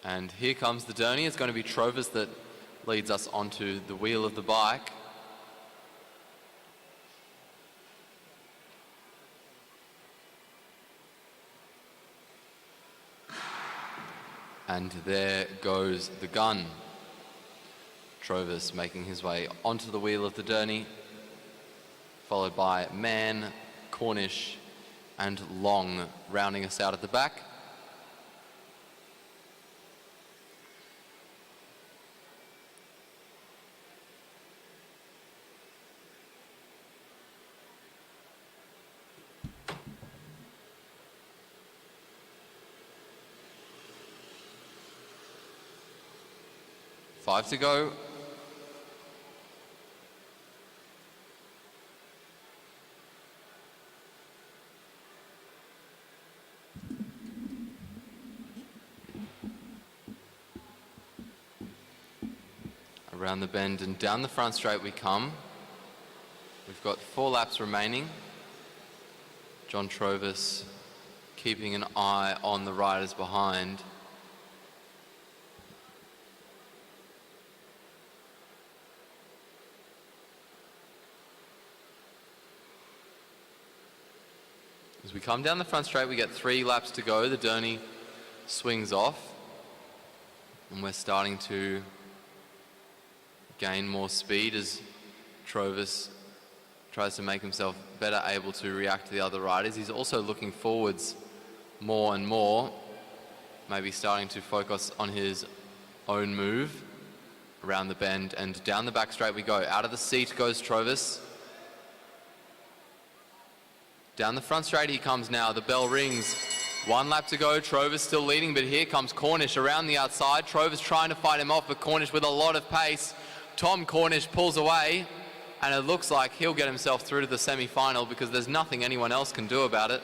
And here comes the Derny. It's going to be Trovis that leads us onto the wheel of the bike. And there goes the gun. Trovis making his way onto the wheel of the Derny, followed by Mann, Cornish and Long rounding us out at the back. Five to go. Around the bend and down the front straight we come. We've got 4 laps remaining. John Trovis keeping an eye on the riders behind. As we come down the front straight, we get 3 laps to go. The Derny swings off, and we're starting to gain more speed as Trovis tries to make himself better able to react to the other riders. He's also looking forwards more and more, maybe starting to focus on his own move around the bend, and down the back straight we go. Out of the seat goes Trovis. Down the front straight he comes now. The bell rings. 1 lap to go. Trovis still leading, but here comes Cornish around the outside. Trovis trying to fight him off, but Cornish with a lot of pace. Tom Cornish pulls away, and it looks like he'll get himself through to the semi-final because there's nothing anyone else can do about it.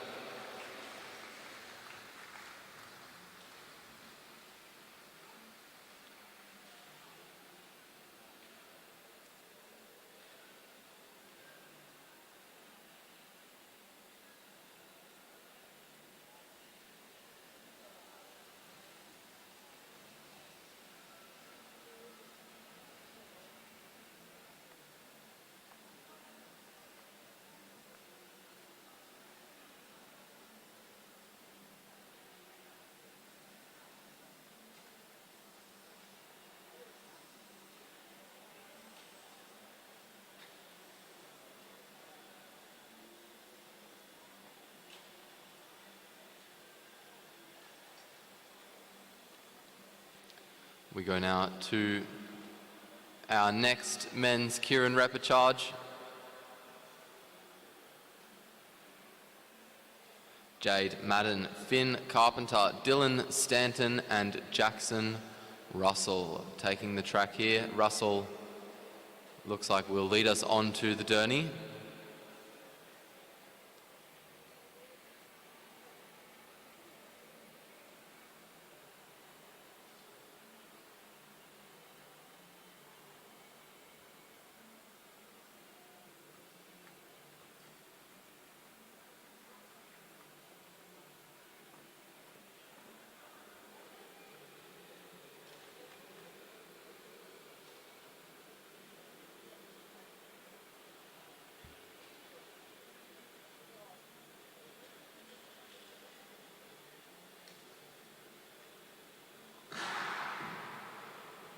We go now to our next men's Keirin repechage. Jade Madden, Finn Carpenter, Dylan Stanton and Jackson Russell taking the track here. Russell looks like will lead us on to the Derny.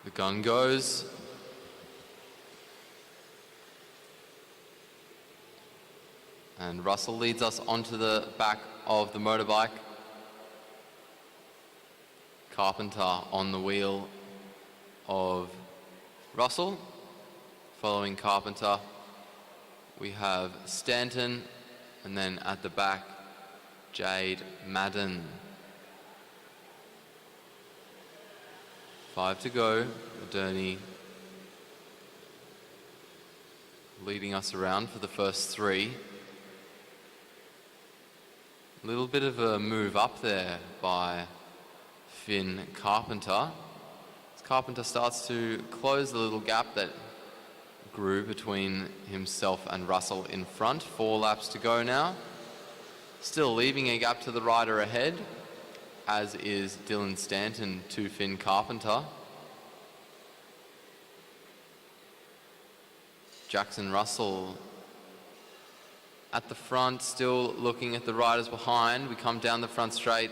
The gun goes. And Russell leads us onto the back of the motorbike. Carpenter on the wheel of Russell. Following Carpenter, we have Stanton, and then at the back, Jade Madden. 5 to go. Derny leading us around for the first 3. A little bit of a move up there by Finn Carpenter. As Carpenter starts to close the little gap that grew between himself and Russell in front. 4 laps to go now. Still leaving a gap to the rider ahead, as is Dylan Stanton to Finn Carpenter. Jackson Russell at the front, still looking at the riders behind. We come down the front straight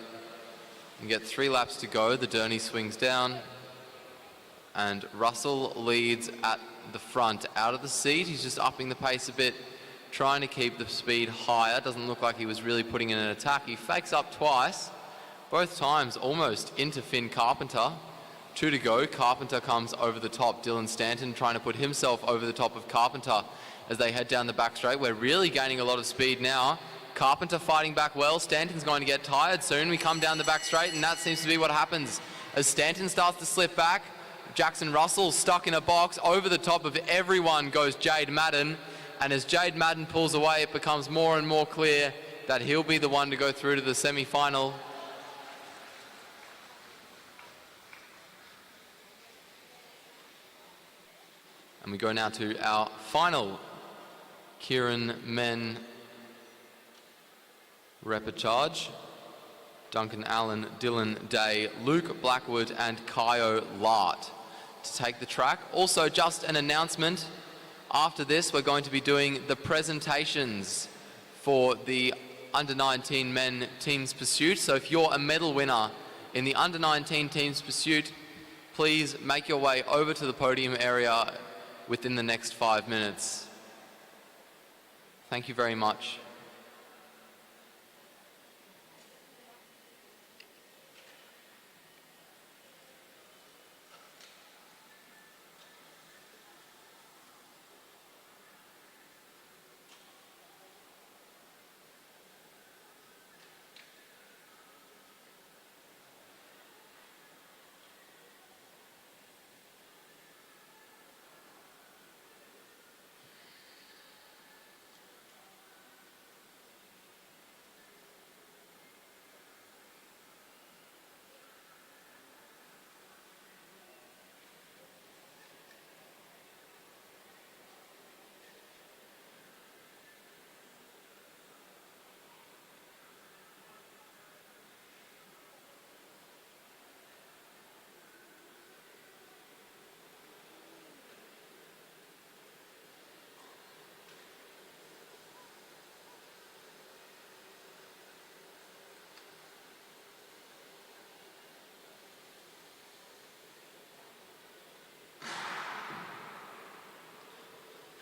and get 3 laps to go. The Derny swings down and Russell leads at the front out of the seat. He's just upping the pace a bit, trying to keep the speed higher. Doesn't look like he was really putting in an attack. He fakes up twice, both times almost into Finn Carpenter. 2 to go. Carpenter comes over the top. Dylan Stanton trying to put himself over the top of Carpenter as they head down the back straight. We're really gaining a lot of speed now. Carpenter fighting back well. Stanton's going to get tired soon. We come down the back straight, and that seems to be what happens. As Stanton starts to slip back, Jackson Russell stuck in a box. Over the top of everyone goes Jade Madden. And as Jade Madden pulls away, it becomes more and more clear that he'll be the one to go through to the semi-final. And we go now to our final Keirin men repechage. Duncan Allen, Dylan Day, Luke Blackwood and Kaio Lart to take the track. Also, just an announcement. After this, we're going to be doing the presentations for the Under-19 men teams pursuit. So if you're a medal winner in the Under-19 teams pursuit, please make your way over to the podium area within the next 5 minutes. Thank you very much.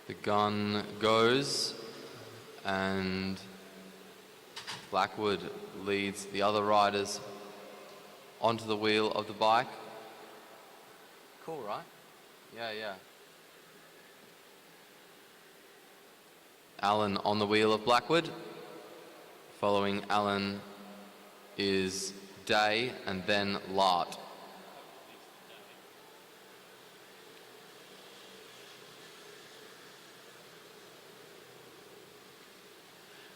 The gun goes and Blackwood leads the other riders onto the wheel of the bike. cool, right? Yeah. Alan on the wheel of Blackwood. Following Alan is Day and then Lart.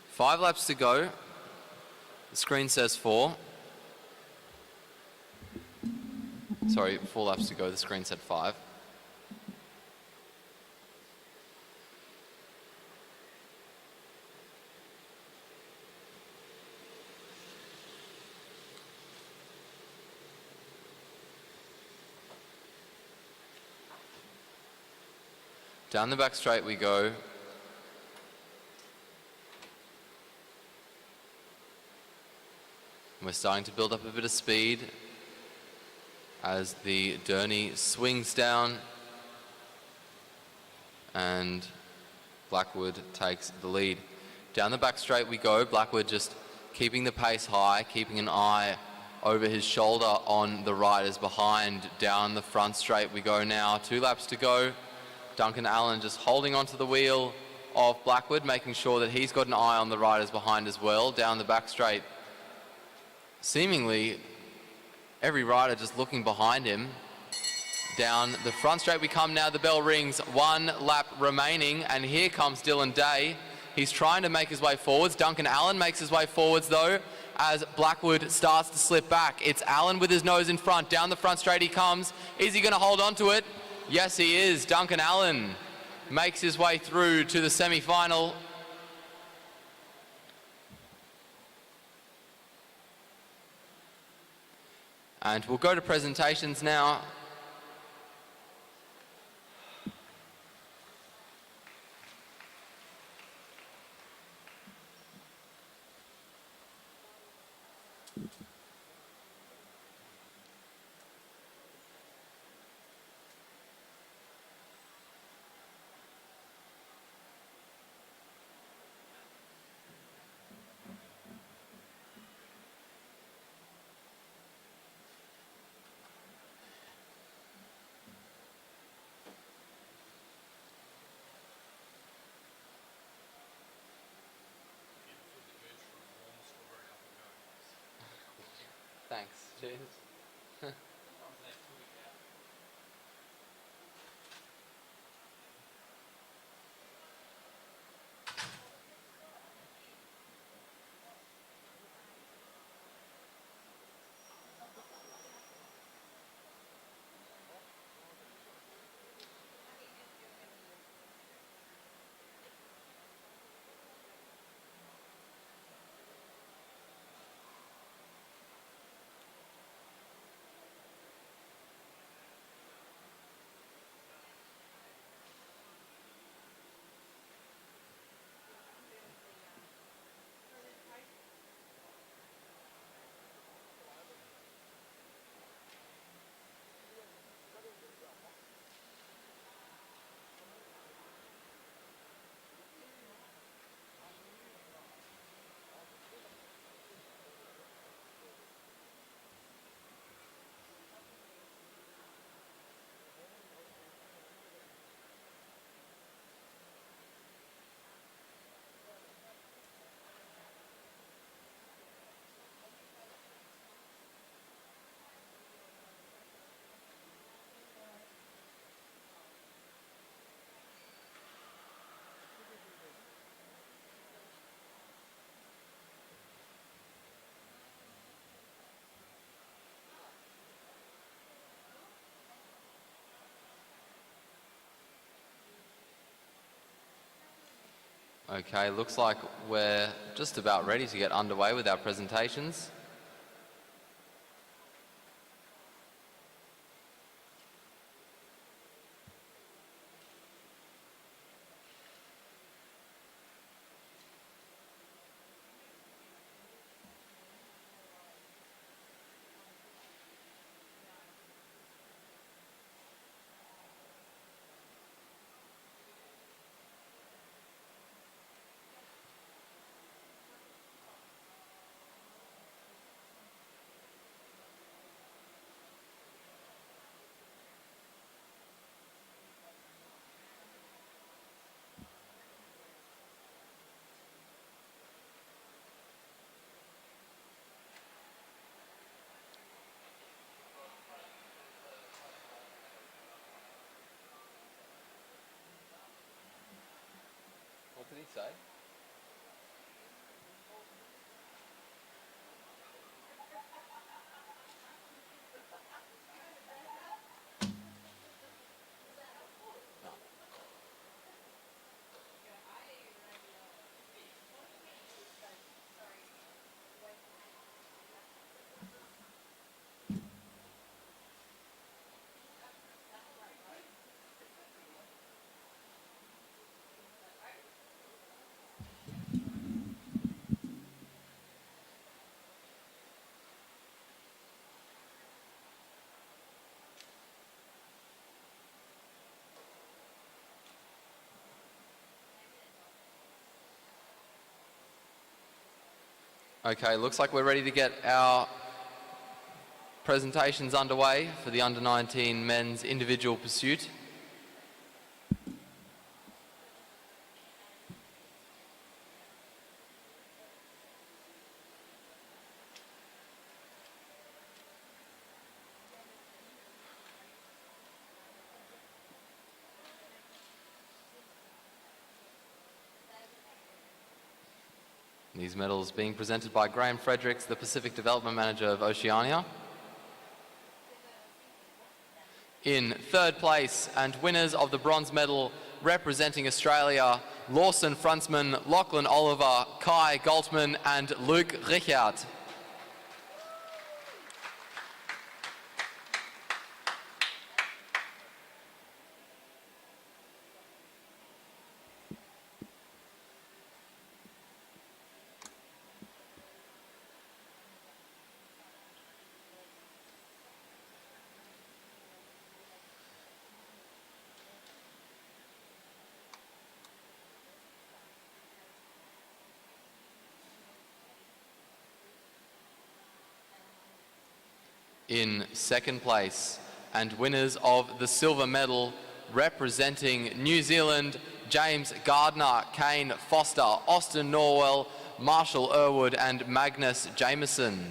Five laps to go. The screen says 4. Sorry, 4 laps to go. The screen said 5. Down the back straight we go. We're starting to build up a bit of speed as the Derny swings down and Blackwood takes the lead. Down the back straight we go. Blackwood just keeping the pace high, keeping an eye over his shoulder on the riders behind. Down the front straight we go now. 2 laps to go. Duncan Allen just holding onto the wheel of Blackwood, making sure that he's got an eye on the riders behind as well. Down the back straight, seemingly every rider just looking behind him. Down the front straight we come now. The bell rings. 1 lap remaining, and here comes Dylan Day. He's trying to make his way forwards. Duncan Allen makes his way forwards though as Blackwood starts to slip back. It's Allen with his nose in front. Down the front straight he comes. Is he going to hold on to it? Yes, he is. Duncan Allen makes his way through to the semi-final. And we'll go to presentations now. Thanks. Cheers. Okay, looks like we're just about ready to get underway with our presentations. say? Okay, looks like we're ready to get our presentations underway for the under-19 men's individual pursuit. These medals being presented by Graham Fredericks, the Pacific Development Manager of Oceania. In third place and winners of the bronze medal representing Australia, Lawson Frontsman, Lachlan Oliver, Kai Galtman and Luke Richard. In second place and winners of the silver medal representing New Zealand, James Gardner, Kane Foster, Austin Norwell, Marshall Irwood and Magnus Jameson.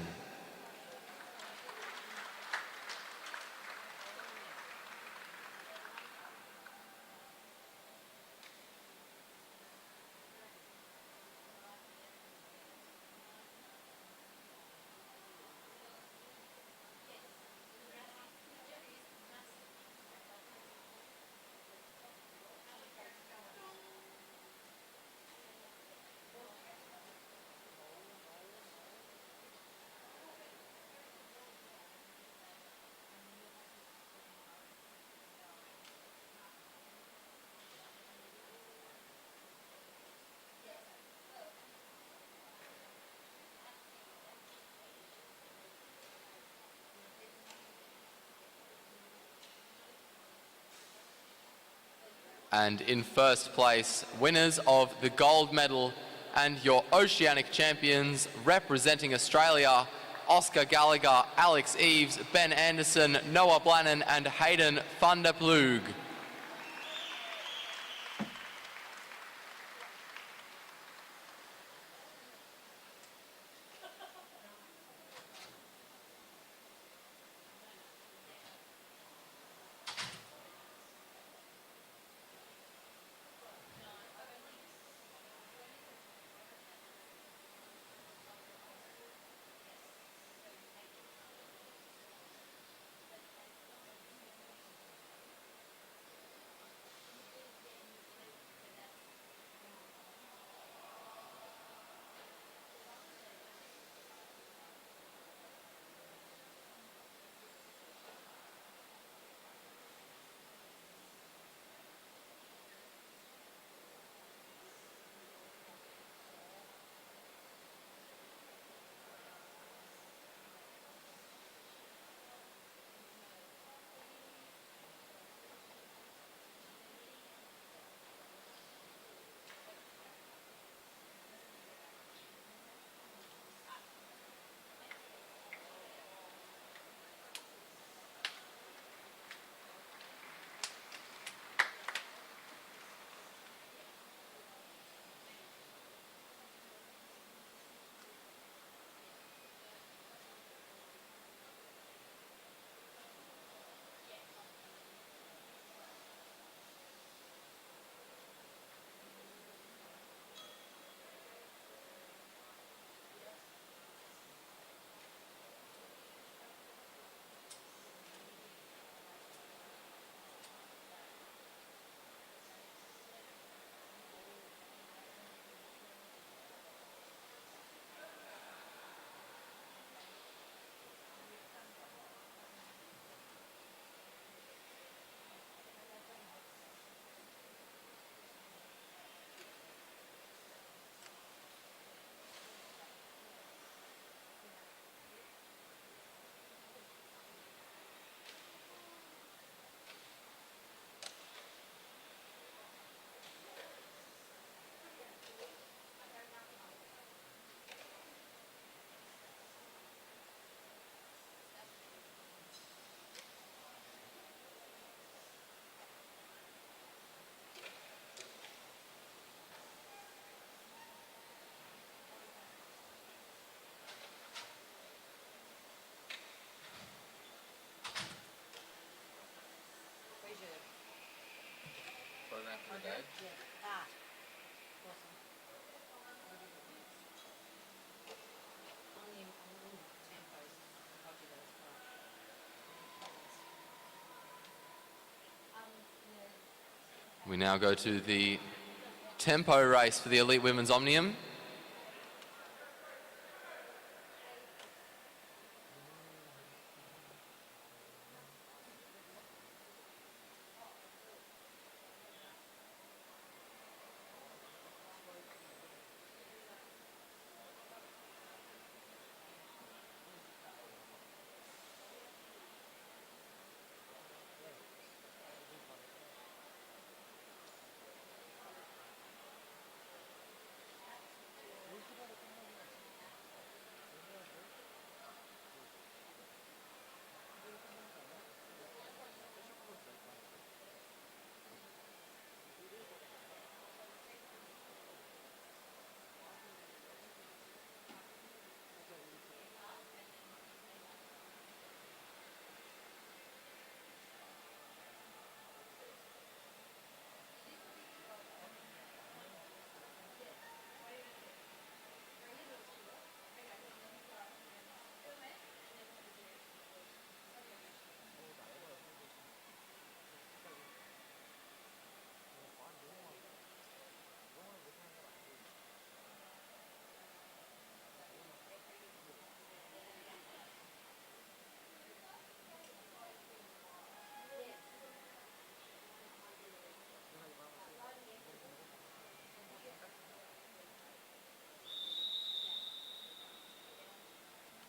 And in first place, winners of the gold medal and your Oceanic champions representing Australia, Oscar Gallagher, Alex Eves, Ben Anderson, Noah Blannon and Hayden van der Ploeg. Okay. Yeah. Ah. Awesome. Omnium tempos. I'll do those. We now go to the tempo race for the elite women's Omnium.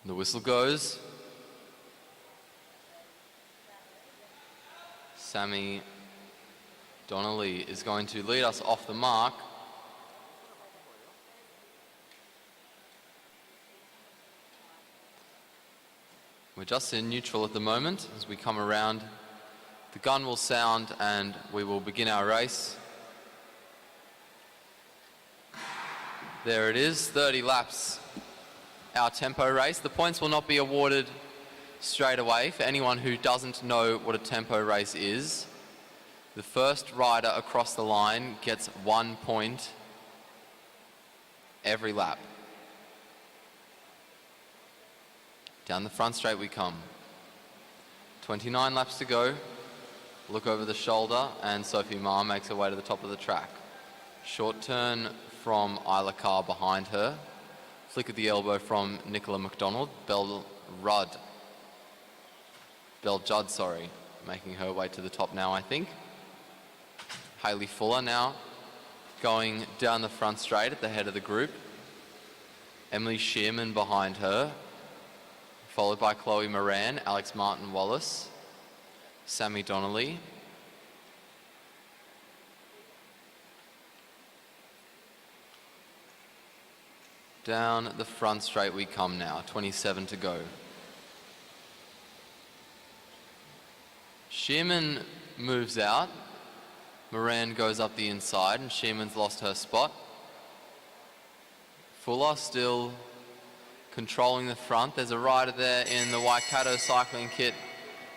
The whistle goes. Sammy Donnelly is going to lead us off the mark. We're just in neutral at the moment. As we come around, the gun will sound and we will begin our race. There it is, 30 laps, our tempo race. The points will not be awarded straight away. For anyone who doesn't know what a tempo race is, the first rider across the line gets 1 point every lap. Down the front straight we come. 29 laps to go. Look over the shoulder and Sophie Ma makes her way to the top of the track. Short turn from Isla Carr behind her. Flick of the elbow from Nicola McDonald. Bell Judd, sorry, making her way to the top now, I think. Hayley Fuller now going down the front straight at the head of the group. Emily Shearman behind her, followed by Chloe Moran, Alex Martin-Wallace, Sammy Donnelly. Down the front straight we come now, 27 to go. Shearman moves out. Moran goes up the inside and Shearman's lost her spot. Fuller still controlling the front. There's a rider there in the Waikato cycling kit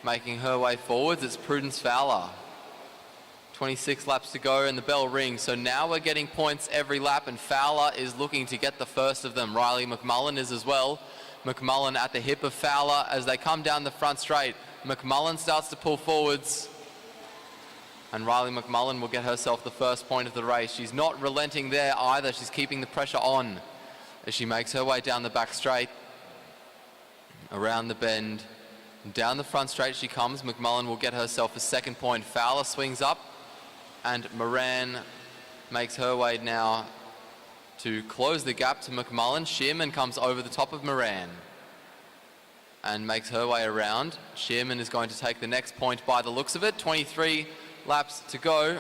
making her way forwards. It's Prudence Fowler. 26 laps to go and the bell rings. So now we're getting points every lap and Fowler is looking to get the first of them. Riley McMullen is as well. McMullen at the hip of Fowler as they come down the front straight. McMullen starts to pull forwards and Riley McMullen will get herself the first point of the race. She's not relenting there either. She's keeping the pressure on as she makes her way down the back straight, around the bend. Down the front straight she comes. McMullen will get herself a second point. Fowler swings up and Moran makes her way now to close the gap to McMullen. Shearman comes over the top of Moran and makes her way around. Shearman is going to take the next point by the looks of it. 23 laps to go.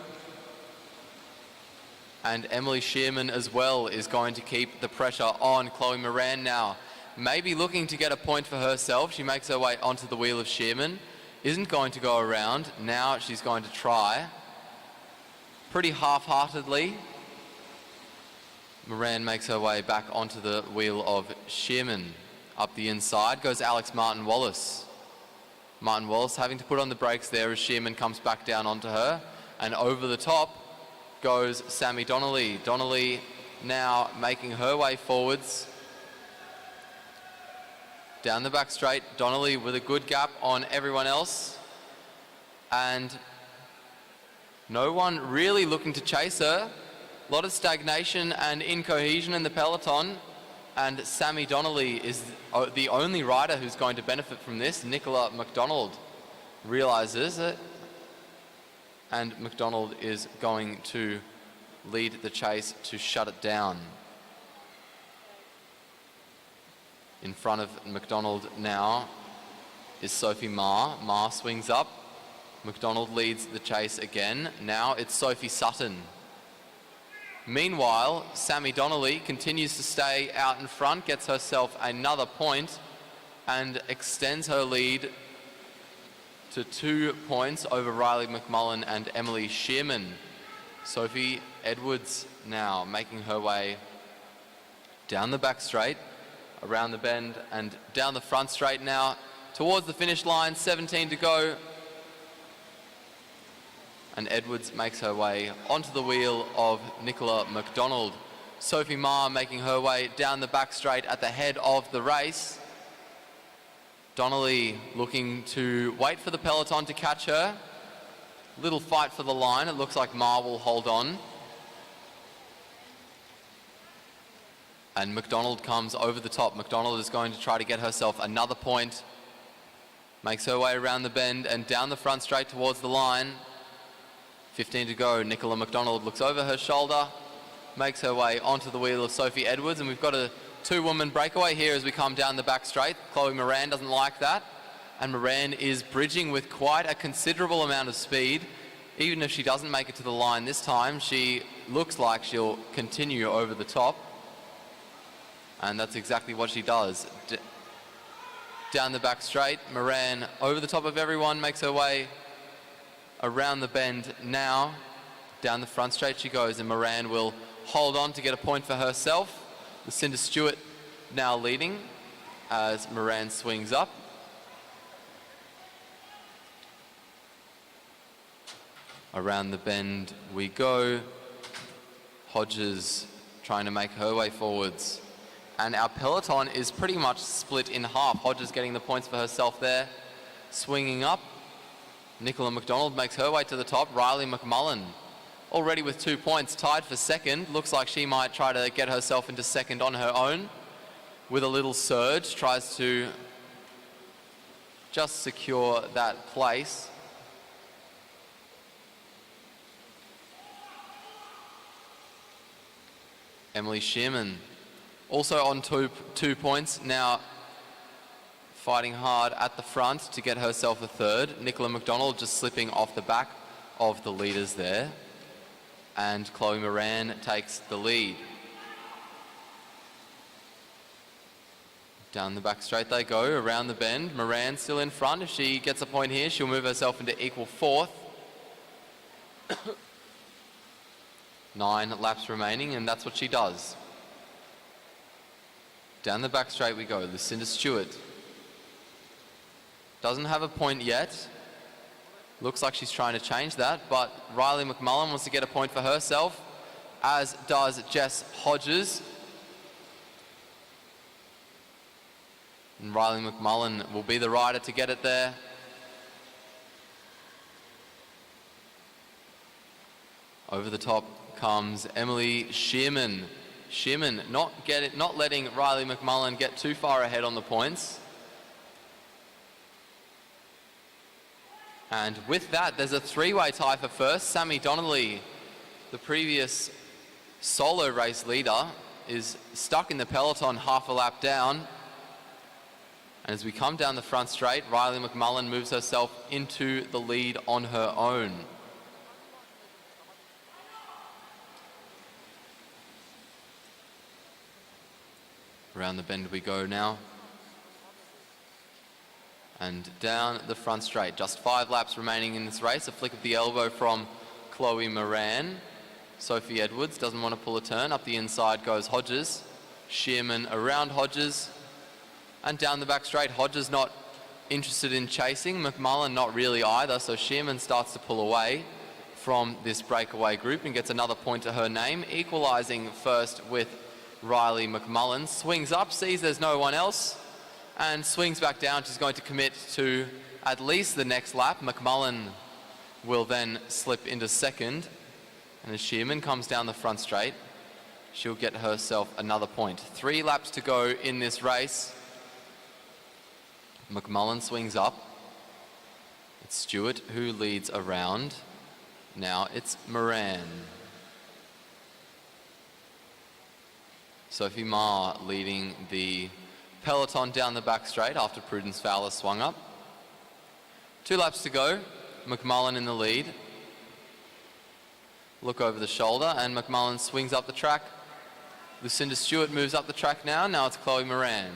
And Emily Shearman as well is going to keep the pressure on. Chloe Moran now maybe looking to get a point for herself. She makes her way onto the wheel of Shearman. Isn't going to go around. Now she's going to try. Pretty half-heartedly. Moran makes her way back onto the wheel of Shearman. Up the inside goes Alex Martin-Wallace. Martin-Wallace having to put on the brakes there as Shearman comes back down onto her. And over the top goes Sammy Donnelly. Donnelly now making her way forwards. Down the back straight, Donnelly with a good gap on everyone else. And no one really looking to chase her. A lot of stagnation and incohesion in the peloton. And Sammy Donnelly is the only rider who's going to benefit from this. Nicola McDonald realizes it. And McDonald is going to lead the chase to shut it down. In front of McDonald now is Sophie Ma. Ma swings up. McDonald leads the chase again. Now it's Sophie Sutton. Meanwhile, Sammy Donnelly continues to stay out in front, gets herself another point and extends her lead to 2 points over Riley McMullen and Emily Shearman. Sophie Edwards now making her way down the back straight, around the bend and down the front straight now towards the finish line. 17 to go. And Edwards makes her way onto the wheel of Nicola McDonald. Sophie Ma making her way down the back straight at the head of the race. Donnelly looking to wait for the peloton to catch her. Little fight for the line. It looks like Ma will hold on. And McDonald comes over the top. McDonald is going to try to get herself another point. Makes her way around the bend and down the front straight towards the line. 15 to go. Nicola McDonald looks over her shoulder, makes her way onto the wheel of Sophie Edwards, and we've got a two-woman breakaway here as we come down the back straight. Chloe Moran doesn't like that, and Moran is bridging with quite a considerable amount of speed. Even if she doesn't make it to the line this time, she looks like she'll continue over the top, and that's exactly what she does. Down the back straight, Moran over the top of everyone, makes her way around the bend now. Down the front straight she goes, and Moran will hold on to get a point for herself. Lucinda Stewart now leading as Moran swings up. Around the bend we go. Hodges trying to make her way forwards. And our peloton is pretty much split in half. Hodges getting the points for herself there. Swinging up. Nicola McDonald makes her way to the top. Riley McMullen already with 2 points, tied for second. Looks like she might try to get herself into second on her own. With a little surge, tries to just secure that place. Emily Shearman also on two points now, fighting hard at the front to get herself a third. Nicola McDonald just slipping off the back of the leaders there. And Chloe Moran takes the lead. Down the back straight they go, around the bend. Moran still in front. If she gets a point here, she'll move herself into equal fourth. 9 laps remaining, and that's what she does. Down the back straight we go. Lucinda Stewart doesn't have a point yet. Looks like she's trying to change that, but Riley McMullen wants to get a point for herself, as does Jess Hodges. And Riley McMullen will be the rider to get it there. Over the top comes Emily Shearman. Shearman not letting Riley McMullen get too far ahead on the points. And with that, there's a three-way tie for first. Sammy Donnelly, the previous solo race leader, is stuck in the peloton half a lap down. And as we come down the front straight, Riley McMullen moves herself into the lead on her own. Around the bend we go now. And down the front straight. Just 5 laps remaining in this race. A flick of the elbow from Chloe Moran. Sophie Edwards doesn't want to pull a turn. Up the inside goes Hodges. Shearman around Hodges. And down the back straight, Hodges not interested in chasing. McMullen not really either, so Shearman starts to pull away from this breakaway group and gets another point to her name, equalising first with Riley McMullen. Swings up, sees there's no one else, and swings back down. She's going to commit to at least the next lap. McMullen will then slip into second, and as Shearman comes down the front straight, she'll get herself another point. 3 laps to go in this race. McMullen swings up. It's Stewart who leads around. Now it's Moran. Sophie Ma leading the peloton down the back straight after Prudence Fowler swung up. 2 laps to go. McMullen in the lead. Look over the shoulder and McMullen swings up the track. Lucinda Stewart moves up the track now. Now it's Chloe Moran.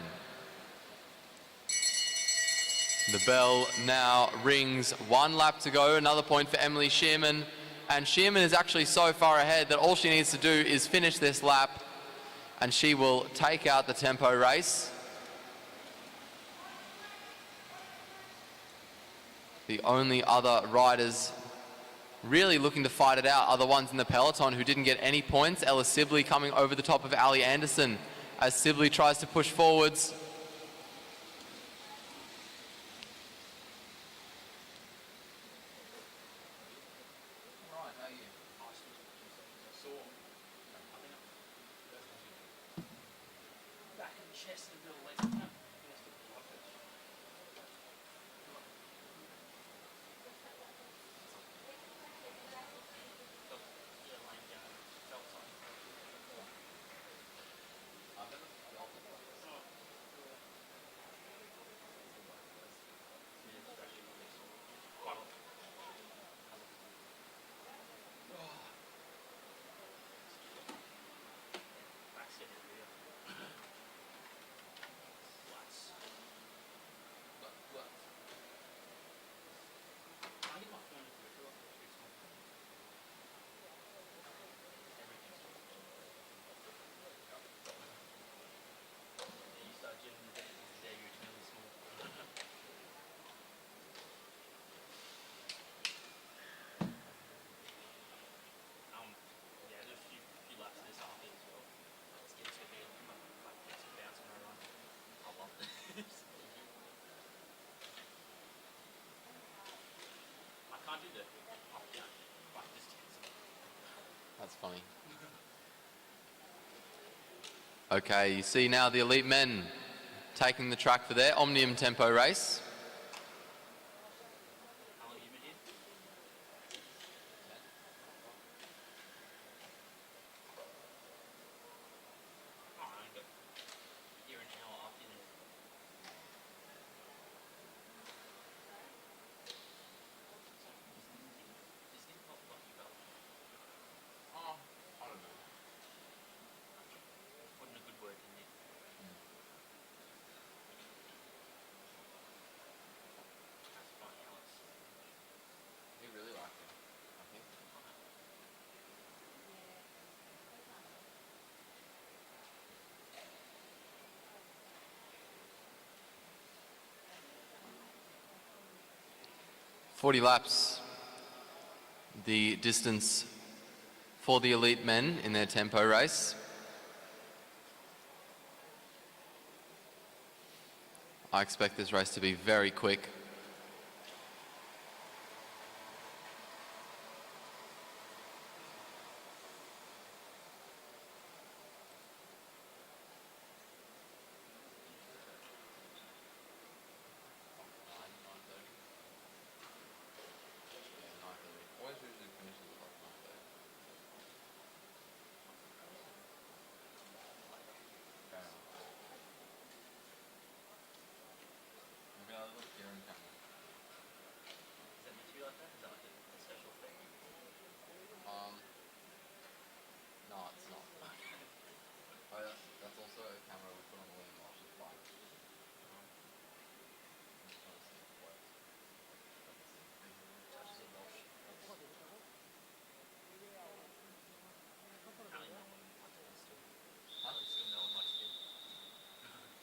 The bell now rings. 1 lap to go. Another point for Emily Shearman. And Shearman is actually so far ahead that all she needs to do is finish this lap and she will take out the tempo race. The only other riders really looking to fight it out are the ones in the peloton who didn't get any points. Ella Sibley coming over the top of Ali Anderson as Sibley tries to push forwards. That's funny. Okay, you see now the elite men taking the track for their Omnium tempo race. He really liked it, I think. "40 laps, the distance for the elite men in their tempo race. I expect this race to be very quick. No, it's not. Oh, that's also a camera we put on William Walsh's bike. I'm just trying to see if it works.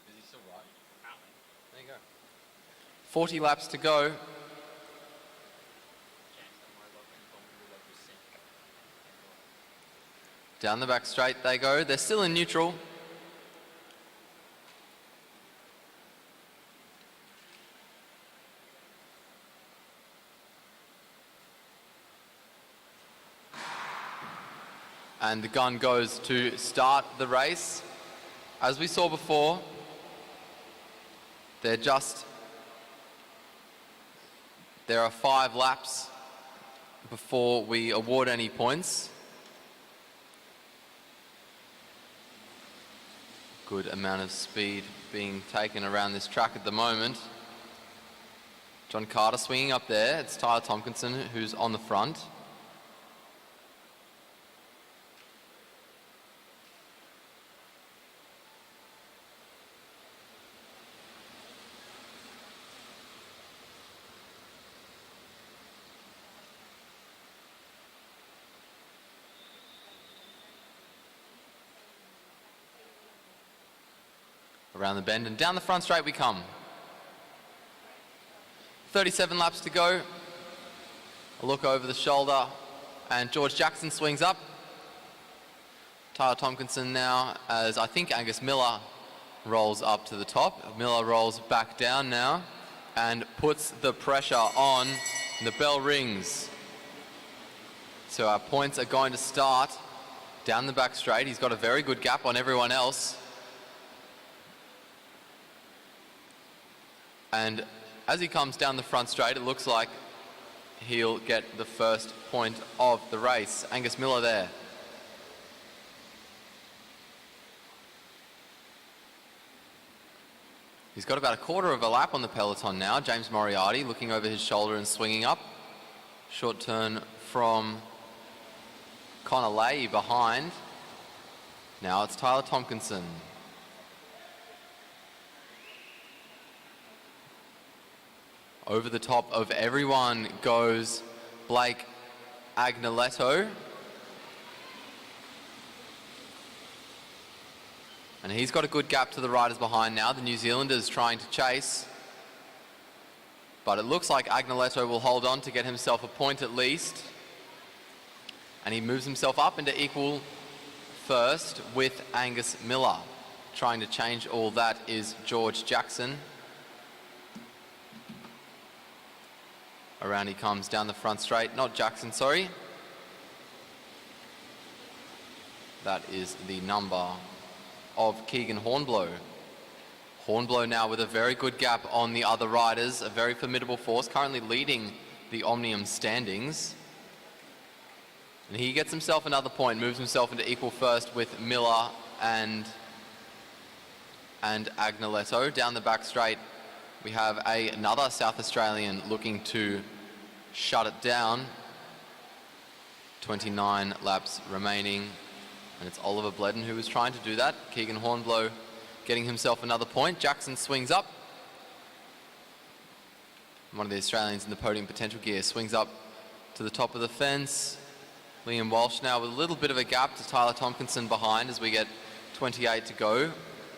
Is he still right? There you go. 40 laps to go. Down the back straight they go. They're still in neutral. And the gun goes to start the race. As we saw before, there are 5 laps before we award any points. Good amount of speed being taken around this track at the moment. John Carter swinging up there. It's Tyler Tompkinson who's on the front. Around the bend and down the front straight we come. 37 laps to go. A look over the shoulder and George Jackson swings up. Tyler Tompkinson now, as I think Angus Miller rolls up to the top. Miller rolls back down now and puts the pressure on. The bell rings. So our points are going to start down the back straight. He's got a very good gap on everyone else. And as he comes down the front straight, it looks like he'll get the first point of the race. Angus Miller there. He's got about a quarter of a lap on the peloton now. James Moriarty looking over his shoulder and swinging up. Short turn from Connor Leahy behind. Now it's Tyler Tompkinson. Over the top of everyone goes Blake Agnoletto. And he's got a good gap to the riders behind now. The New Zealander's trying to chase. But it looks like Agnoletto will hold on to get himself a point at least. And he moves himself up into equal first with Angus Miller. Trying to change all that is George Jackson. Around he comes down the front straight. Not Jackson, sorry. That is the number of Keegan Hornblow. Hornblow now with a very good gap on the other riders. A very formidable force, currently leading the Omnium standings. And he gets himself another point, moves himself into equal first with Miller and Agnoletto. Down the back straight, we have another South Australian looking to shut it down. 29 laps remaining. And it's Oliver Bledden who was trying to do that. Keegan Hornblow getting himself another point. Jackson swings up. One of the Australians in the podium potential gear swings up to the top of the fence. Liam Walsh now with a little bit of a gap to Tyler Tompkinson behind as we get 28 to go.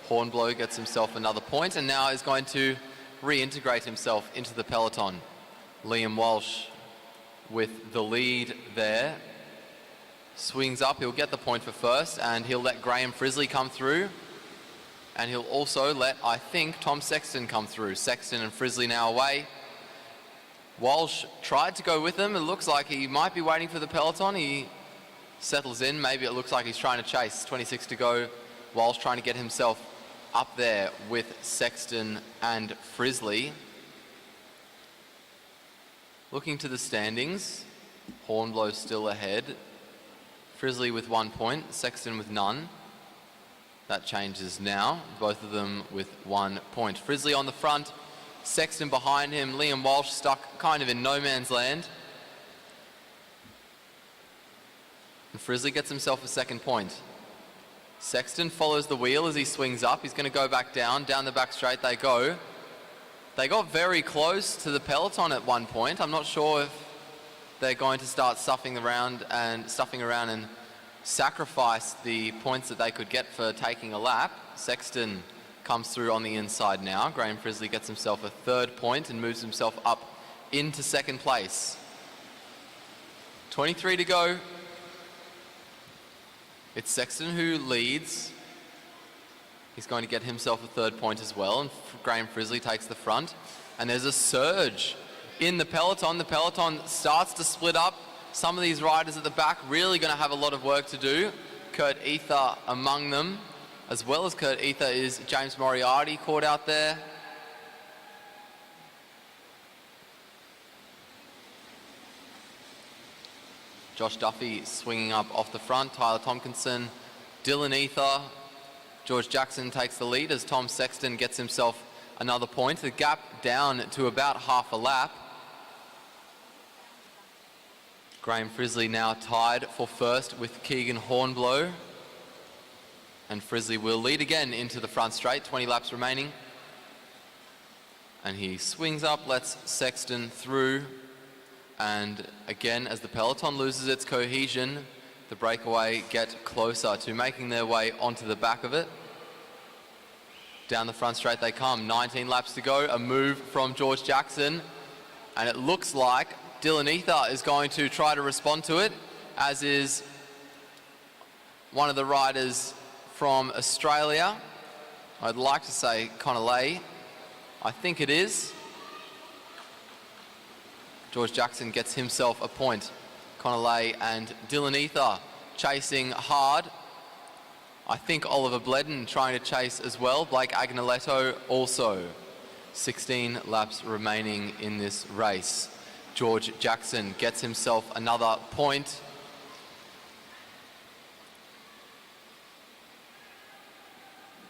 Hornblow gets himself another point and now is going to reintegrate himself into the peloton. Liam Walsh with the lead there. Swings up, he'll get the point for first and he'll let Graham Frisley come through. And he'll also let, I think, Tom Sexton come through. Sexton and Frisley now away. Walsh tried to go with him. It looks like he might be waiting for the peloton. He settles in. Maybe it looks like he's trying to chase. 26 to go. Walsh trying to get himself up there with Sexton and Frisley. Looking to the standings. Hornblow still ahead. Frisley with 1 point. Sexton with none. That changes now. Both of them with 1 point. Frisley on the front. Sexton behind him. Liam Walsh stuck kind of in no man's land. And Frisley gets himself a second point. Sexton follows the wheel as he swings up. He's going to go back down. Down the back straight they go. They got very close to the peloton at one point. I'm not sure if they're going to start stuffing around and sacrifice the points that they could get for taking a lap. Sexton comes through on the inside now. Graham Frisley gets himself a third point and moves himself up into second place. 23 to go. It's Sexton who leads. He's going to get himself a third point as well, and Graham Frizzley takes the front. And there's a surge in the peloton. The peloton starts to split up. Some of these riders at the back really going to have a lot of work to do. Kurt Ether among them. As well as Kurt Ether is James Moriarty caught out there. Josh Duffy swinging up off the front. Tyler Tompkinson, Dylan Ether. George Jackson takes the lead as Tom Sexton gets himself another point. The gap down to about half a lap. Graham Frizzley now tied for first with Keegan Hornblow. And Frizzley will lead again into the front straight, 20 laps remaining. And he swings up, lets Sexton through. And again, as the peloton loses its cohesion, the breakaway get closer to making their way onto the back of it. Down the front straight they come, 19 laps to go, a move from George Jackson. And it looks like Dylan Ether is going to try to respond to it, as is one of the riders from Australia. I'd like to say Connolly. I think it is. George Jackson gets himself a point. Connolly and Dylan Ether chasing hard. I think Oliver Bledden trying to chase as well. Blake Agnoletto also. 16 laps remaining in this race. George Jackson gets himself another point.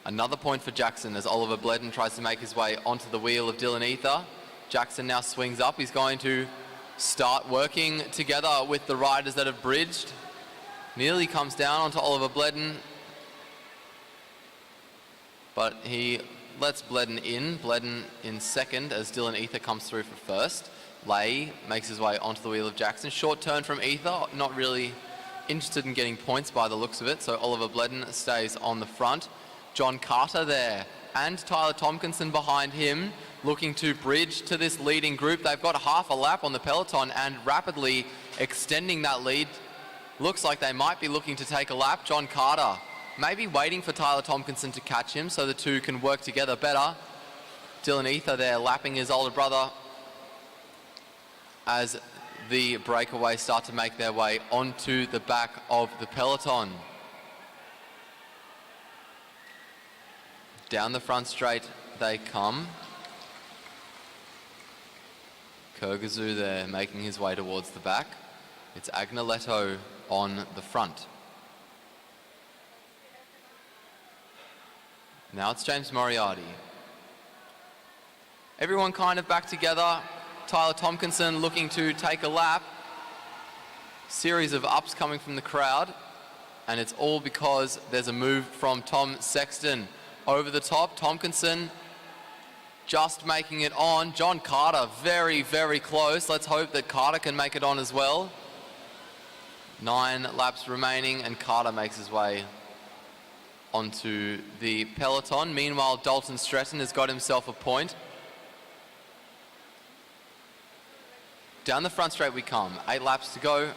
Another point for Jackson as Oliver Bledden tries to make his way onto the wheel of Dylan Ether. Jackson now swings up. He's going to start working together with the riders that have bridged. Nearly comes down onto Oliver Bledden. But he lets Bledden in second as Dylan Ether comes through for first. Lay makes his way onto the wheel of Jackson. Short turn from Ether, not really interested in getting points by the looks of it, so Oliver Bledden stays on the front. John Carter there and Tyler Tompkinson behind him, looking to bridge to this leading group. They've got half a lap on the peloton and rapidly extending that lead. Looks like they might be looking to take a lap. John Carter maybe waiting for Tyler Tompkinson to catch him so the two can work together better. Dylan Ether there lapping his older brother as the breakaways start to make their way onto the back of the peloton. Down the front straight they come. Kurgazoo there making his way towards the back. It's Agnoletto on the front. Now it's James Moriarty. Everyone kind of back together. Tyler Tompkinson looking to take a lap. Series of ups coming from the crowd. And it's all because there's a move from Tom Sexton. Over the top, Tompkinson just making it on. John Carter very, very close. Let's hope that Carter can make it on as well. 9 laps remaining and Carter makes his way onto the peloton. Meanwhile, Dalton Stretton has got himself a point. Down the front straight we come. 8 laps to go.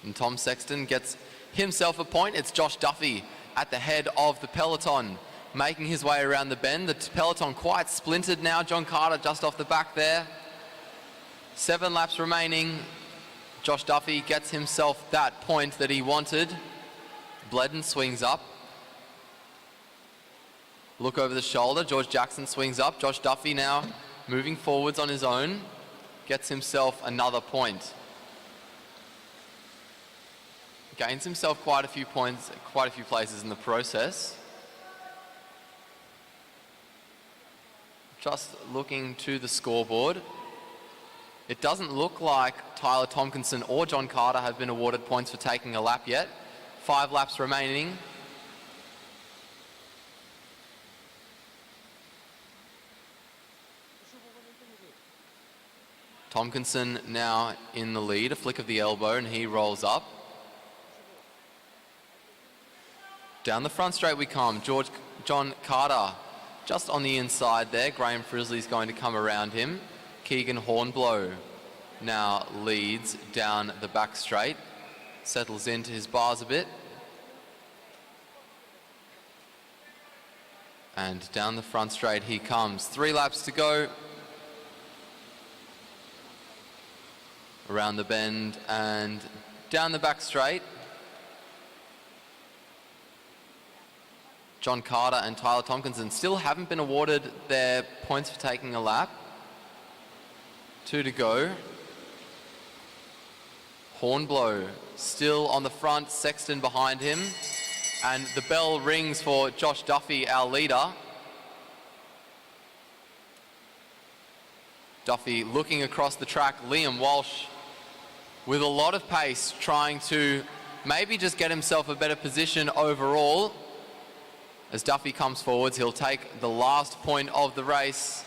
And Tom Sexton gets himself a point. It's Josh Duffy at the head of the peloton, making his way around the bend. The peloton quite splintered now. John Carter just off the back there. 7 laps remaining. Josh Duffy gets himself that point that he wanted. Bledden swings up. Look over the shoulder. George Jackson swings up. Josh Duffy now moving forwards on his own. Gets himself another point. Gains himself quite a few points, quite a few places in the process. Just looking to the scoreboard. It doesn't look like Tyler Tompkinson or John Carter have been awarded points for taking a lap yet. 5 laps remaining. Tompkinson now in the lead, a flick of the elbow and he rolls up. Down the front straight we come. John Carter just on the inside there. Graham Frizzley's going to come around him. Keegan Hornblow now leads down the back straight. settles into his bars a bit. And down the front straight he comes. 3 laps to go. Around the bend and down the back straight. John Carter and Tyler Tompkinson still haven't been awarded their points for taking a lap. 2 to go. Hornblow still on the front, Sexton behind him. And the bell rings for Josh Duffy, our leader. Duffy looking across the track. Liam Walsh with a lot of pace, trying to maybe just get himself a better position overall. As Duffy comes forwards, he'll take the last point of the race.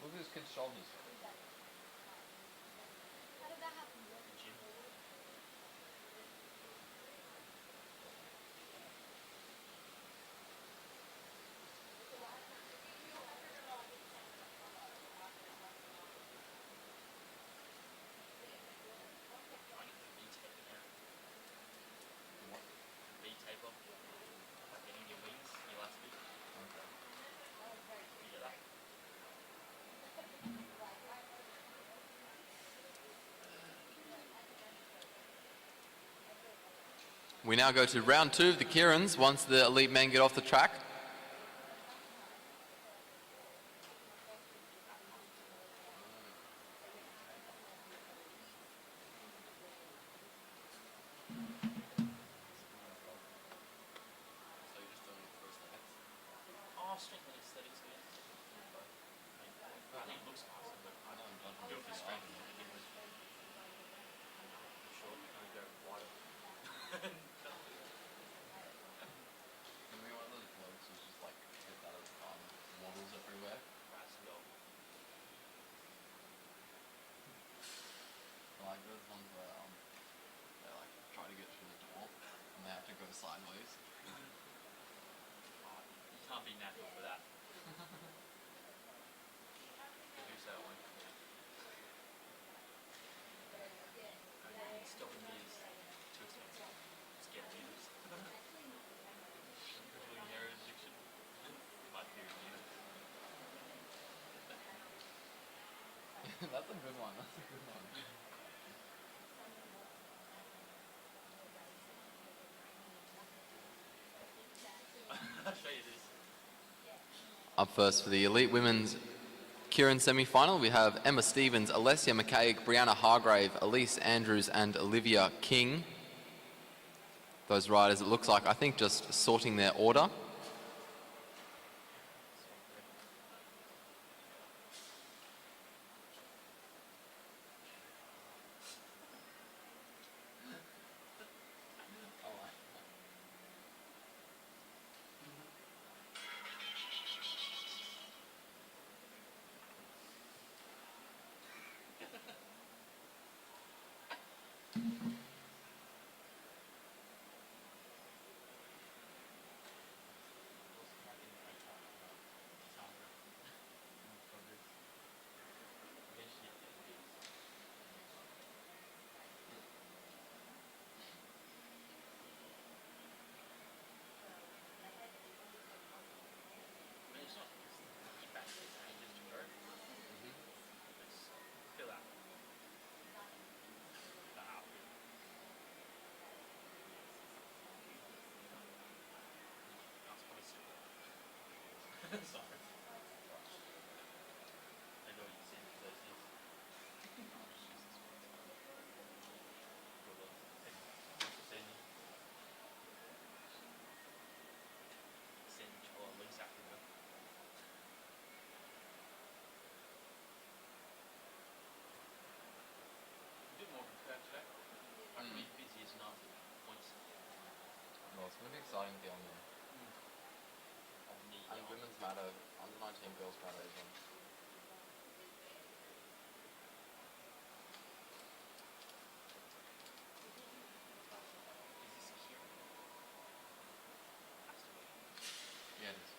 Look at his kid's shoulders. How did that happen? We now go to round 2 of the Keirins once the elite men get off the track. Like those ones where they like try to get through the door and they have to go sideways. You can't be natural for that. Produce that one. And stopping me is too expensive. Just get meters. Controlling hair addiction. My theory meters. That's a good one. That's a good one. I'll show you this. Up first for the elite women's Keirin semi-final, we have Emma Stevens, Alessia McCaig, Brianna Hargrave, Elise Andrews and Olivia King. Those riders, it looks like, I think, just sorting their order. starting with the Omnium. And women's matter, under 19 girls matter as well. Is this Keirin? Has to be. Yeah, it is.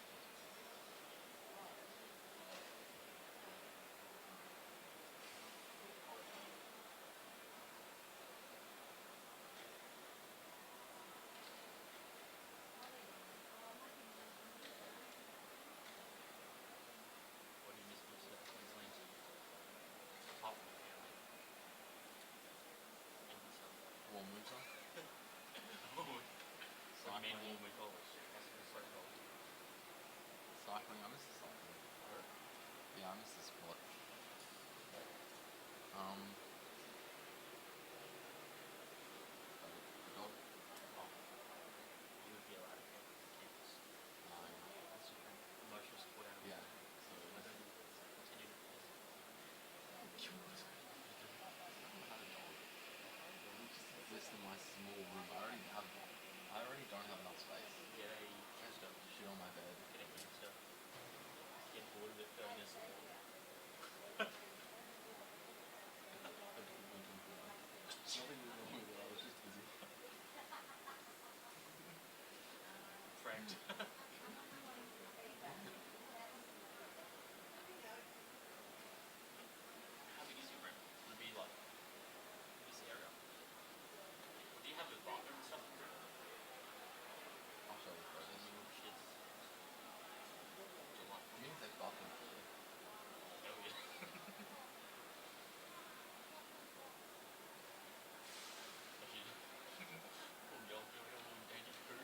What do you miss most about Queensland? Apart from the family. And yourself. Warm winter. What do you mean warm with all? That's so cold. Cycling, I miss the cycling. Yeah, I miss the sport. Dog. You would be allowed to pet campus. That's different. Emotional support animal. Yeah. So I don't think it's continue to pet. Listen to my small room. I already don't have enough space. Get a hamster. Shit on my bed. Get a hamster. Get bored of it, go against the wall. Nothing was wrong with it. I was just busy. Pranked. How big is your room? Would it be like this area? Do you have a bathroom and stuff in the room? I'll show you photos. Little shits. Delightful. You need to take bathroom here. Oh yeah. Actually, oh y'all doing a little dainty poo.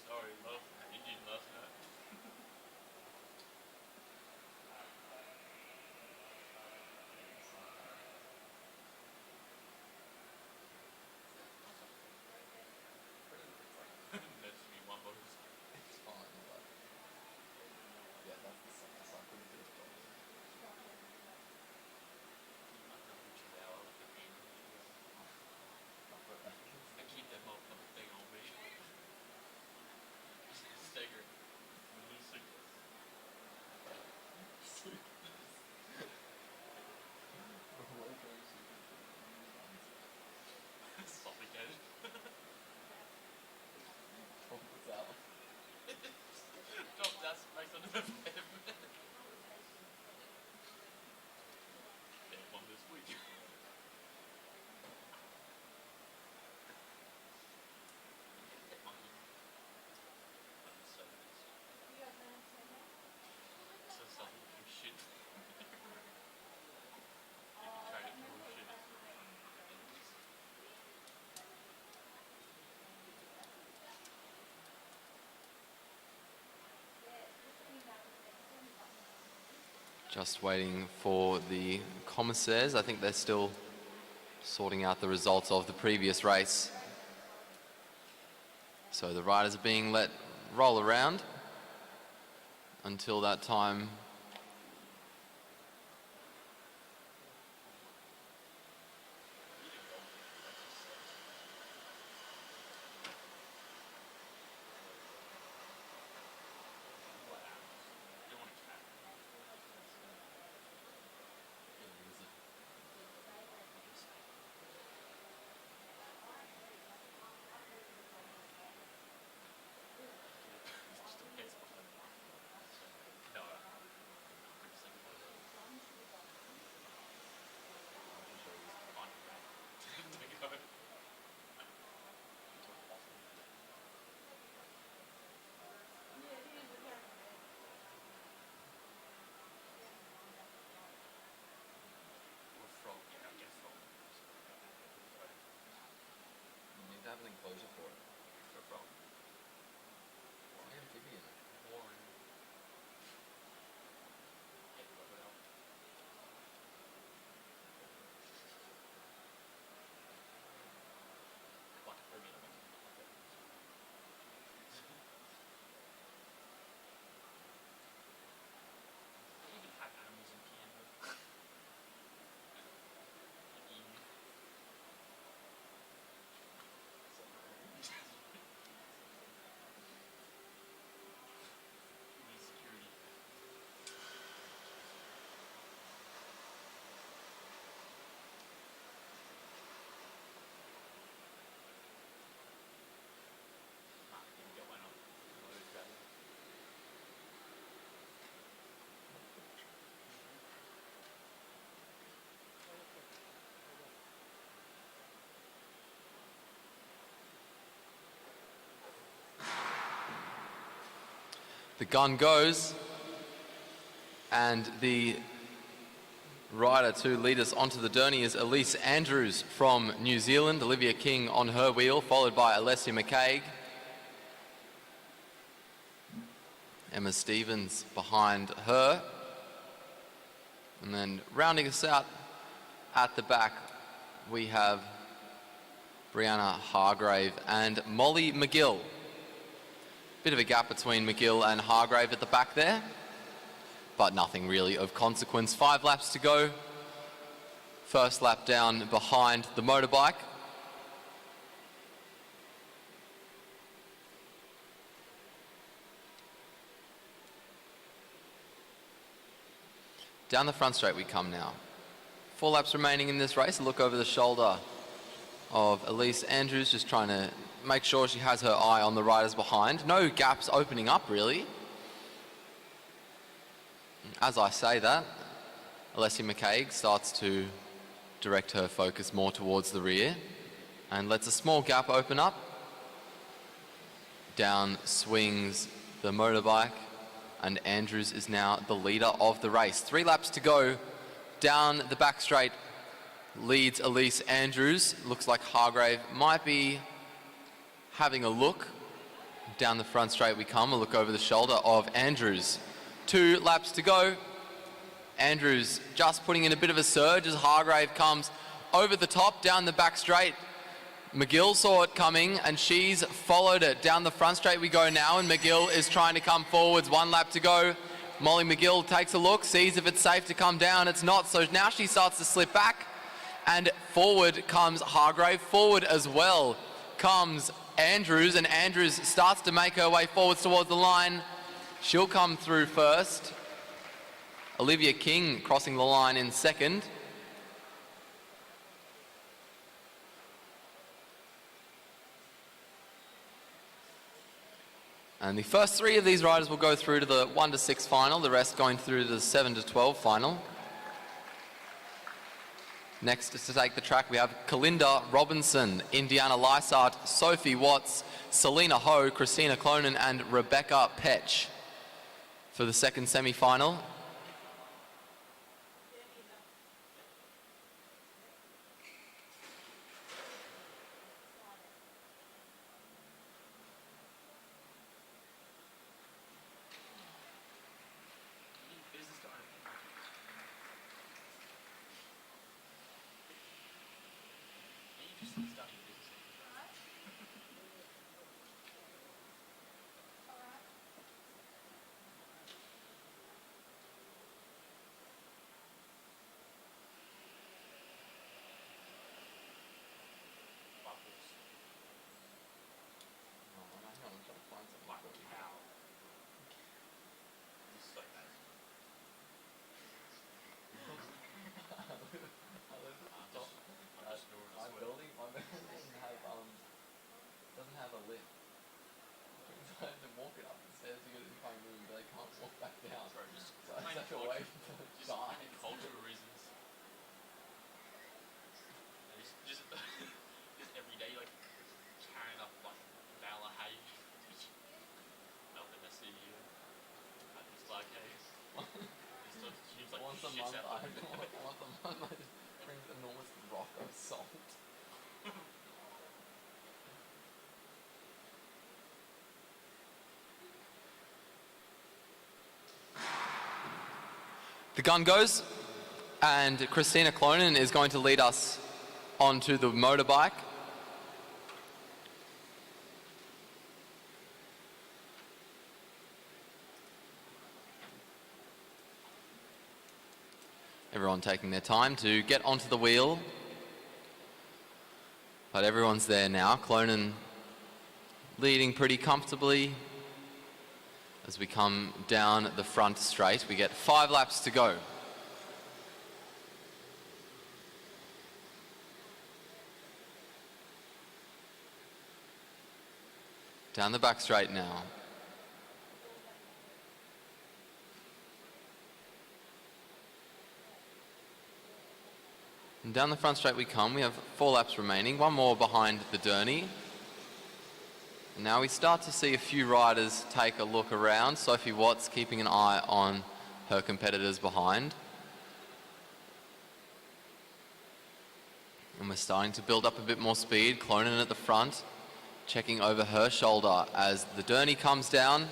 Sorry, love. Indian last night. That should be one bottle. It's fine, but yeah, that's the cycle to this problem. You might not reach an hour like a hand. I keep that motherfucking thing on me. Staggering. My little suitcase. Suffocated. What's out? Drop that space under the bed. Bad one this week. Pet monkey. I'm so pissed. So something from shit. If you trade it for shit. Just waiting for the commissaires. I think they're still sorting out the results of the previous race. So the riders are being let roll around until that time. You want a cat? Just a pet's behind me. No. The gun goes, and the rider to lead us onto the Derny is Elise Andrews from New Zealand. Olivia King on her wheel, followed by Alessia McCaig. Emma Stevens behind her. And then rounding us out at the back, we have Brianna Hargrave and Molly McGill. Bit of a gap between McGill and Hargrave at the back there, but nothing really of consequence. 5 laps to go. First lap down behind the motorbike. Down the front straight we come now. 4 laps remaining in this race. A look over the shoulder of Elise Andrews, just trying to make sure she has her eye on the riders behind. No gaps opening up really. As I say that, Alessia McCaig starts to direct her focus more towards the rear and lets a small gap open up. Down swings the motorbike, and Andrews is now the leader of the race. 3 laps to go. Down the back straight leads Elise Andrews. Looks like Hargrave might be having a look. Down the front straight we come. A look over the shoulder of Andrews. 2 laps to go. Andrews just putting in a bit of a surge as Hargrave comes over the top down the back straight. McGill saw it coming and she's followed it. Down the front straight we go now, and McGill is trying to come forwards. 1 lap to go. Molly McGill takes a look, sees if it's safe to come down. It's not, so now she starts to slip back, and forward comes Hargrave. Forward as well comes Andrews, and Andrews starts to make her way forwards towards the line. She'll come through first. Olivia King crossing the line in second. And the first 3 of these riders will go through to the 1 to 6 final, the rest going through to the 7 to 12 final. Next to take the track we have Kalinda Robinson, Indiana Lysart, Sophie Watts, Selena Ho, Christina Clonan and Rebecca Petch for the second semi-final. Cultural reasons. Just every day, like carrying up like bale of hay. Nothing to see you. At this like hay. Seems like Once a month I just bring an enormous rock of salt. The gun goes, and Christina Clonan is going to lead us onto the motorbike. Everyone taking their time to get onto the wheel. But everyone's there now. Clonan leading pretty comfortably. As we come down the front straight, we get 5 laps to go. Down the back straight now. And down the front straight we come. We have 4 laps remaining, 1 more behind the Derny. Now we start to see a few riders take a look around. Sophie Watts keeping an eye on her competitors behind. And we're starting to build up a bit more speed. Clonan at the front, checking over her shoulder as the Derny comes down.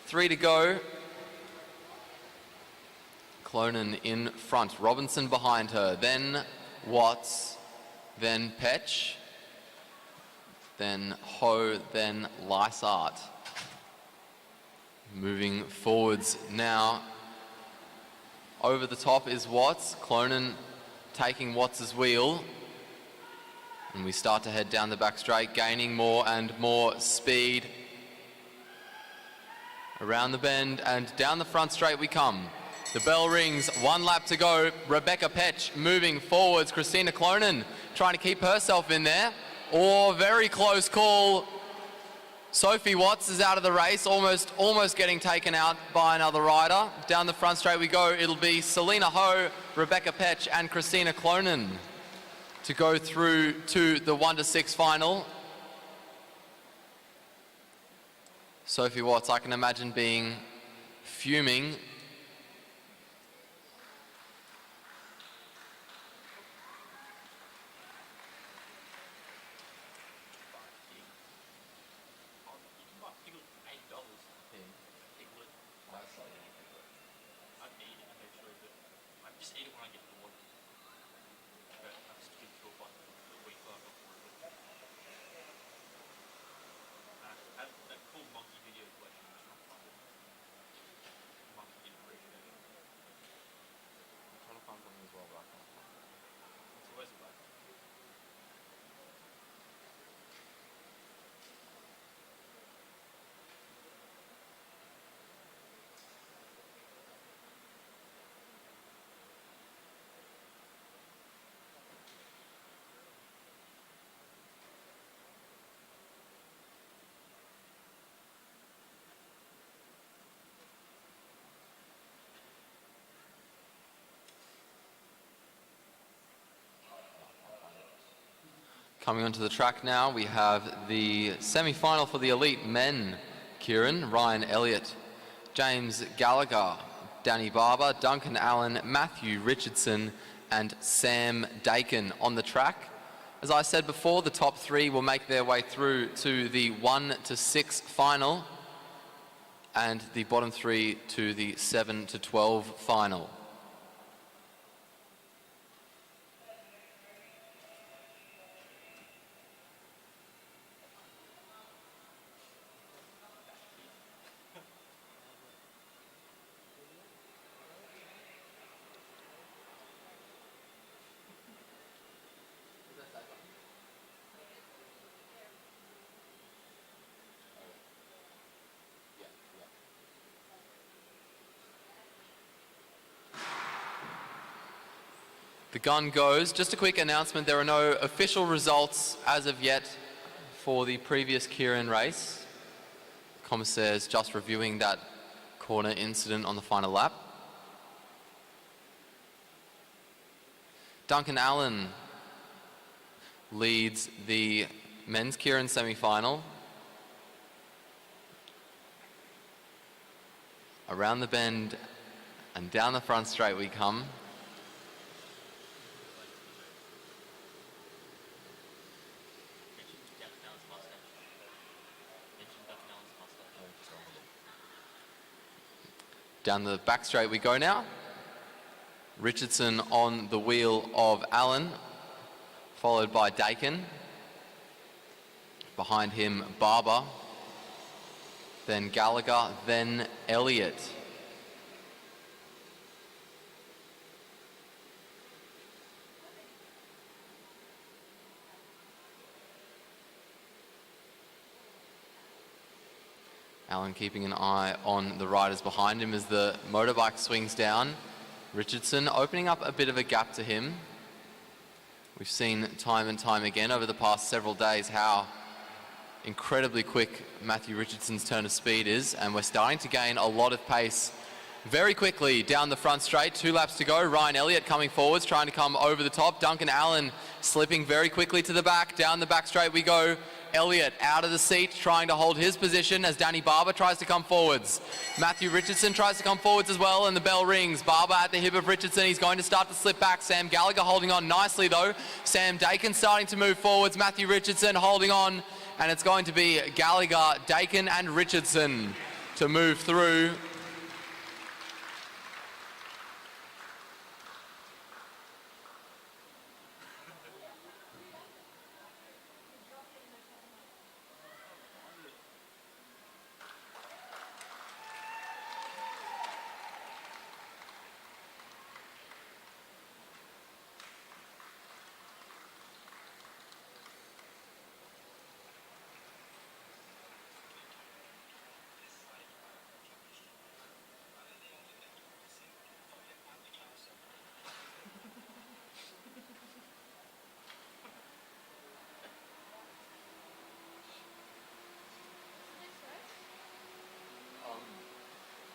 3 to go. Clonan in front, Robinson behind her, then Watts, then Petch, then Ho, then Lysart. Moving forwards now. Over the top is Watts, Clonan taking Watts' wheel. And we start to head down the back straight, gaining more and more speed. Around the bend and down the front straight we come. The bell rings, 1 lap to go. Rebecca Petch moving forwards. Christina Clonan trying to keep herself in there. Oh, very close call. Sophie Watts is out of the race, almost getting taken out by another rider. Down the front straight we go. It'll be Selena Ho, Rebecca Petch and Christina Clonan to go through to the 1 to 6 final. Sophie Watts, I can imagine being fuming. Coming onto the track now, we have the semi-final for the elite men. Keirin, Ryan Elliott, James Gallagher, Danny Barber, Duncan Allen, Matthew Richardson, and Sam Dakin on the track. As I said before, the top 3 will make their way through to the 1 to 6 final, and the bottom 3 to the 7 to 12 final. The gun goes. Just a quick announcement, there are no official results as of yet for the previous Keirin race. Commissaires just reviewing that corner incident on the final lap. Duncan Allen leads the men's Keirin semi-final. Around the bend and down the front straight we come. Down the back straight we go now. Richardson on the wheel of Allen, followed by Dakin. Behind him, Barber. Then Gallagher, then Elliott. Allen keeping an eye on the riders behind him as the motorbike swings down. Richardson opening up a bit of a gap to him. We've seen time and time again over the past several days how incredibly quick Matthew Richardson's turn of speed is, and we're starting to gain a lot of pace very quickly down the front straight. 2 laps to go. Ryan Elliott coming forwards, trying to come over the top. Duncan Allen slipping very quickly to the back. Down the back straight we go. Elliott out of the seat, trying to hold his position as Danny Barber tries to come forwards. Matthew Richardson tries to come forwards as well, and the bell rings. Barber at the hip of Richardson. He's going to start to slip back. Sam Gallagher holding on nicely, though. Sam Dakin starting to move forwards. Matthew Richardson holding on, and it's going to be Gallagher, Dakin, and Richardson to move through.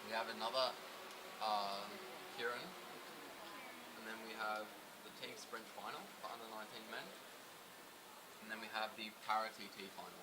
We have another Keirin, and then we have the team sprint final for under 19 men, and then we have the para TT finals.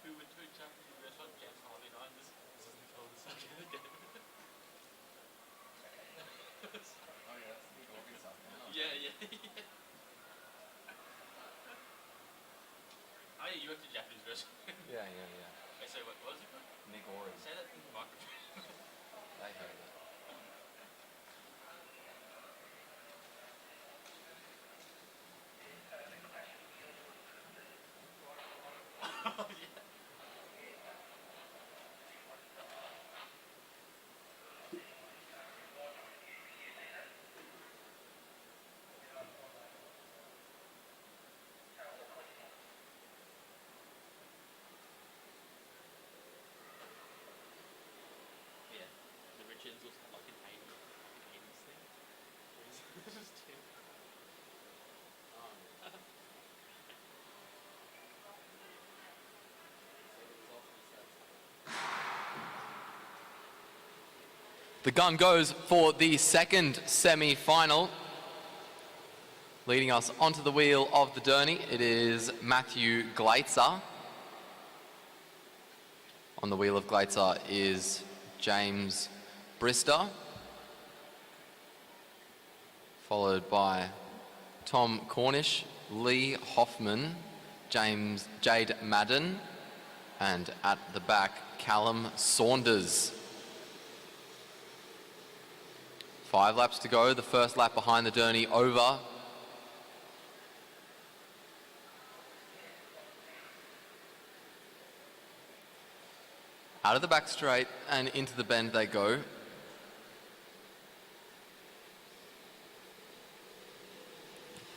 Who would do Japanese restaurant James Harvey Nine? This is the coldest again. Oh yeah, that's the Gorgon stuff. Yeah. Oh yeah, you went to Japanese restaurant. Yeah. Wait, so what was it called? Nigori. Say that in the microphone. They heard it. Oh yeah. Yeah. The Richards was like an 80s thing. Just two. The gun goes for the second semi-final. Leading us onto the wheel of the Derny, it is Matthew Glaitzer. On the wheel of Glaitzer is James Brister, followed by Tom Cornish, Lee Hoffman, Jade Madden, and at the back, Callum Saunders. 5 laps to go, the first lap behind the Derny over. Out of the back straight and into the bend they go.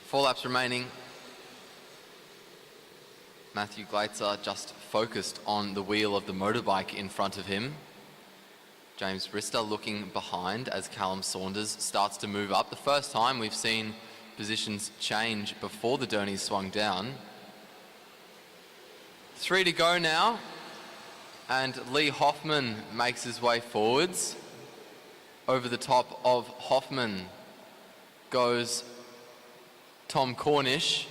Four laps remaining. Matthew Glaitzer just focused on the wheel of the motorbike in front of him. James Brister looking behind as Callum Saunders starts to move up. The first time we've seen positions change before the Derny's swung down. 3 to go now, and Lee Hoffman makes his way forwards. Over the top of Hoffman goes Tom Cornish.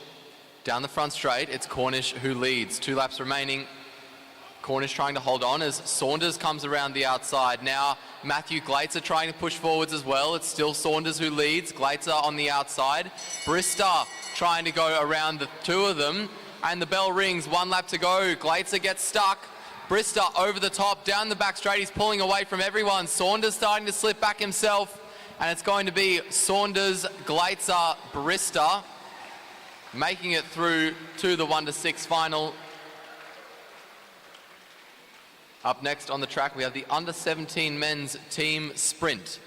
Down the front straight, it's Cornish who leads. 2 laps remaining. Cornish trying to hold on as Saunders comes around the outside. Now Matthew Glaitzer trying to push forwards as well. It's still Saunders who leads. Glaitzer on the outside. Brister trying to go around the 2 of them. And the bell rings, 1 lap to go. Glaitzer gets stuck. Brister over the top, down the back straight. He's pulling away from everyone. Saunders starting to slip back himself. And it's going to be Saunders, Glaitzer, Brister making it through to the 1 to 6 final. Up next on the track, we have the under 17 men's team sprint.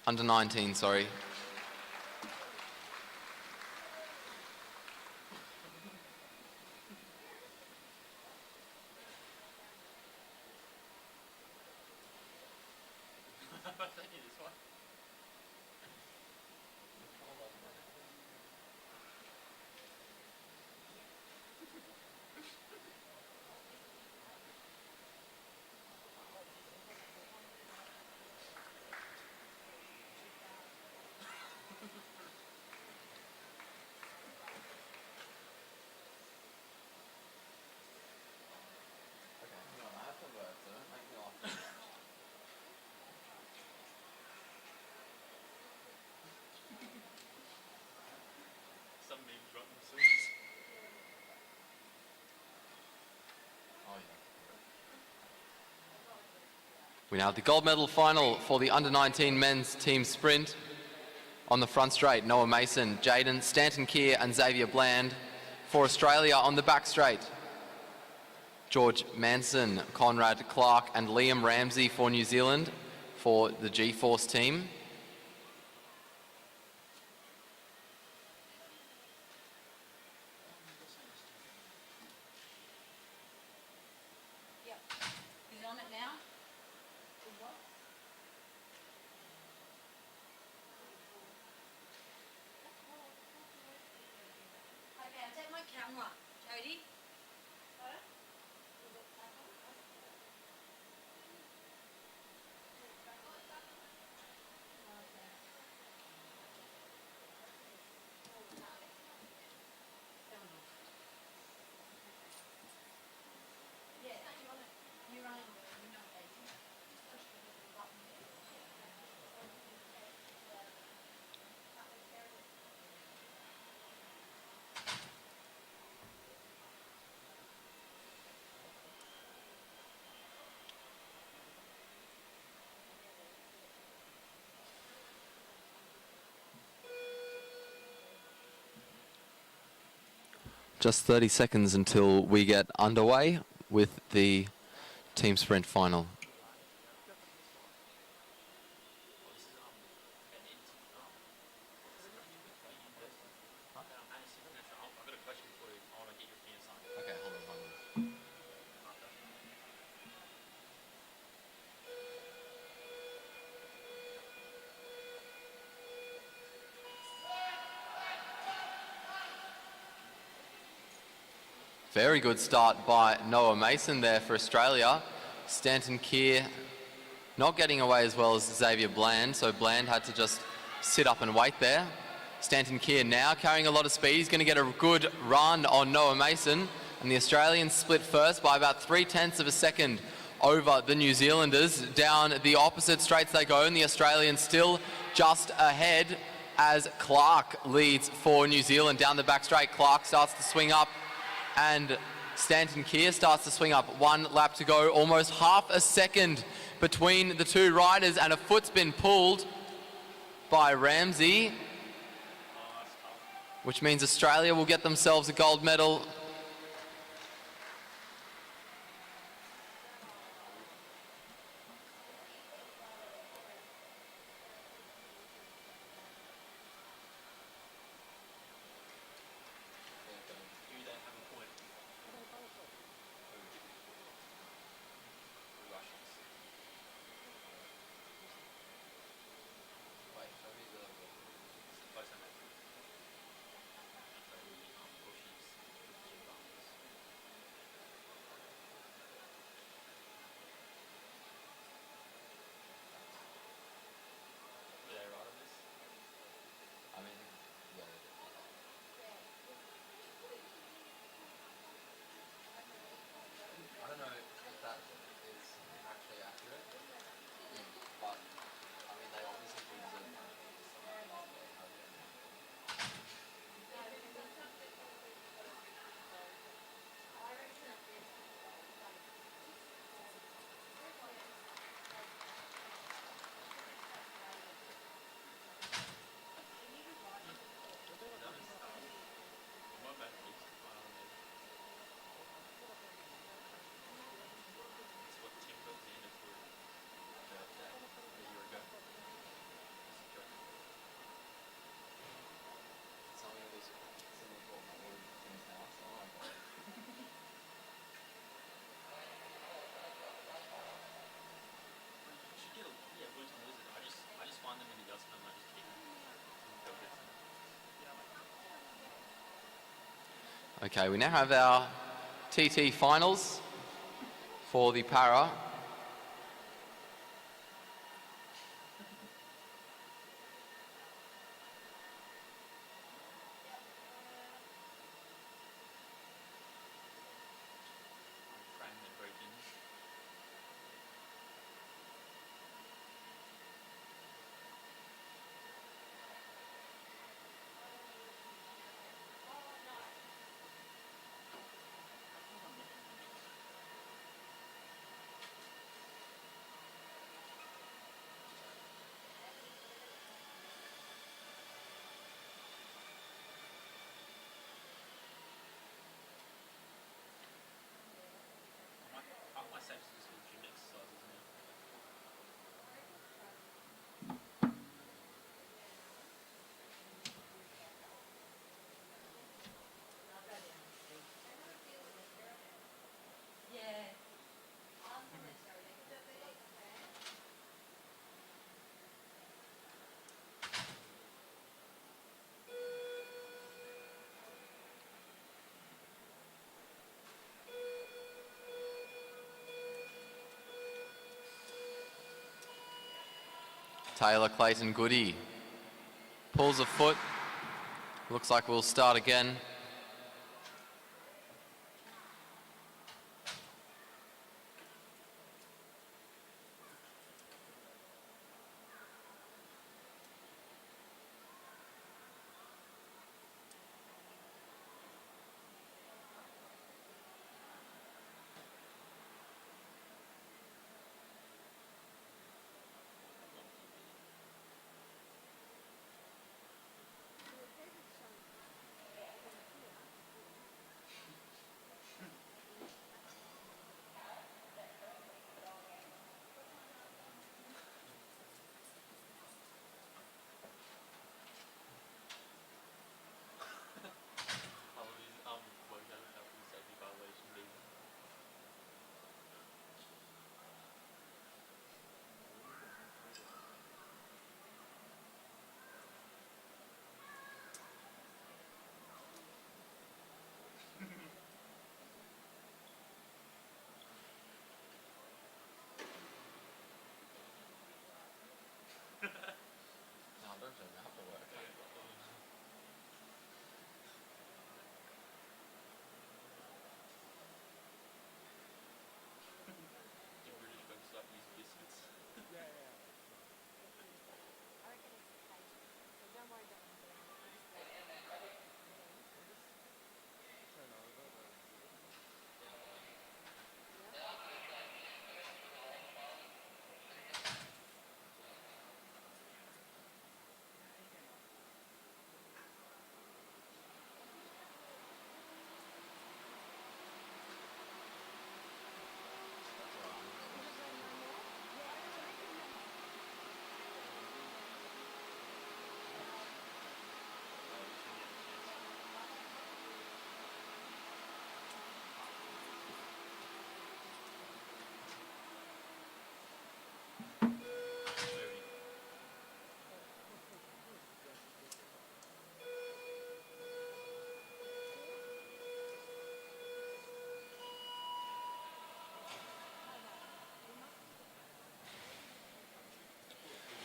Under 19, sorry. We now have the gold medal final for the under-19 men's team sprint. On the front straight, Noah Mason, Jaden, Stanton Keir and Xavier Bland. For Australia on the back straight, George Manson, Conrad Clark and Liam Ramsey for New Zealand for the G-Force team. Yep. Is it on it now? Okay, I'll take my camera. Jody? Just 30 seconds until we get underway with the team sprint final. I've got a question for you. I want to get your opinion on. Okay, hold on. Very good start by Noah Mason there for Australia. Stanton Keir not getting away as well as Xavier Bland, so Bland had to just sit up and wait there. Stanton Keir now carrying a lot of speed. He's going to get a good run on Noah Mason, and the Australians split first by about 0.3 of a second over the New Zealanders. Down the opposite straights they go, and the Australians still just ahead as Clark leads for New Zealand. Down the back straight, Clark starts to swing up, and Stanton Keir starts to swing up. 1 lap to go, almost half a second between the two riders, and a foot's been pulled by Ramsey, which means Australia will get themselves a gold medal. I don't know if that is actually accurate, but I mean they obviously do deserve money. I just find them in the adjustment and I just keep them. Okay, we now have our TT finals for the para. Taylor, Clayton Goody. Pulls a foot. Looks like we'll start again.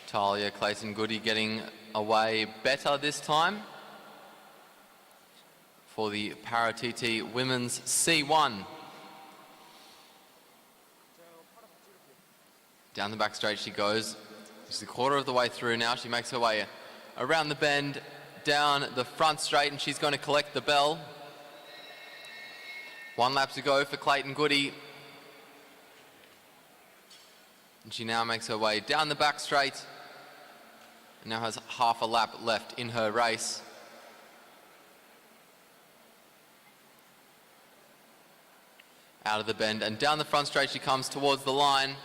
Talia, Clayton Goody getting away better this time for the Para TT Women's C1. Down the back straight she goes. She's a quarter of the way through now. She makes her way around the bend, down the front straight, and she's going to collect the bell. 1 lap to go for Clayton Goody. And she now makes her way down the back straight. And now has half a lap left in her race. Out of the bend and down the front straight she comes towards the line.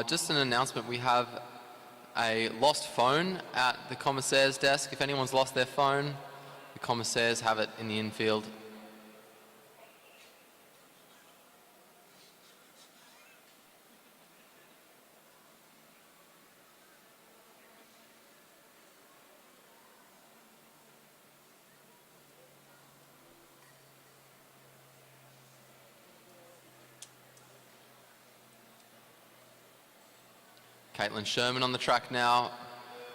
Just an announcement, we have a lost phone at the commissaire's desk. If anyone's lost their phone, the commissaires have it in the infield. Caitlin Sherman on the track now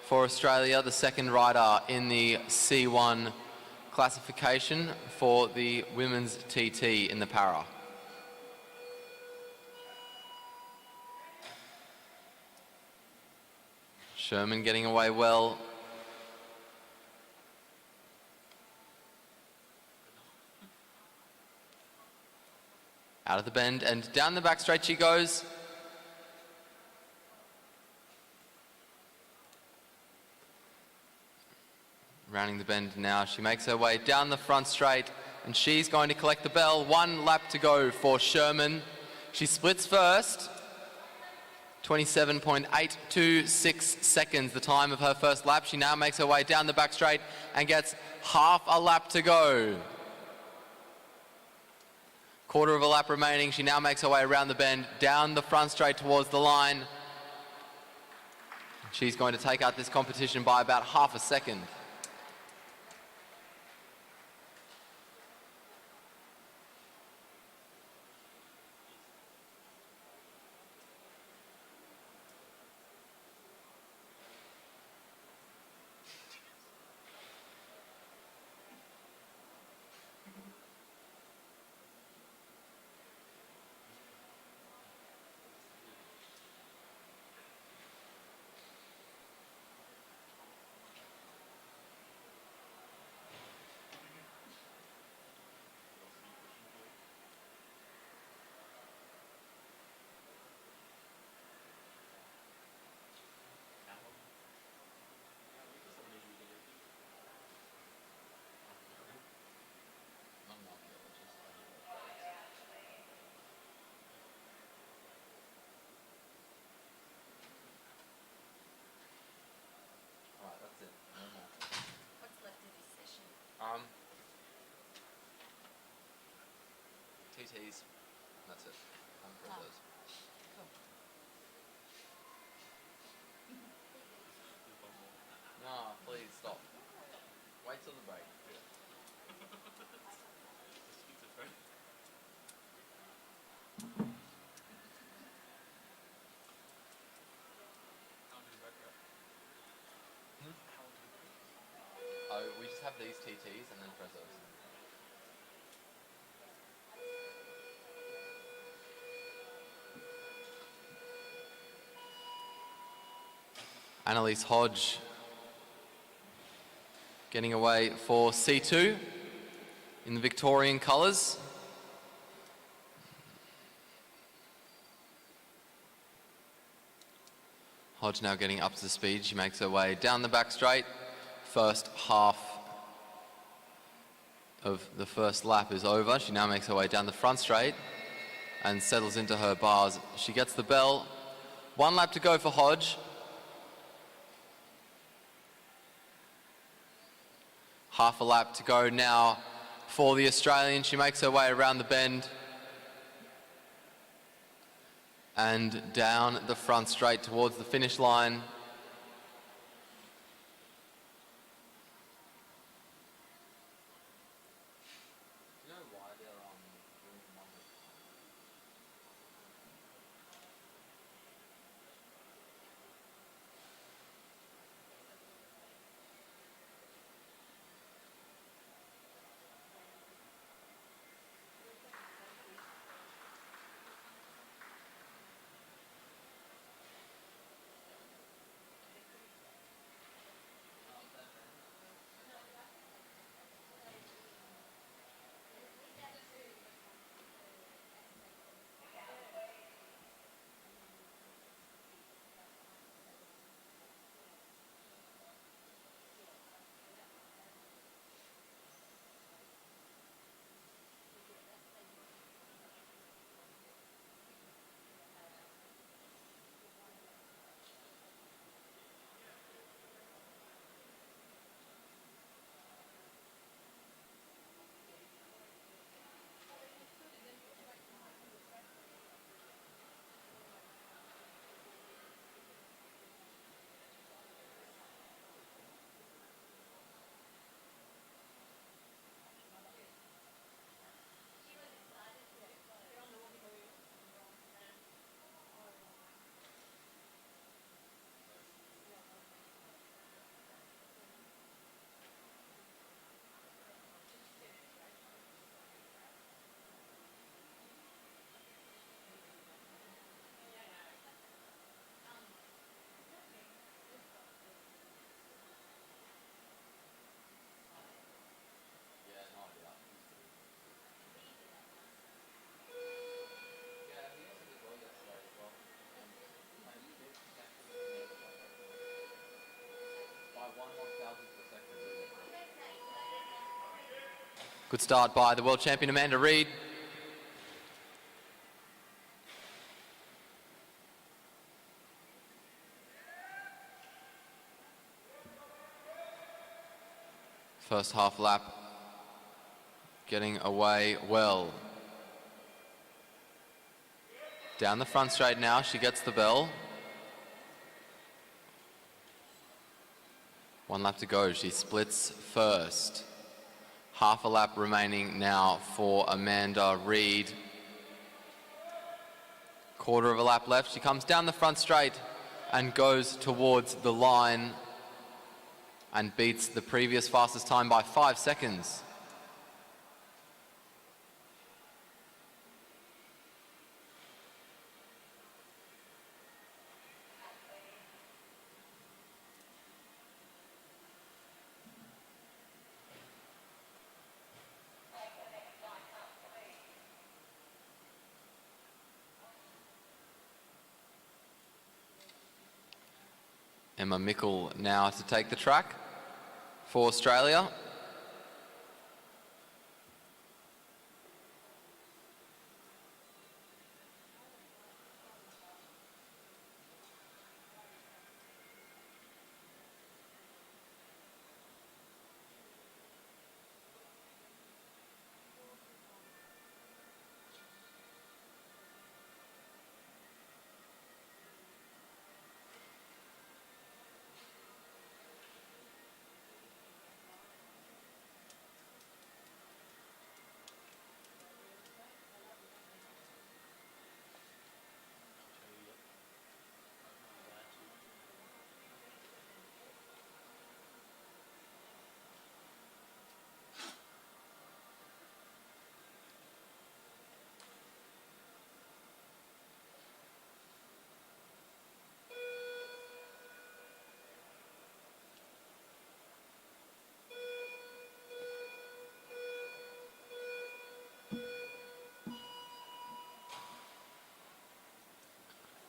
for Australia, the second rider in the C1 classification for the women's TT in the para. Sherman getting away well. Out of the bend and down the back straight she goes. Rounding the bend now, she makes her way down the front straight and she's going to collect the bell. 1 lap to go for Sherman. She splits first. 27.826 seconds, the time of her first lap. She now makes her way down the back straight and gets half a lap to go. Quarter of a lap remaining. She now makes her way around the bend, down the front straight towards the line. She's going to take out this competition by about half a second. What's left of this session? TTs, that's it. Those. Cool. No, please stop. Wait till the break. Oh, we just have these TTs and then press those. Annalise Hodge getting away for C2 in the Victorian colours. Hodge now getting up to speed. She makes her way down the back straight. First half of the first lap is over. She now makes her way down the front straight and settles into her bars. She gets the bell. 1 lap to go for Hodge. Half a lap to go now for the Australian. She makes her way around the bend and down the front straight towards the finish line. Good start by the world champion Amanda Reid. First half lap, getting away well. Down the front straight now, she gets the bell. 1 lap to go, she splits first. Half a lap remaining now for Amanda Reid. Quarter of a lap left, she comes down the front straight and goes towards the line and beats the previous fastest time by 5 seconds. Emma Mickle now to take the track for Australia.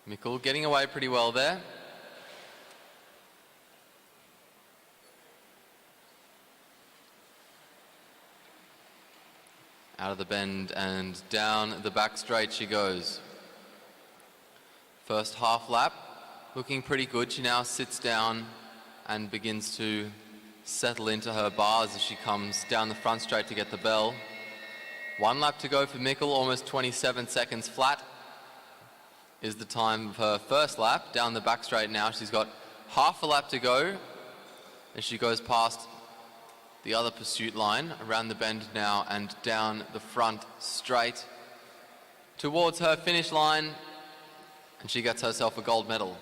Mickle getting away pretty well there. Out of the bend and down the back straight she goes. First half lap looking pretty good. She now sits down and begins to settle into her bars as she comes down the front straight to get the bell. 1 lap to go for Mickle, almost 27 seconds flat is the time of her first lap. Down the back straight now, she's got half a lap to go as she goes past the other pursuit line, around the bend now and down the front straight towards her finish line, and she gets herself a gold medal.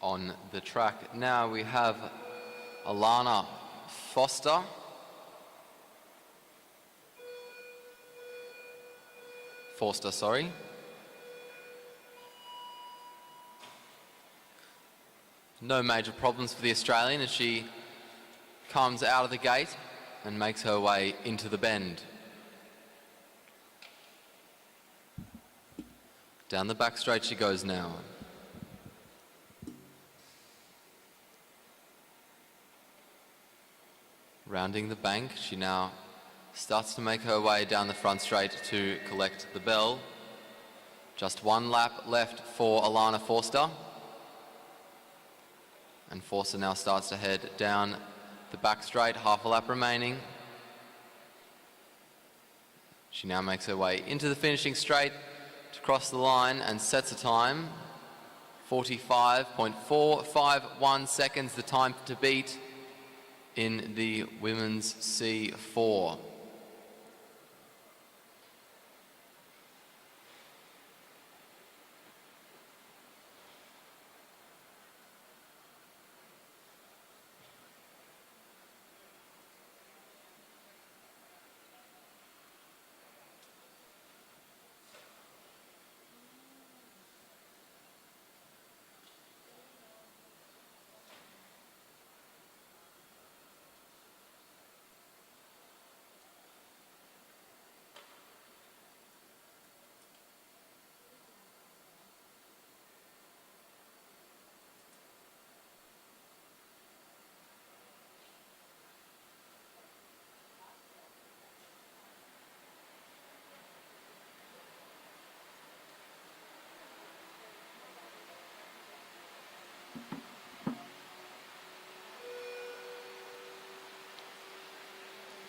On the track now we have Alana Forster. No major problems for the Australian as she comes out of the gate and makes her way into the bend. Down the back straight she goes now. Rounding the bank, she now starts to make her way down the front straight to collect the bell. Just one lap left for Alana Forster. And Forster now starts to head down the back straight, half a lap remaining. She now makes her way into the finishing straight to cross the line and sets a time. 45.451 seconds, the time to beat in the women's C4.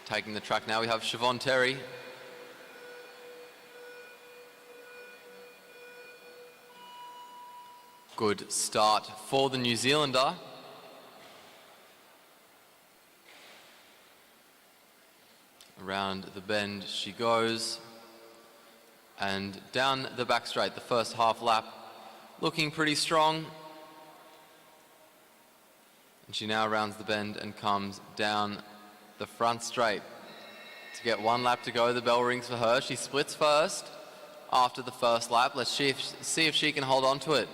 Taking the track now, we have Siobhan Terry. Good start for the New Zealander. Around the bend she goes. And down the back straight, the first half lap, looking pretty strong. And she now rounds the bend and comes down the front straight. To get one lap to go, the bell rings for her. She splits first after the first lap. Let's see if she can hold on to it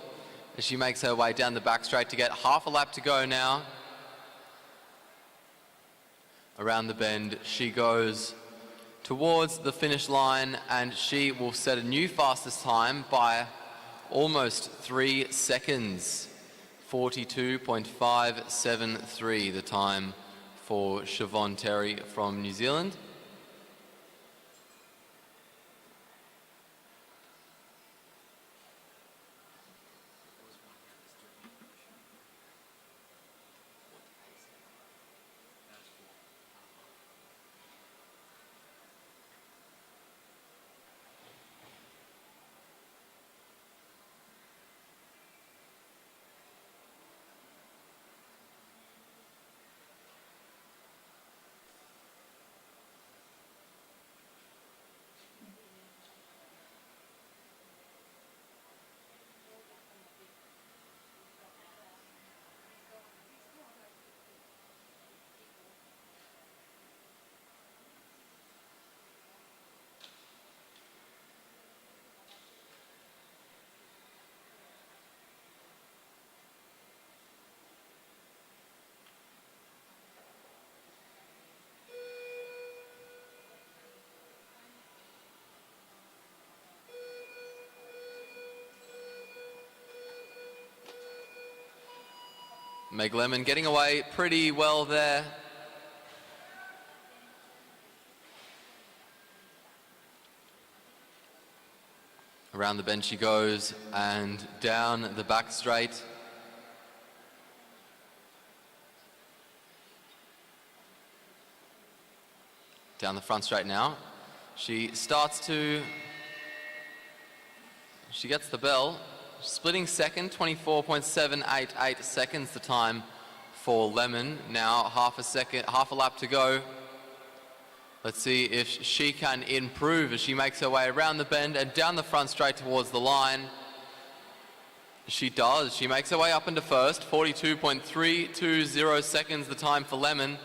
as she makes her way down the back straight to get half a lap to go now. Around the bend she goes towards the finish line, and she will set a new fastest time by almost 3 seconds. 42.573 the time for Siobhan Terry from New Zealand. Meg Lemon getting away pretty well there. Around the bend she goes and down the back straight. Down the front straight now. She gets the bell. Splitting second, 24.788 seconds the time for Lemon. Now half a lap to go. Let's see if she can improve as she makes her way around the bend and down the front straight towards the line. She does. She makes her way up into first. 42.320 seconds the time for Lemon.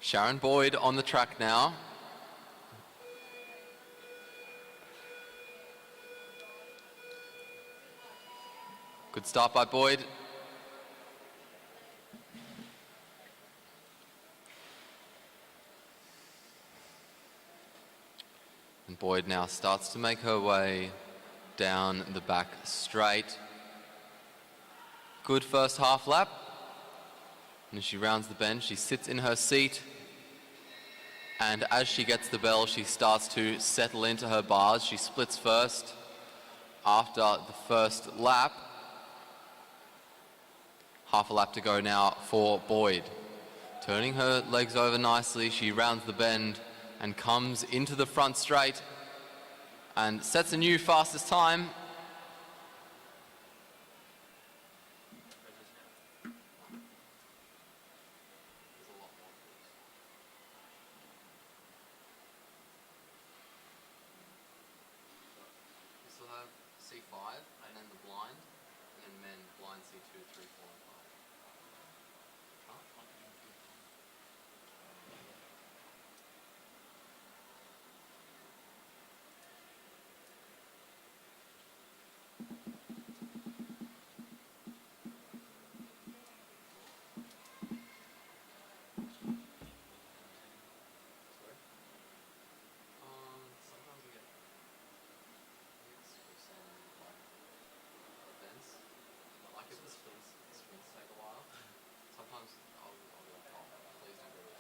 Sharon Boyd on the track now. Good start by Boyd. And Boyd now starts to make her way down the back straight. Good first half lap. And as she rounds the bend, she sits in her seat. And as she gets the bell, she starts to settle into her bars. She splits first after the first lap. Half a lap to go now for Boyd. Turning her legs over nicely, she rounds the bend and comes into the front straight and sets a new fastest time. We still have C5 and then the blind, and then men blind C2, 3, 4, and 5. Sometimes we get scripts on like events. Like if the sprints take a while. Sometimes I'll be like, oh, please don't go to the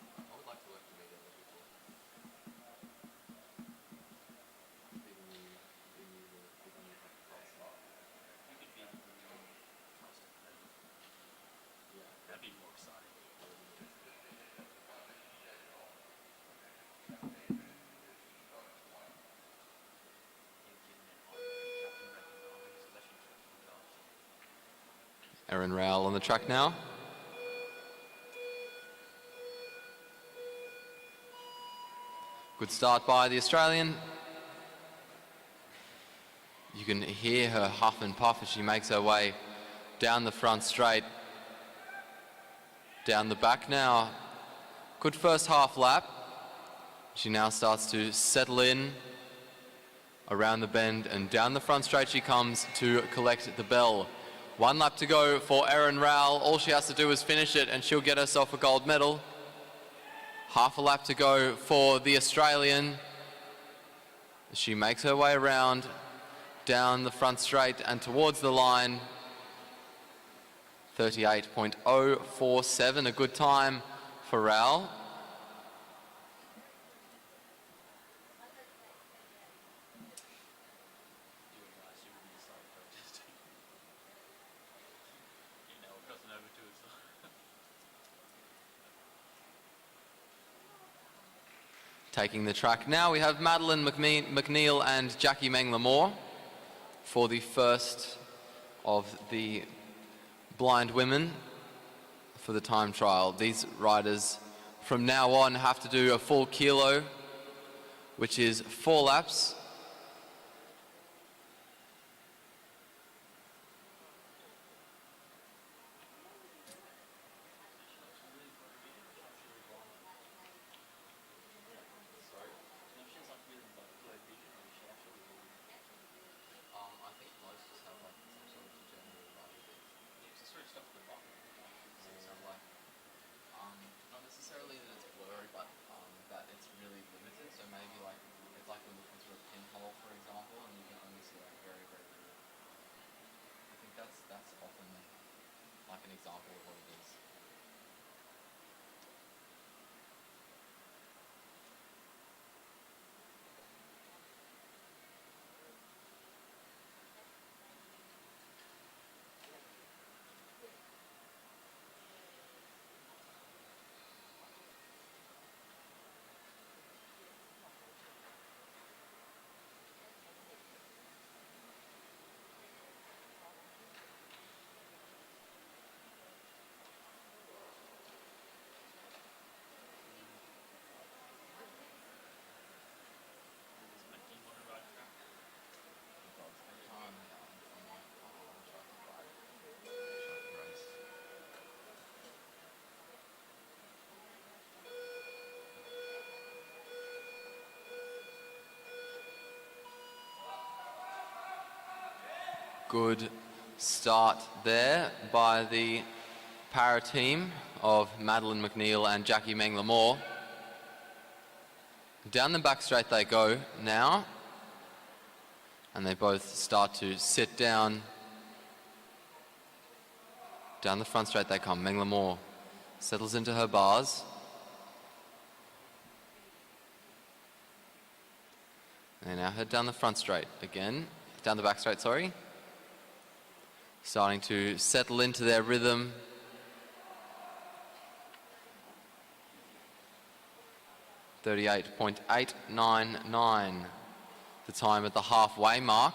I would like to work for media before. Giving you like a price. Yeah, That'd be more exciting. Erin Rowell on the track now. Good start by the Australian. You can hear her huff and puff as she makes her way down the front straight. Down the back now. Good first half lap. She now starts to settle in around the bend, and down the front straight she comes to collect the bell. 1 lap to go for Erin Rowell. All she has to do is finish it and she'll get herself a gold medal. Half a lap to go for the Australian. She makes her way around down the front straight and towards the line. 38.047, a good time for Rowell. Taking the track now, we have Madeline McNeil and Jackie Meng-Lamore for the first of the blind women for the time trial. These riders from now on have to do a full kilo, which is 4 laps. Not necessarily that it's blurry, but that it's really limited. So maybe like it's like we're looking through a pinhole, for example, and you can only see like very, very little. I think that's often like an example of what it is. Good start there by the para team of Madeline McNeil and Jackie Mengler-Moore. Down the back straight they go now, and they both start to sit down. Down the front straight they come. Mengler-Moore settles into her bars. And they now head down the front straight again. Down the back straight, sorry. Starting to settle into their rhythm. .38.899, the time at the halfway mark.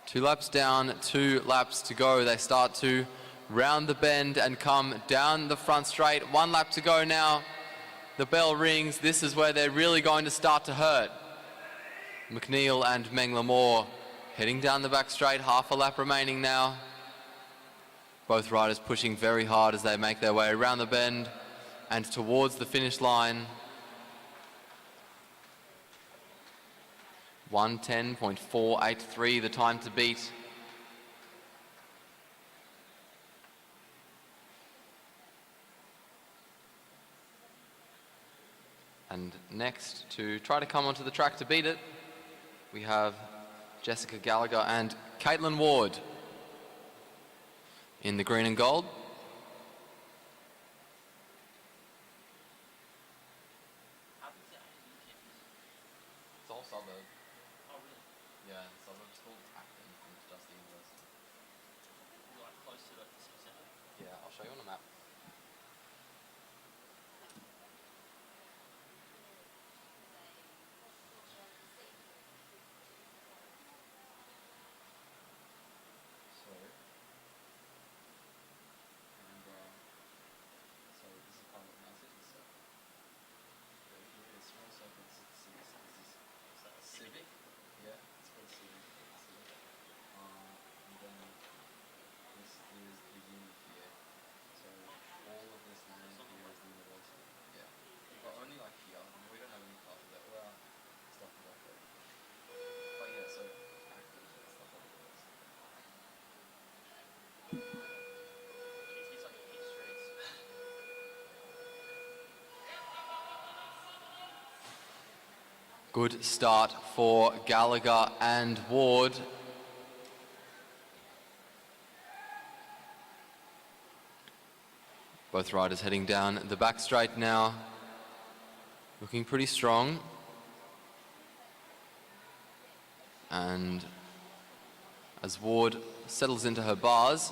2 laps down, 2 laps to go. They start to round the bend and come down the front straight. 1 lap to go now. The bell rings. This is where they're really going to start to hurt. McNeil and Mengler-Moore heading down the back straight. Half a lap remaining now. Both riders pushing very hard as they make their way around the bend and towards the finish line. 1:10.483, the time to beat. And next, to try to come onto the track to beat it, we have Jessica Gallagher and Caitlin Ward in the green and gold. It's all suburb. Oh, really? Yeah, the suburb's called Acton from just the university. Like close to like the city centre? Yeah, I'll show you on a map. So, so this is part of my city, so here is small circles, this is civic, yeah, it's called civic, and then this is the uni here, so all of this land here is the university, yeah, but only like here, we don't have any classes there, well, stuff like that, but yeah, so active and stuff like that. Jeez, he's like a hit streets. Good start for Gallagher and Ward. Both riders heading down the back straight now. Looking pretty strong. And as Ward settles into her bars,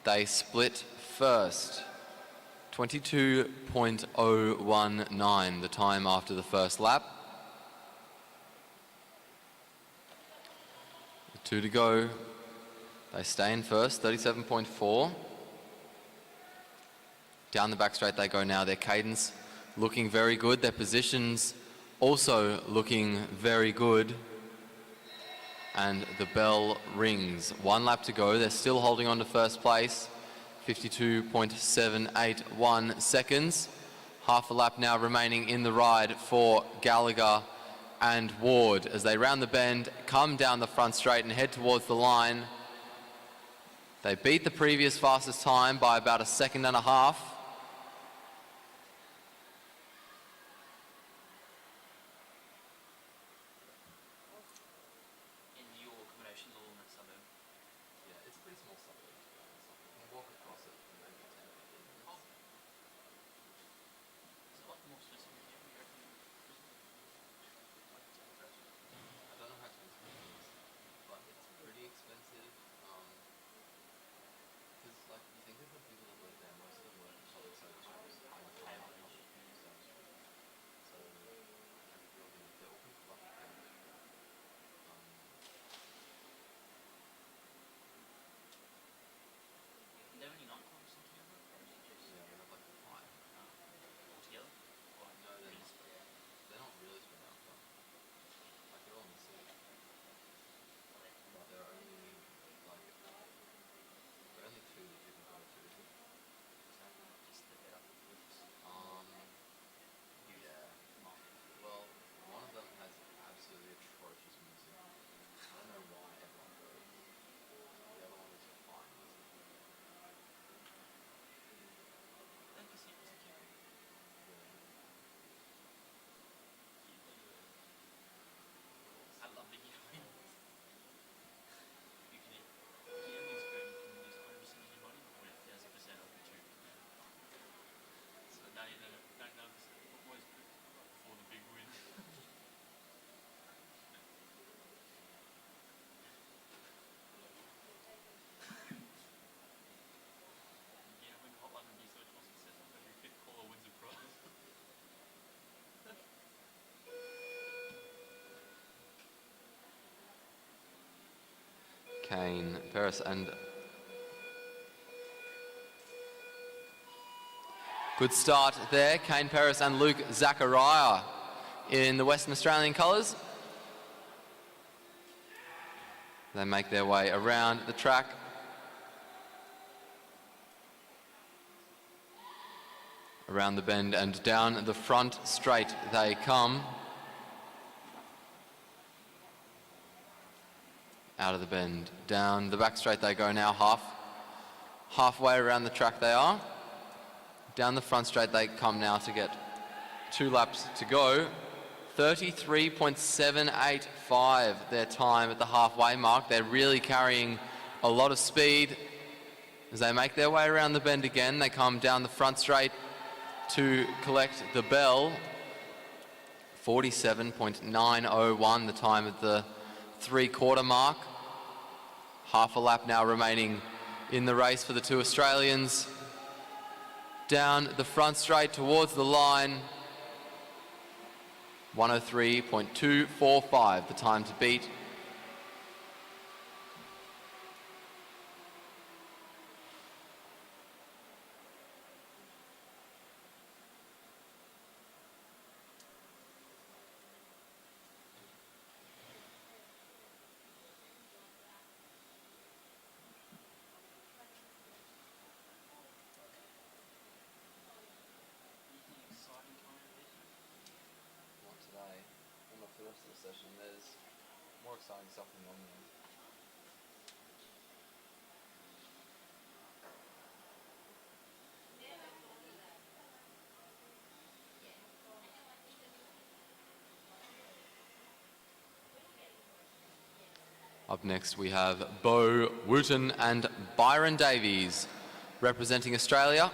they split first. 22.019, the time after the first lap. 2 to go. They stay in first, 37.4. Down the back straight they go now. Their cadence looking very good. Their positions also looking very good. And the bell rings. 1 lap to go. They're still holding on to first place. 52.781 seconds. Half a lap now remaining in the ride for Gallagher and Ward as they round the bend, come down the front straight and head towards the line. They beat the previous fastest time by about 1.5 seconds. In your accommodations all in that suburb? Yeah, it's a pretty small suburb. You can walk across it in maybe 10 or 15 minutes. Is it like more specific here? You reckon? I don't know how expensive it is, but it's pretty expensive. Because like you think of the people that live there, most of them work Kane Paris and good start there. Kane Paris and Luke Zachariah in the Western Australian colours. They make their way around the track. Around the bend and down the front straight they come. Out of the bend, down the back straight they go now, halfway around the track they are. Down the front straight they come now to get 2 laps to go. 33.785 their time at the halfway mark. They're really carrying a lot of speed as they make their way around the bend again. They come down the front straight to collect the bell. 47.901 the time at the 3/4 mark. Half a lap now remaining in the race for the 2 Australians. Down the front straight towards the line. 103.245 the time to beat. Not today, and not for the rest of the session. There's more exciting stuff in Omnium. Up next we have Bo Wooten and Byron Davies representing Australia.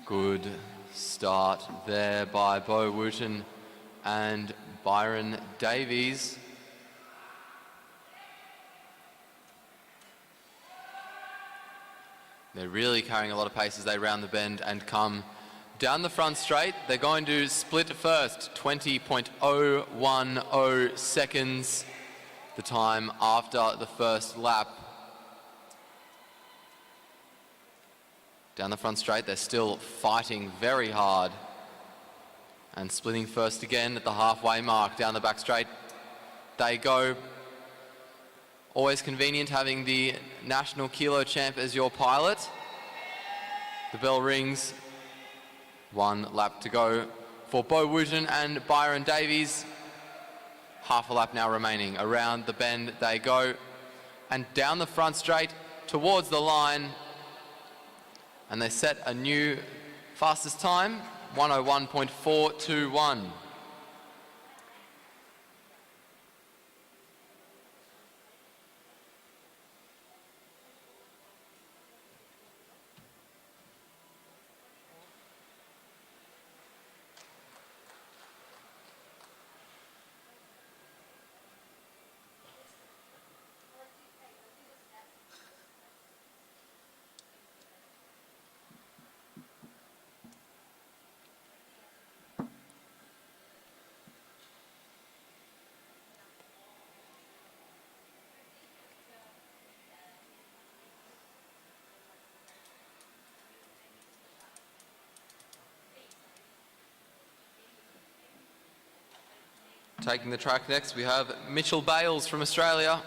Good start there by Bo Wooten and Byron Davies. They're really carrying a lot of pace as they round the bend and come down the front straight. They're going to split first, 20.010 seconds, the time after the first lap. Down the front straight, they're still fighting very hard. And splitting first again at the halfway mark. Down the back straight, they go. Always convenient having the national kilo champ as your pilot. The bell rings. 1 lap to go for Bo Wooten and Byron Davies. Half a lap now remaining. Around the bend they go. And down the front straight towards the line. And they set a new fastest time, 101.421. Taking the track next, we have Mitchell Bales from Australia.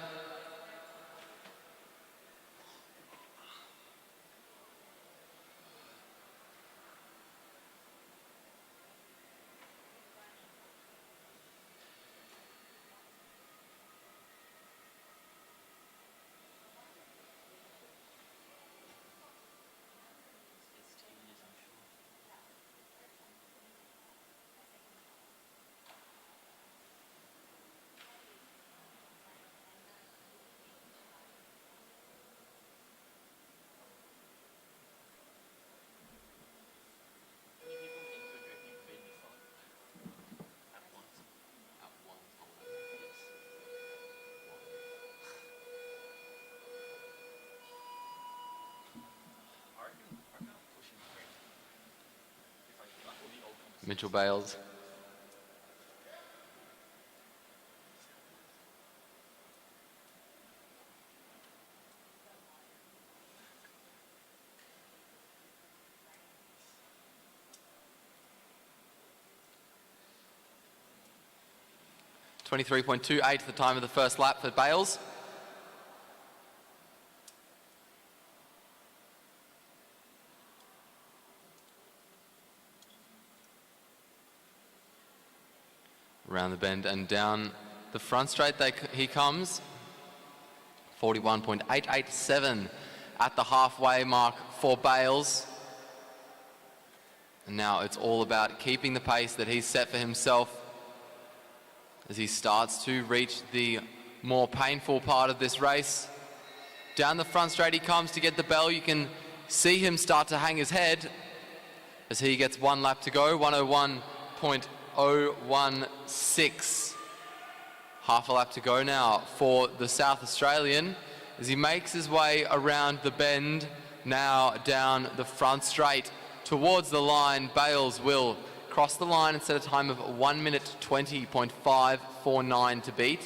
It's tedious, I'm sure. How many people into a drifting been before? At once. At one time. Yes. I reckon I'm pushing three. If I like all the old numbers. Mitchell Bales. .23.28 at the time of the first lap for Bales. Around the bend and down the front straight he comes. 41.887 at the halfway mark for Bales. And now it's all about keeping the pace that he's set for himself as he starts to reach the more painful part of this race. Down the front straight he comes to get the bell. You can see him start to hang his head as he gets one lap to go. 101.016. Half a lap to go now for the South Australian as he makes his way around the bend, now down the front straight towards the line. Bales will cross the line and set a time of 1 minute 20.549 to beat.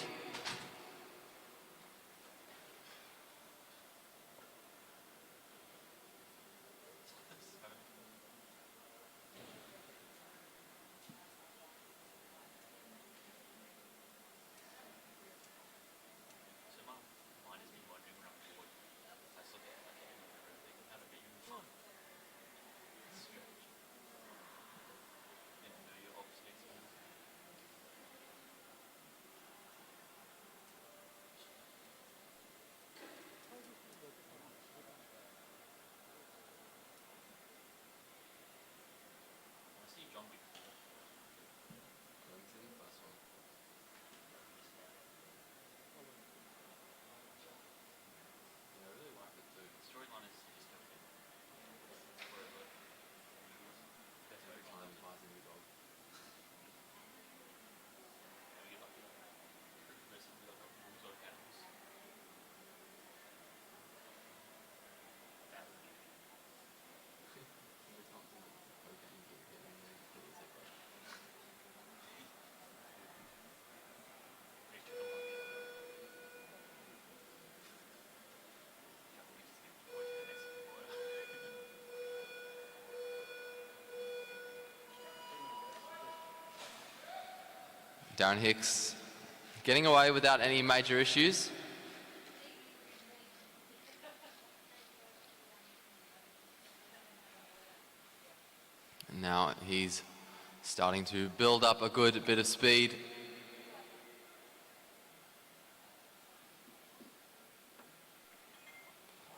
So my mind has been wandering around forward. I saw that I can't remember everything. How to be fun. It's strange. Didn't know your obviously experience. I see John before. Yeah, I really like it too. The storyline is dystopian. Forever. That's Every very time fun. he buys a new dog. Yeah, we get like Christmas and we like rules or animals. That would be Every time someone cocaine get hit and they put a zipper. pretty chill one. Can't wait to get forward to the next one. Darren Hicks getting away without any major issues. And now he's starting to build up a good bit of speed.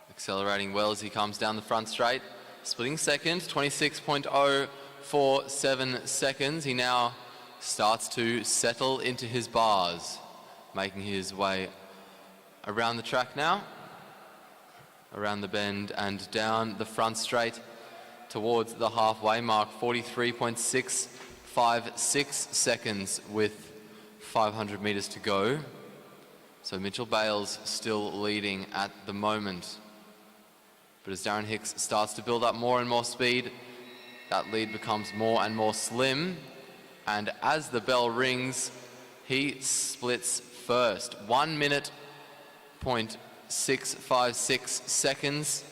Accelerating well as he comes down the front straight. Splitting second, 26.047 seconds. He now starts to settle into his bars, making his way around the track now, around the bend and down the front straight towards the halfway mark. 43.656 seconds with 500 meters to go. So Mitchell Bales still leading at the moment. But as Darren Hicks starts to build up more and more speed, that lead becomes more and more slim. And as the bell rings, he splits first. 1 minute, 0.656 seconds.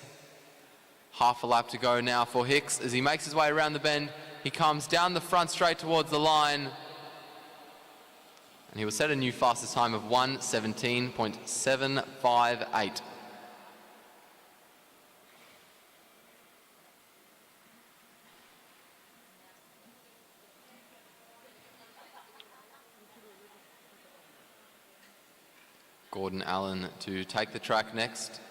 Half a lap to go now for Hicks. As he makes his way around the bend, he comes down the front straight towards the line. And he will set a new fastest time of 1:17.758. Gordon Allen to take the track next.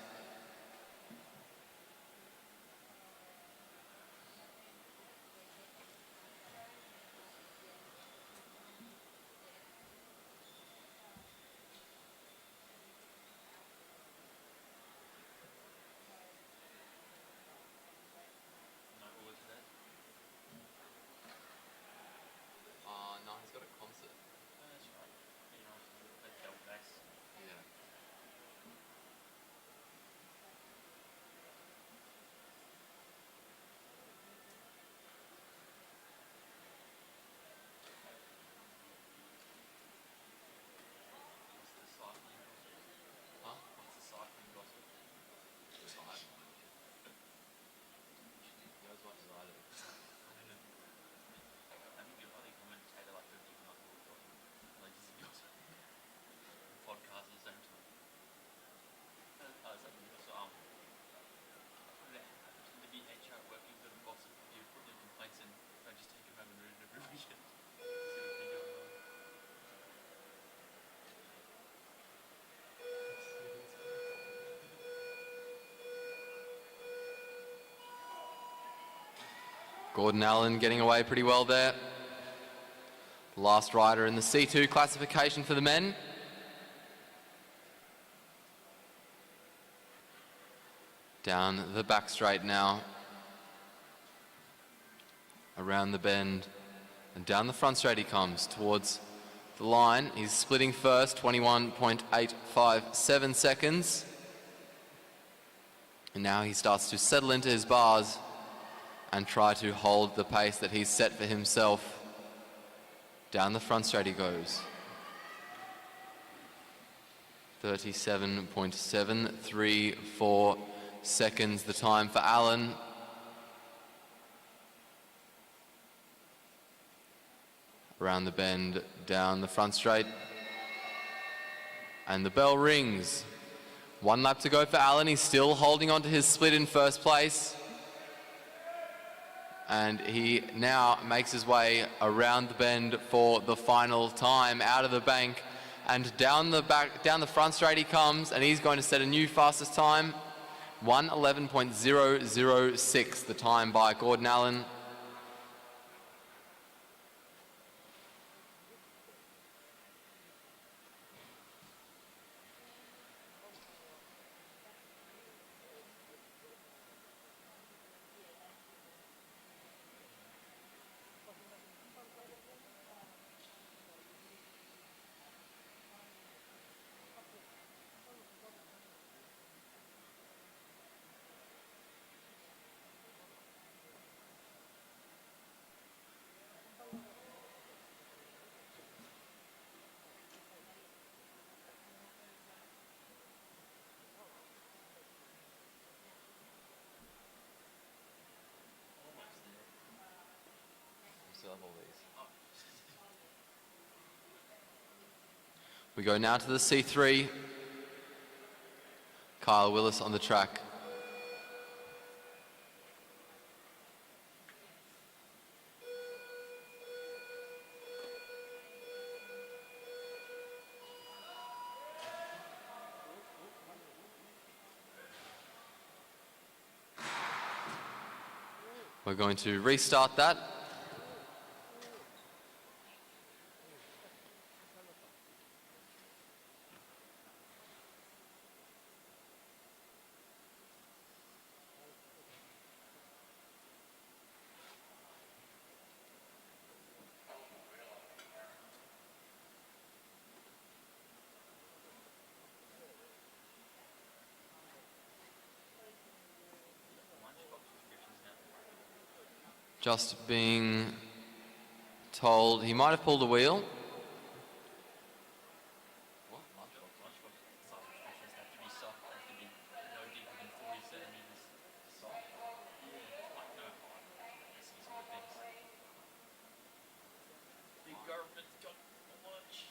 No, what was that? No, he's got a concert. That's right. You know, that's Del Bass. Yeah. What's the cycling gossip? Huh? What's the cycling gossip? He knows much as I do. I think commentator like the giving us all like gossip podcast at the same time. Something else. The BHR working sort of gossip. You put your complaints in. I just take them home and read it every weekend. See what they go on. Gordon Allen getting away pretty well there. Last rider in the C2 classification for the men. Down the back straight now. Around the bend. And down the front straight he comes towards the line. He's splitting first, 21.857 seconds. And now he starts to settle into his bars and try to hold the pace that he's set for himself. Down the front straight he goes. 37.734 seconds the time for Allen. Around the bend, down the front straight. And the bell rings. 1 lap to go for Allen. He's still holding on to his split in first place. And he now makes his way around the bend for the final time, out of the bank, and down the front straight he comes, and he's going to set a new fastest time, 1:11.006, the time by Gordon Allen. We go now to the C3. Kyle Willis on the track. We're going to restart that. Just being told he might have pulled a wheel. Lunchbox subscriptions have to be soft. They have to be no deeper than 40 centimeters soft. Yeah, like no height. These sort of things. The government's got lunch.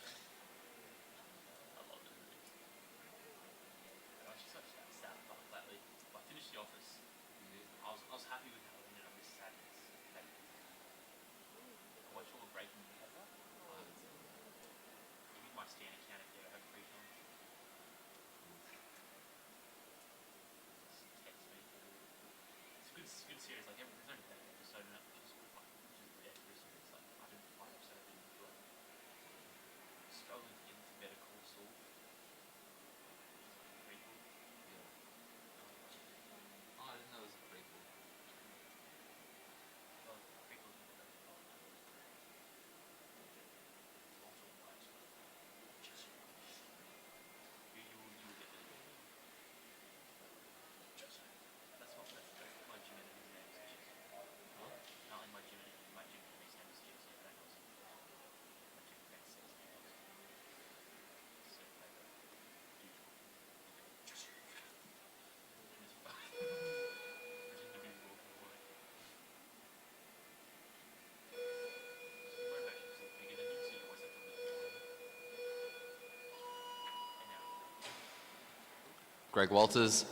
Greg Walters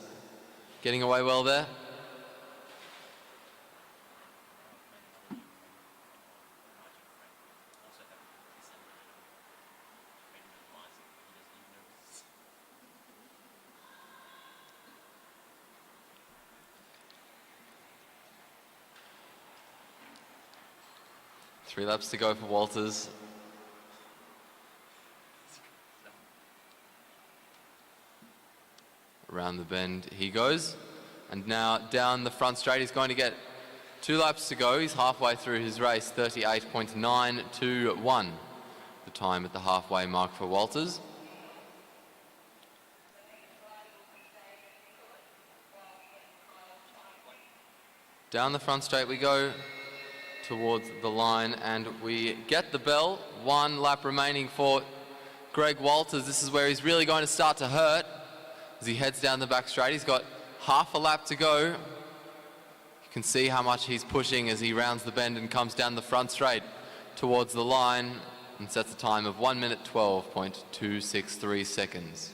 getting away well there. Three laps to go for Walters. Around the bend he goes. And now down the front straight, he's going to get 2 laps to go. He's halfway through his race, 38.921. The time at the halfway mark for Walters. Down the front straight we go towards the line, and we get the bell. 1 lap remaining for Greg Walters. This is where he's really going to start to hurt as he heads down the back straight. He's got half a lap to go. You can see how much he's pushing as he rounds the bend and comes down the front straight towards the line and sets a time of 1 minute 12.263 seconds.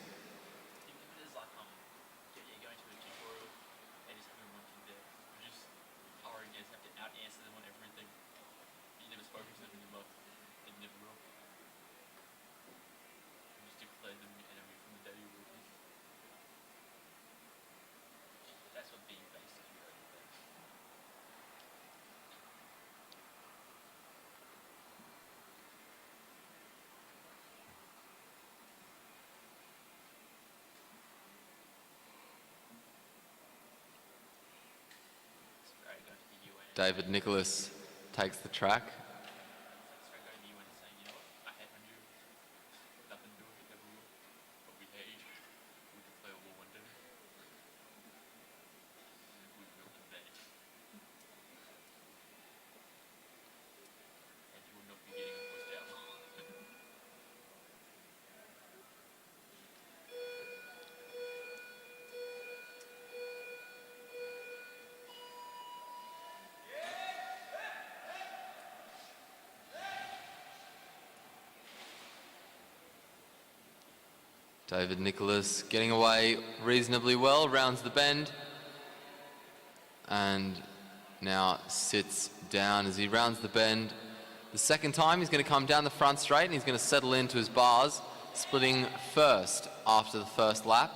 David Nicholas takes the track. David Nicholas getting away reasonably well, rounds the bend, and now sits down as he rounds the bend. The second time he's going to come down the front straight and he's going to settle into his bars, splitting first after the first lap,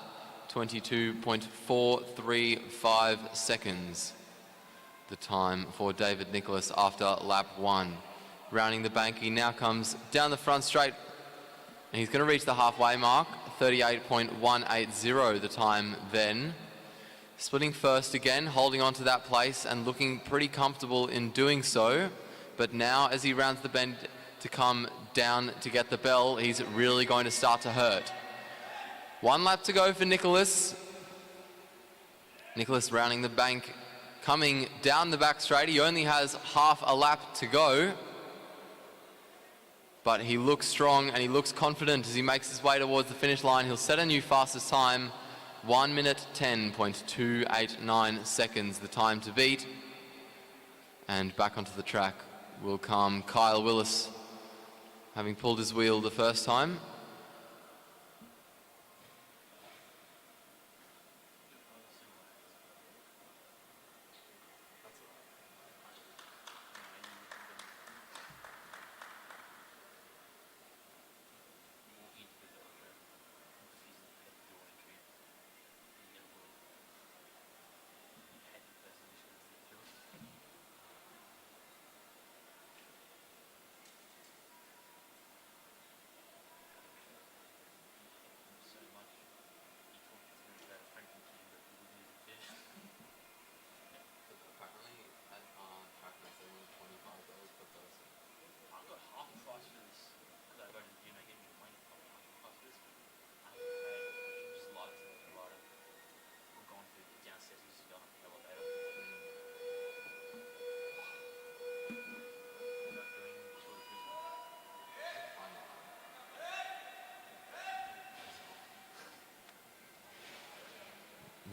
22.435 seconds. The time for David Nicholas after lap 1. Rounding the bank, he now comes down the front straight and he's going to reach the halfway mark, 38.180 the time then. Splitting first again, holding on to that place and looking pretty comfortable in doing so. But now as he rounds the bend to come down to get the bell, he's really going to start to hurt. 1 lap to go for Nicholas. Nicholas rounding the bank, coming down the back straight. He only has half a lap to go. But he looks strong and he looks confident as he makes his way towards the finish line. He'll set a new fastest time, 1 minute 10.289 seconds, the time to beat. And back onto the track will come Kyle Willis, having pulled his wheel the first time.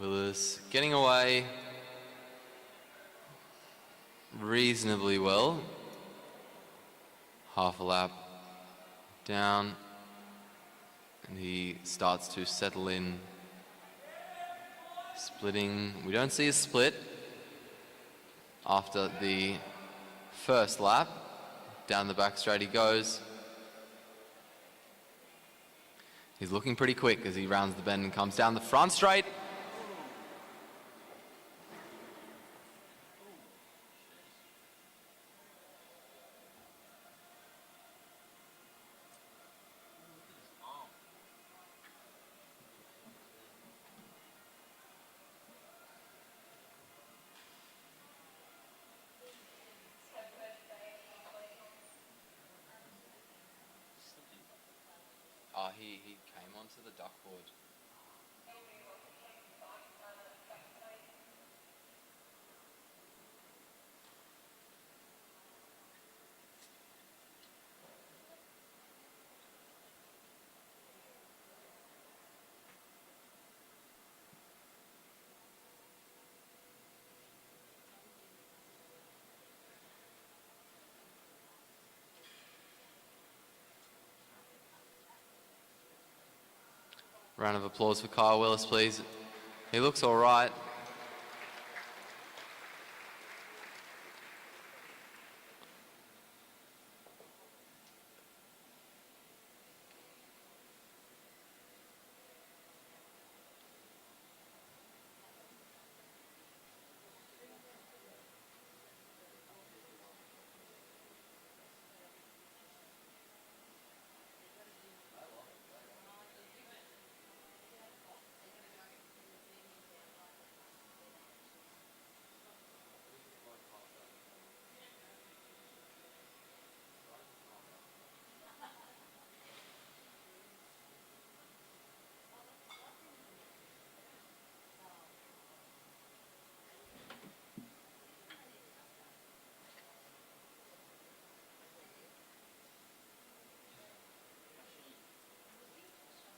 Willis getting away reasonably well. Half a lap down, and he starts to settle in Splitting. We don't see a split after the first lap. Down the back straight he goes. He's looking pretty quick as he rounds the bend and comes down the front straight. He came onto the duckboard. Round of applause for Kyle Willis, please. He looks all right.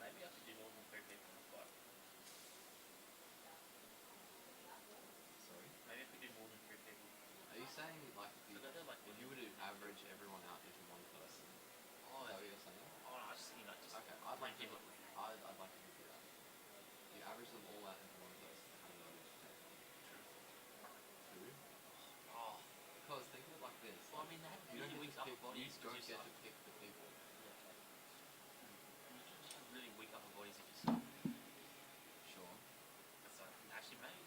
Maybe I should do more than 3 people on the flight. Sorry? Maybe if we do more than 3 people. Are you saying like if But they're like, if you were to average everyone out into one person? oh, Is that what you're saying? oh, no, I was just thinking like just Okay, I'd 3 like to. people. I'd like to do that. You average them all out into one person. How many would you take on? Two. Oh, Because think of it like this. well, I mean, they have You don't really get weak to upper pick. bodies. You don't because get you're to pick the people. You just have really weak upper bodies if you suck. Sure. That's like, actually, maybe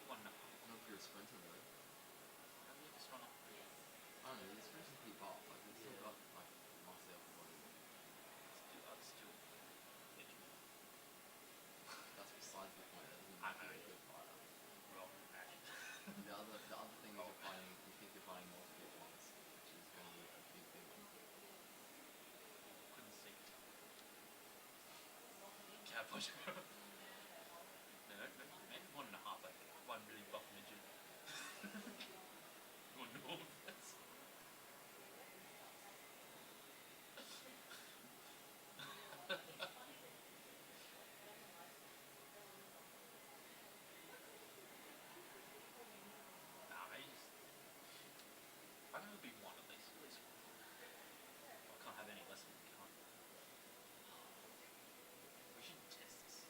1.5. Not if you're a sprinter though. Maybe you just run up. I don't know. These sprinters keep up. Like they've still got like muscle upper body. Let's do it. That's besides the point. That doesn't I make you know. a good fighter. Wrong, actually. The other thing is you're fighting. You think you're fighting multiple points, which is going to be a big thing. Couldn't see. Cab push. No, maybe 1.5. Like one really buff midget. One north. Nah, maybe just. I think it'll be 1 at least. At least 1. I can't have any less than 1, can't. We should test this.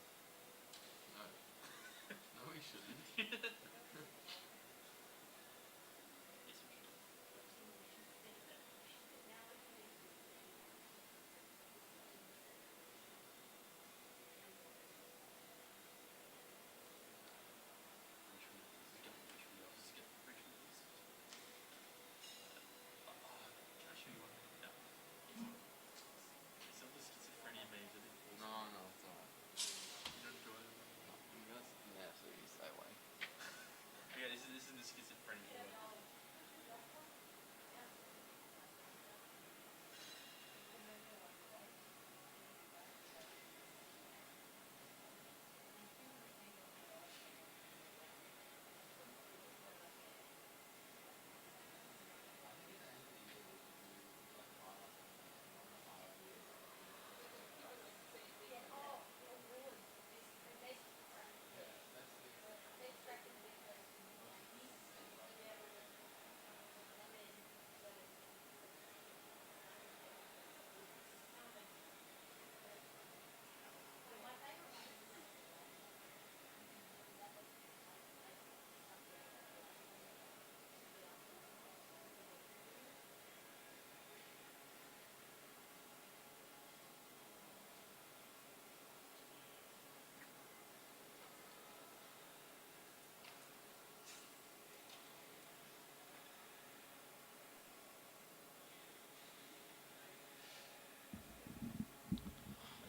No. No, we shouldn't. Yes, we should.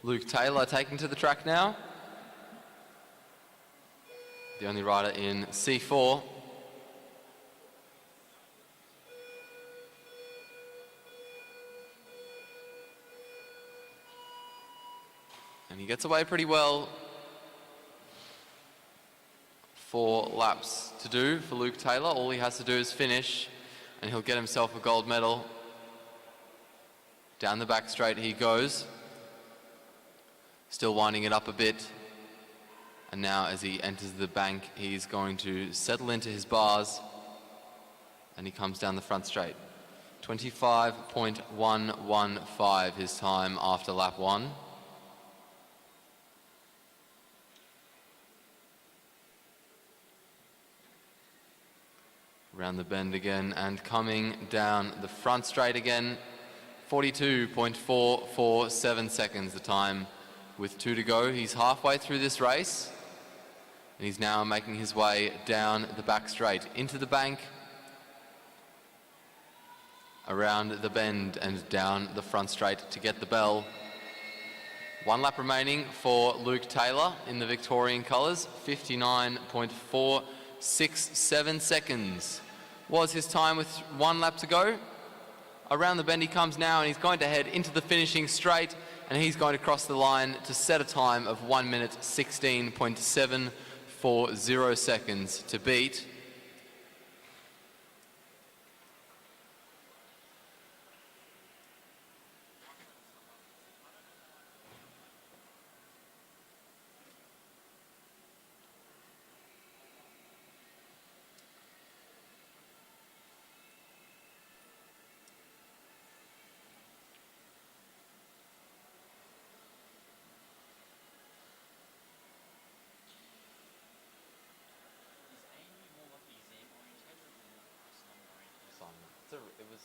Luke Taylor taking to the track now. The only rider in C4. And he gets away pretty well. 4 laps to do for Luke Taylor. All he has to do is finish and he'll get himself a gold medal. Down the back straight he goes. Still winding it up a bit. And now as he enters the bank, he's going to settle into his bars and he comes down the front straight. 25.115 his time after lap 1. Around the bend again and coming down the front straight again. 42.447 seconds the time with 2 to go. He's halfway through this race and he's now making his way down the back straight into the bank, around the bend and down the front straight to get the bell. 1 lap remaining for Luke Taylor in the Victorian colours. 59.467 seconds was his time with 1 lap to go. Around the bend he comes now and he's going to head into the finishing straight and he's going to cross the line to set a time of 1 minute 16.740 seconds to beat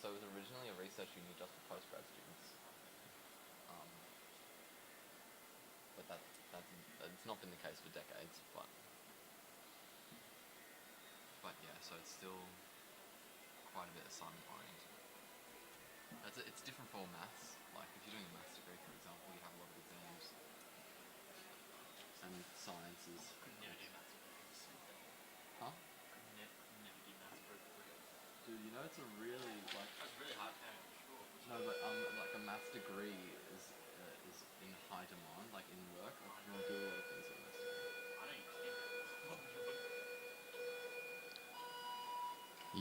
So it was originally a research uni just for postgrad students, but that's not been the case for decades. But yeah, so it's still quite a bit assignment oriented. It's different for maths. Like if you're doing a maths degree, for example, you have a lot of exams and sciences. Could never do maths. Huh? Could never do maths. Dude, you know it's a really like. That's really hard to for sure. No, but like a maths degree is in high demand, like in work. Like you want to do a lot of things with a maths degree. I don't even care.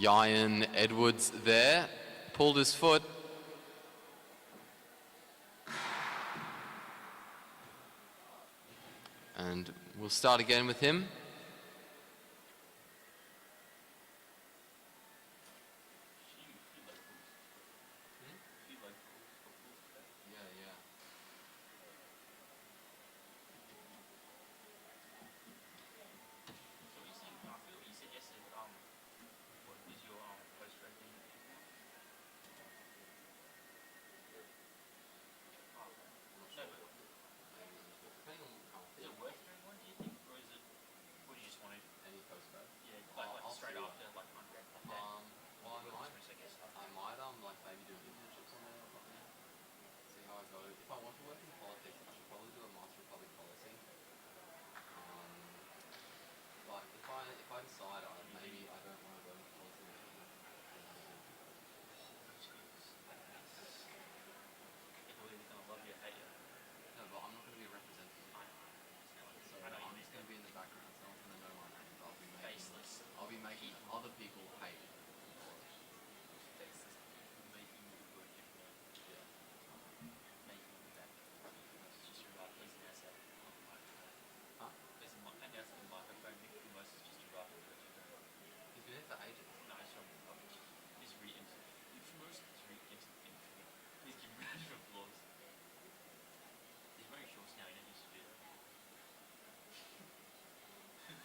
Yayan Edwards there pulled his foot. And we'll start again with him.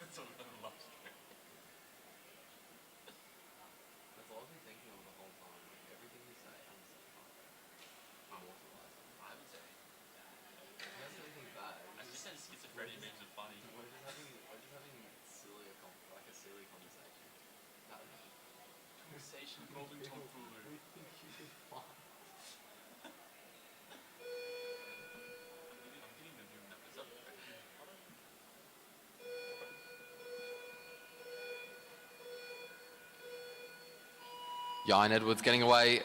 That's all I love. That's all I've been thinking of the whole time. Like everything you say, I'm immortalized. I would say. That's anything bad. I just said schizophrenia memes are funny. We're just having silly, like a silly conversation. Conversation involving tomfoolery. We think you should fine. I'm Yain Edwards getting away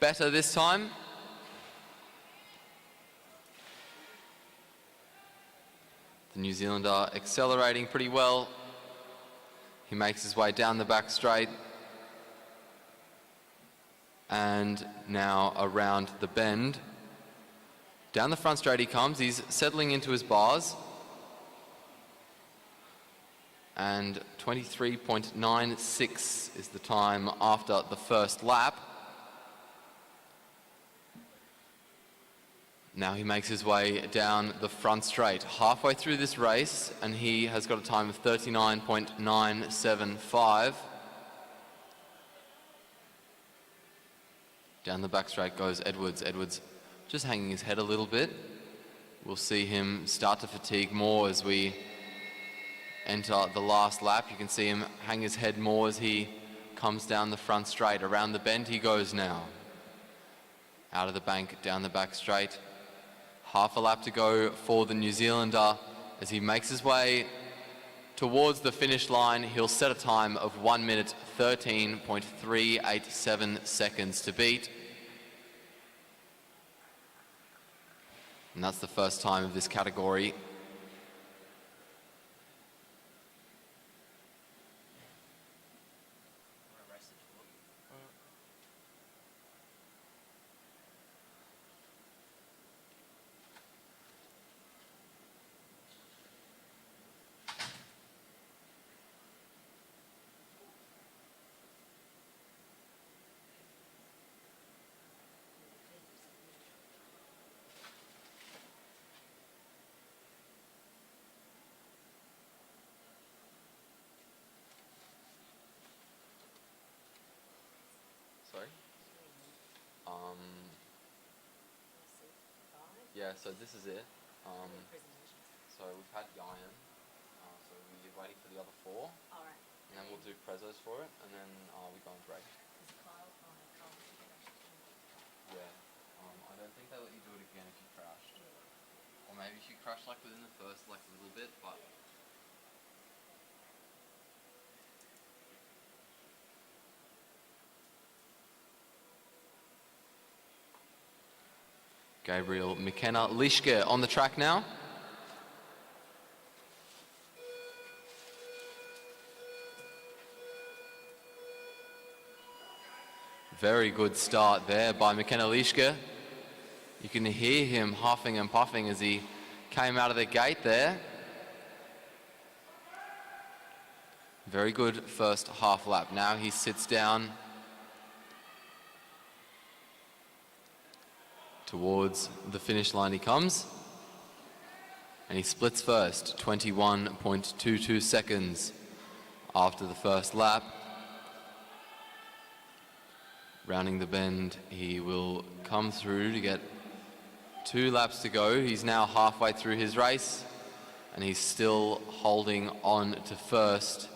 better this time. The New Zealander accelerating pretty well. He makes his way down the back straight. And now around the bend. Down the front straight he comes. He's settling into his bars. And 23.96 is the time after the first lap. Now he makes his way down the front straight, halfway through this race, and he has got a time of 39.975. Down the back straight goes Edwards. Edwards just hanging his head a little bit. We'll see him start to fatigue more as we enter the last lap. You can see him hang his head more as he comes down the front straight. Around the bend he goes now. Out of the bank, down the back straight. Half a lap to go for the New Zealander. As he makes his way towards the finish line, he'll set a time of 1 minute 13.387 seconds to beat. And that's the first time of this category. Sorry? Yeah, so this is it. So we've had Yain, so we're waiting for the other four, Alright. and then we'll do prezos for it, and then we go and break. Is Kyle, Kyle should get actually. Yeah. I don't think they'll let you do it again if you crashed. Or maybe if you crashed like within the first like little bit, but Gabriel McKenna Lischke on the track now. Very good start there by McKenna Lischke. You can hear him huffing and puffing as he came out of the gate there. Very good first half lap. Now he sits down towards the finish line he comes. And he splits first, 21.22 seconds after the first lap. Rounding the bend, he will come through to get 2 laps to go. He's now halfway through his race, and he's still holding on to first.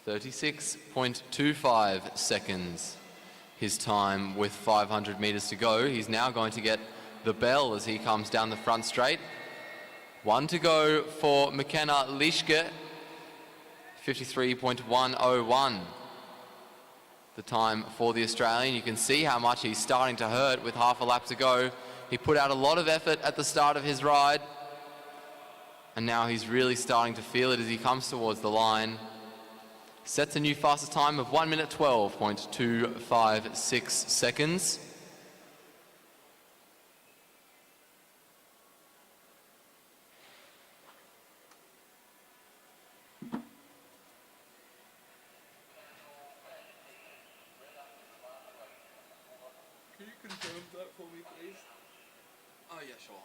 36.25 seconds. His time with 500 meters to go. He's now going to get the bell as he comes down the front straight. 1 to go for McKenna Lischke. 53.101. The time for the Australian. You can see how much he's starting to hurt with half a lap to go. He put out a lot of effort at the start of his ride, and now he's really starting to feel it as he comes towards the line. Sets a new fastest time of 1 minute 12.256 seconds. Can you confirm that for me, please? Oh yeah, sure.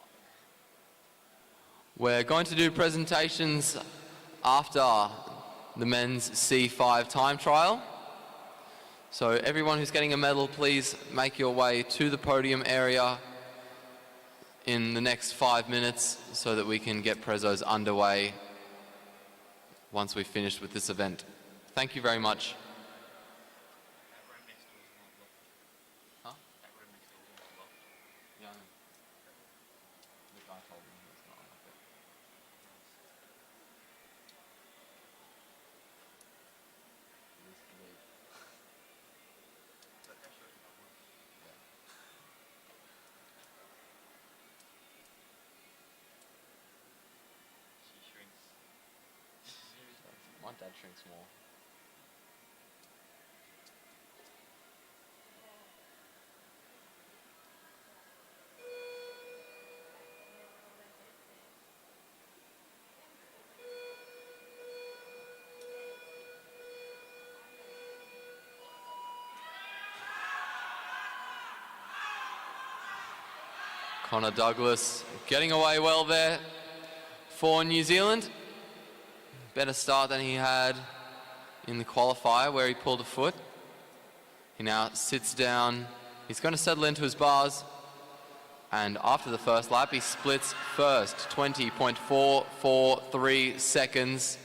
We're going to do presentations after the men's C5 time trial. So everyone who's getting a medal, please make your way to the podium area in the next 5 minutes so that we can get prezos underway once we've finished with this event. Thank you very much. That room next door is not locked. Huh? That room next door is not locked. Yeah. The guy told me it's not like it. He needs to leave. My dad drinks more. Connor Douglas getting away well there for New Zealand. Better start than he had in the qualifier where he pulled a foot. He now sits down. He's going to settle into his bars. And after the first lap, he splits first, 20.443 seconds.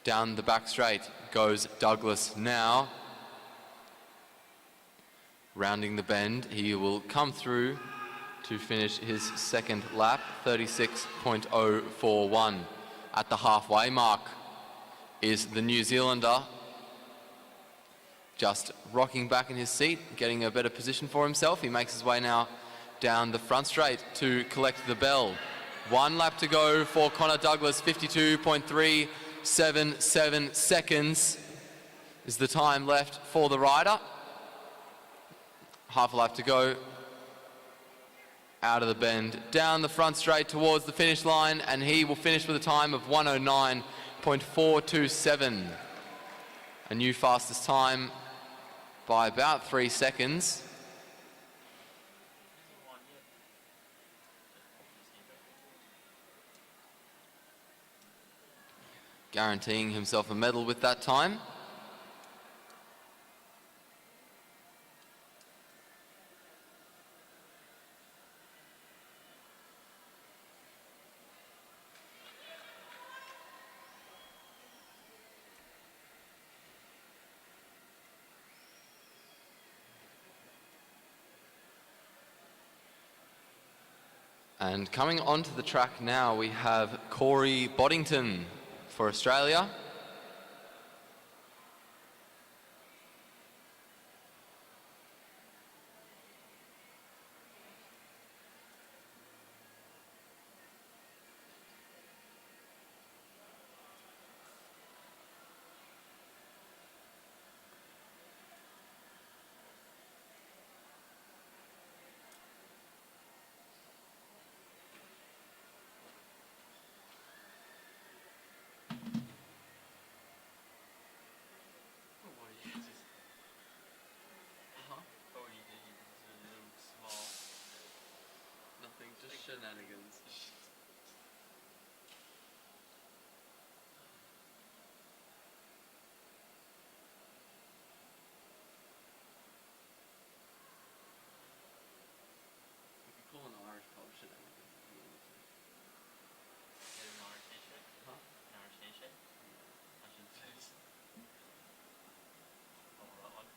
Down the back straight goes Douglas now. Rounding the bend, he will come through to finish his second lap, 36.041. At the halfway mark is the New Zealander, just rocking back in his seat, getting a better position for himself. He makes his way now down the front straight to collect the bell. 1 lap to go for Connor Douglas, 52.377 seconds is the time left for the rider. Half a lap to go. Out of the bend, down the front straight towards the finish line, and he will finish with a time of 109.427. A new fastest time by about 3 seconds. Guaranteeing himself a medal with that time. And coming onto the track now, we have Corey Boddington for Australia. Shenanigans. We could pull an Irish pub shenanigans if you wanted to. Get an Irish t-shirt? Huh? An Irish t-shirt? I should please. Alright one.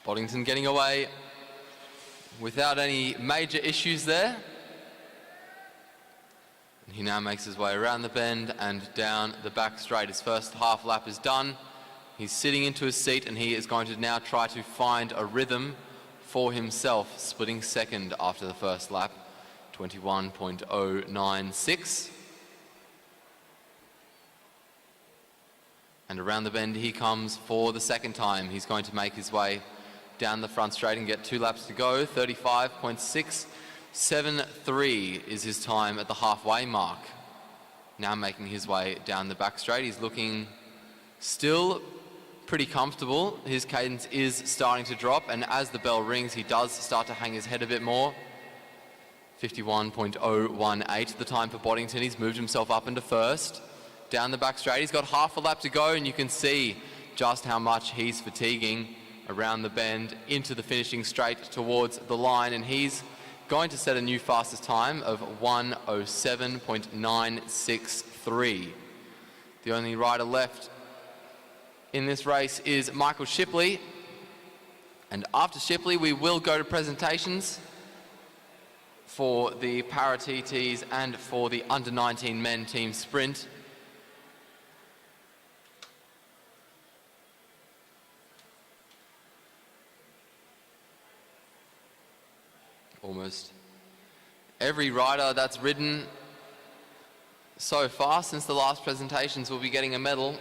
Boddington getting away without any major issues there. And he now makes his way around the bend and down the back straight. His first half lap is done. He's sitting into his seat and he is going to now try to find a rhythm for himself, splitting second after the first lap, 21.096. And around the bend he comes for the second time. He's going to make his way down the front straight and get 2 laps to go. 35.673 is his time at the halfway mark. Now making his way down the back straight. He's looking still pretty comfortable. His cadence is starting to drop, and as the bell rings, he does start to hang his head a bit more. 51.018 the time for Boddington. He's moved himself up into first. Down the back straight, he's got half a lap to go, and you can see just how much he's fatiguing around the bend into the finishing straight towards the line, and he's going to set a new fastest time of 107.963. The only rider left in this race is Michael Shipley, and after Shipley we will go to presentations for the Para TTs and for the under-19 men team sprint. Almost every rider that's ridden so far since the last presentations will be getting a medal.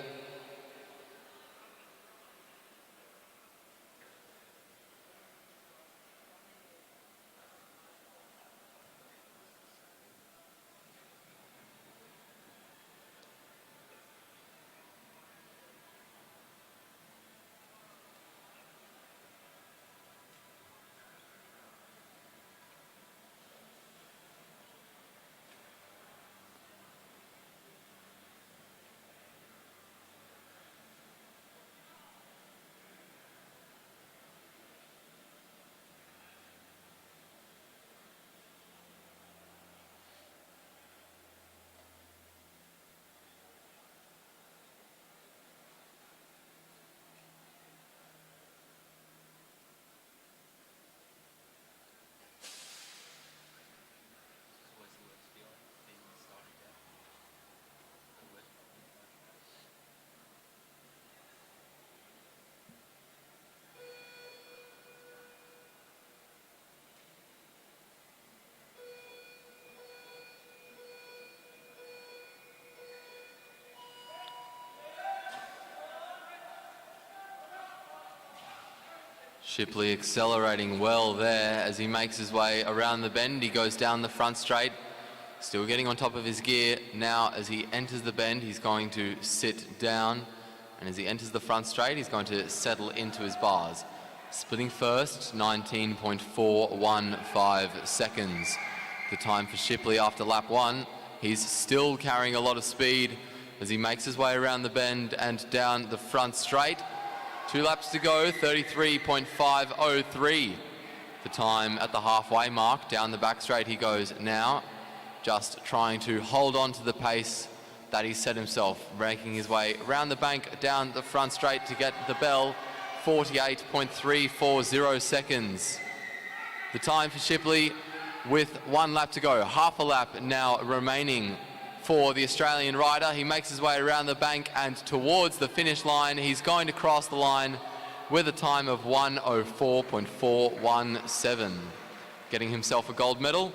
What's the worst feeling being starting down? The worst. Shipley accelerating well there as he makes his way around the bend. He goes down the front straight, still getting on top of his gear. Now as he enters the bend, he's going to sit down, and as he enters the front straight, he's going to settle into his bars. Splitting first, 19.415 seconds. The time for Shipley after lap 1. He's still carrying a lot of speed as he makes his way around the bend and down the front straight. 2 laps to go, 33.503. The time at the halfway mark. Down the back straight he goes now, just trying to hold on to the pace that he set himself, making his way around the bank, down the front straight to get the bell, 48.340 seconds. The time for Shipley with 1 lap to go, half a lap now remaining for the Australian rider. He makes his way around the bank and towards the finish line. He's going to cross the line with a time of 1:04.417, getting himself a gold medal.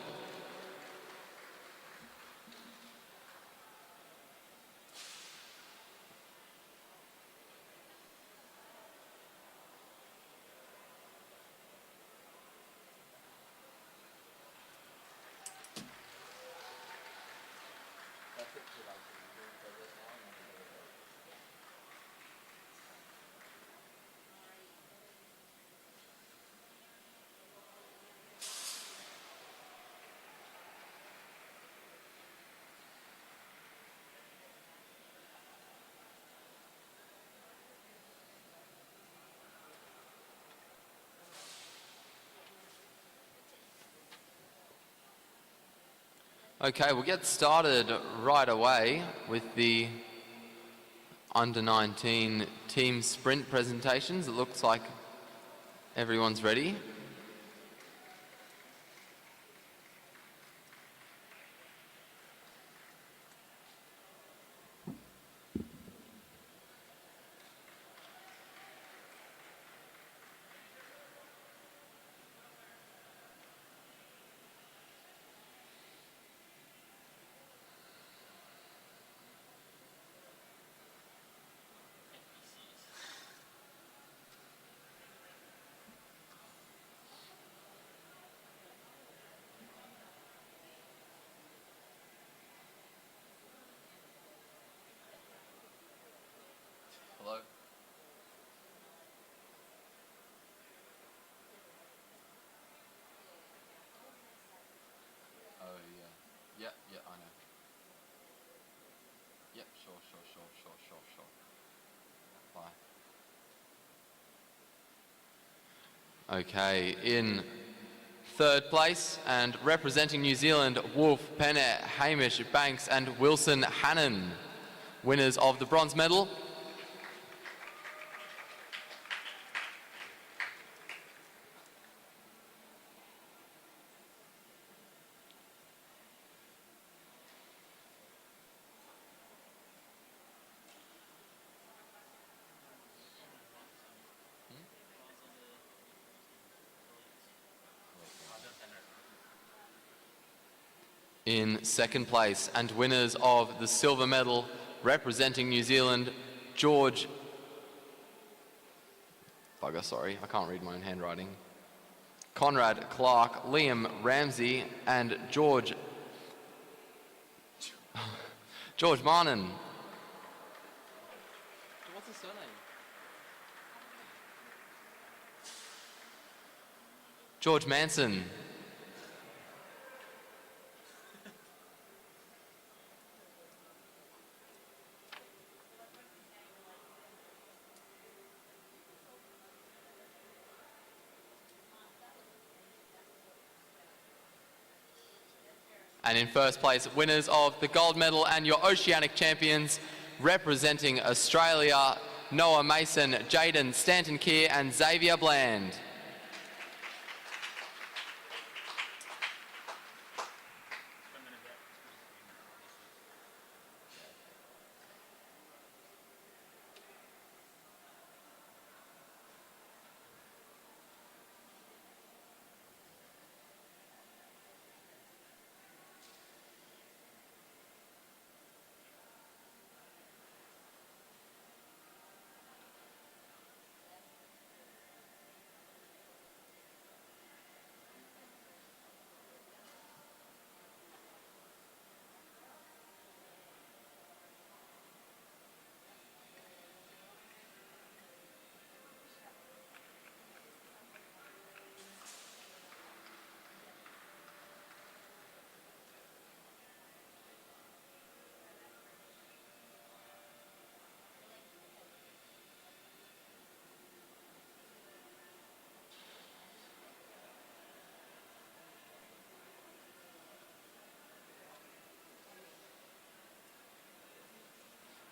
Okay, we'll get started right away with the under-19 team sprint presentations. It looks like everyone's ready. Hello? Oh, yeah. Yeah, I know. Yep, sure. Bye. Okay, in third place and representing New Zealand, Wolf Pennett, Hamish Banks and Wilson Hannon, winners of the bronze medal. In second place and winners of the silver medal representing New Zealand, George... Bugger, sorry, I can't read my own handwriting. Conrad Clark, Liam Ramsey, and George Marnin. What's his surname? George Manson. And in first place, winners of the gold medal and your Oceanic champions representing Australia, Noah Mason, Jaden Stanton-Keir and Xavier Bland.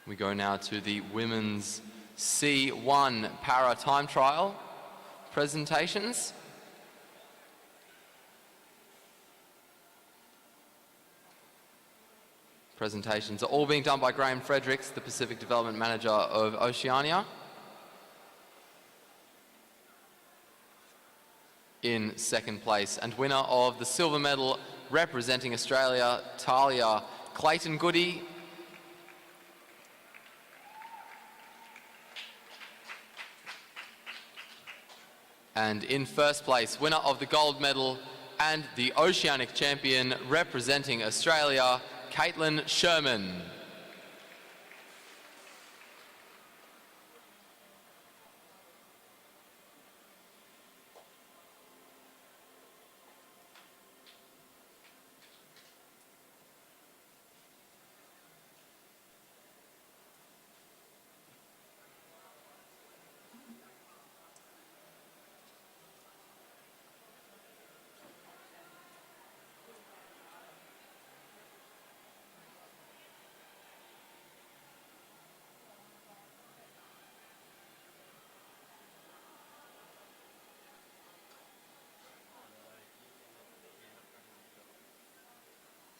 We go now to the women's C1 para time trial presentations. Presentations are all being done by Graham Fredericks, the Pacific Development Manager of Oceania. In second place and winner of the silver medal representing Australia, Talia Clayton-Goody. And in first place, winner of the gold medal and the Oceanic champion representing Australia, Caitlin Sherman.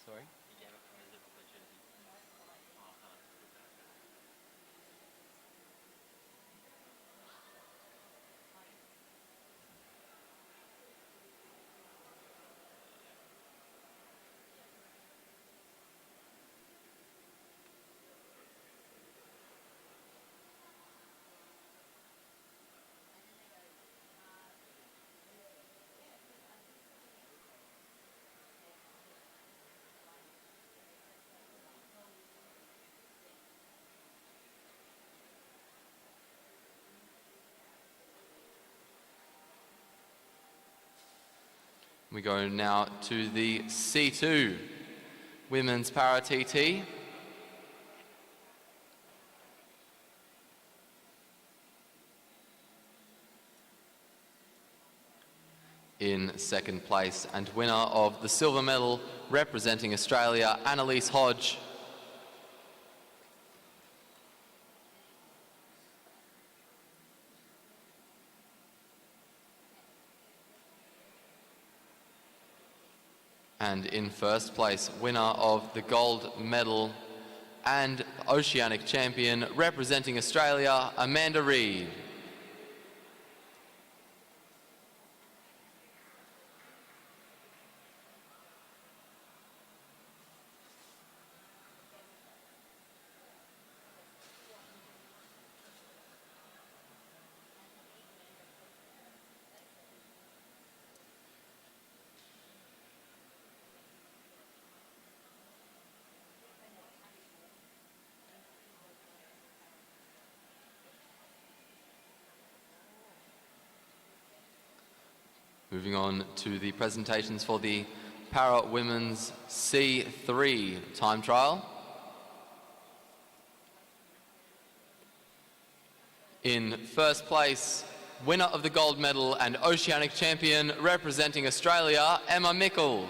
Sorry? We go now to the C2 Women's Para TT. In second place and winner of the silver medal representing Australia, Annalise Hodge. And in first place, winner of the gold medal and Oceanic champion representing Australia, Amanda Reid. Moving on to the presentations for the Para Women's C3 time trial. In first place, winner of the gold medal and Oceanic champion representing Australia, Emma Mickle.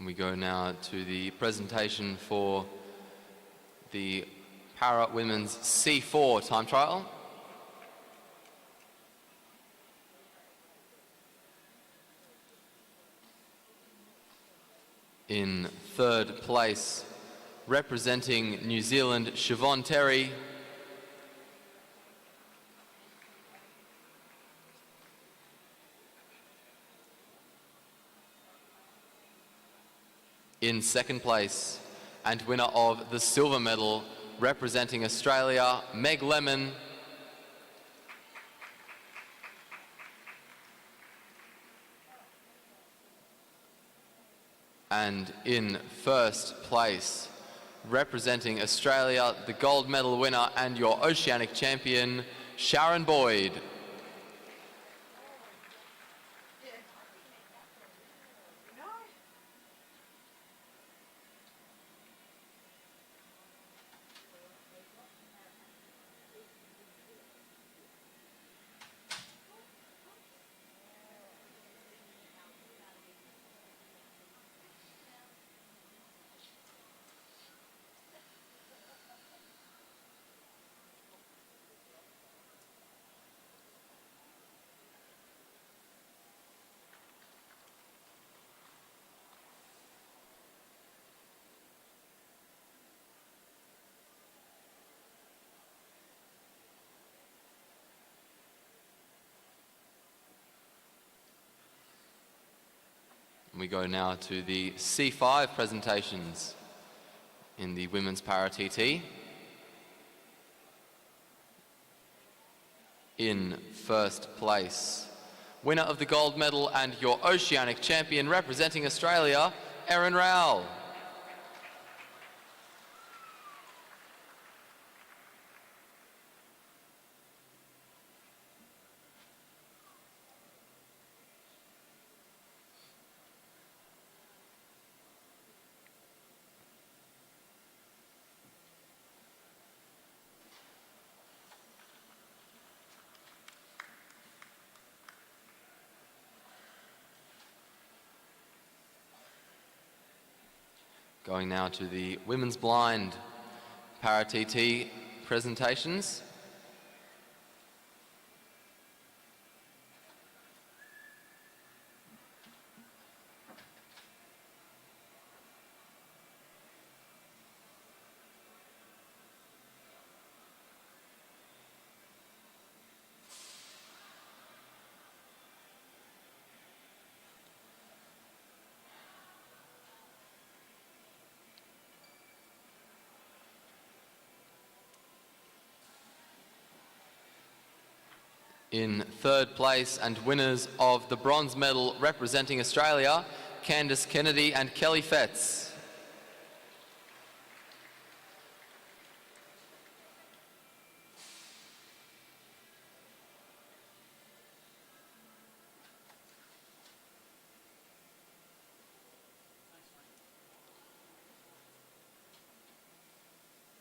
We go now to the presentation for the Para Women's C4 time trial. In third place, representing New Zealand, Siobhan Terry. In second place, and winner of the silver medal, representing Australia, Meg Lemon. And in first place, representing Australia, the gold medal winner and your Oceanic champion, Sharon Boyd. We go now to the C5 presentations in the Women's Para TT. In first place, winner of the gold medal and your Oceanic champion representing Australia, Erin Rowell. Going now to the Women's Blind Para TT presentations. In third place and winners of the bronze medal representing Australia, Candice Kennedy and Kelly Fetz.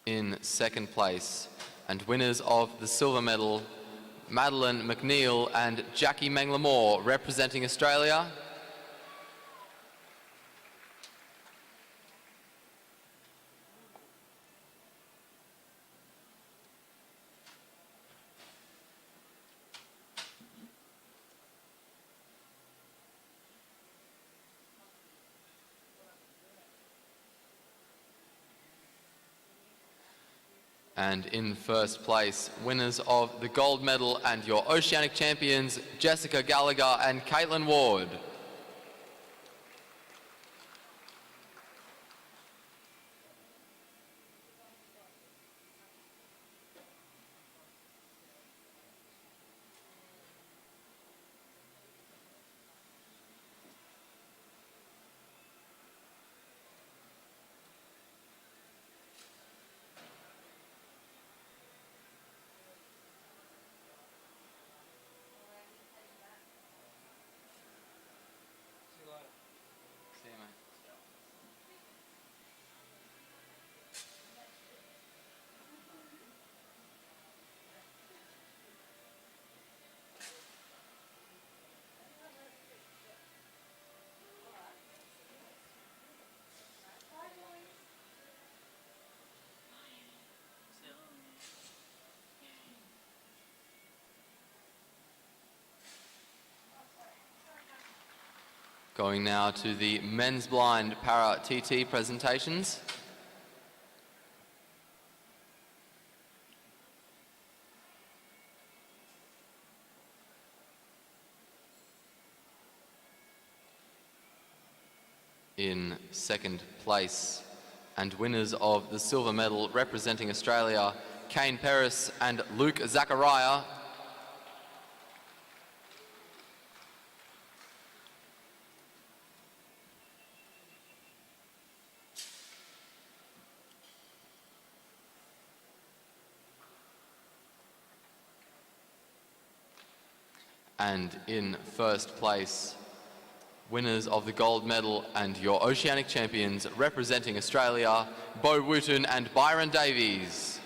In second place and winners of the silver medal, Madeline McNeil and Jackie Manglemore representing Australia. And in first place, winners of the gold medal and your Oceanic champions, Jessica Gallagher and Caitlin Ward. See you, mate. Going now to the men's blind para TT presentations. In second place and winners of the silver medal representing Australia, Kane Peris and Luke Zachariah. And in first place, winners of the gold medal and your Oceanic champions representing Australia, Bo Wooten and Byron Davies.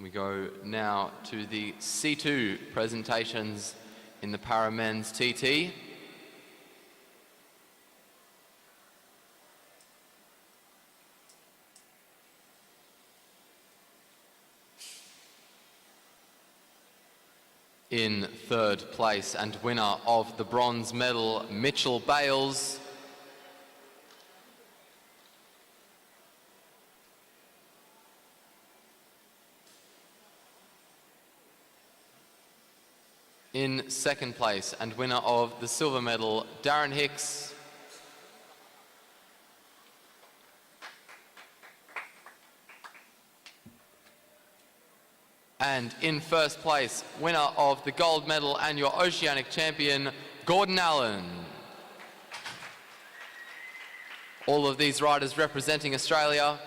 We go now to the C2 presentations in the para men's TT. In third place and winner of the bronze medal, Mitchell Bales. In second place and winner of the silver medal, Darren Hicks. And in first place, winner of the gold medal and your Oceanic champion, Gordon Allen. All of these riders representing Australia.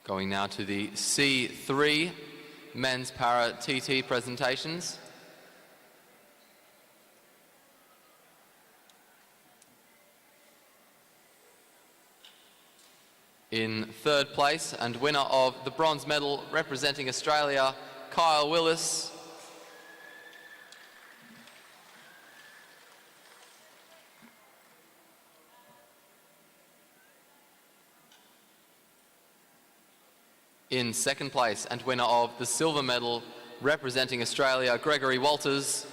Going now to the C3 men's para TT presentations. In third place and winner of the bronze medal representing Australia, Kyle Willis. In second place and winner of the silver medal representing Australia, Gregory Walters.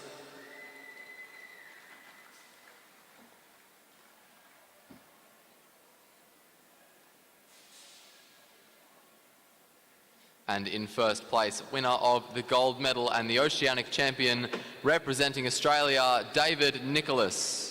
And in first place, winner of the gold medal and the Oceanic champion representing Australia, David Nicholas.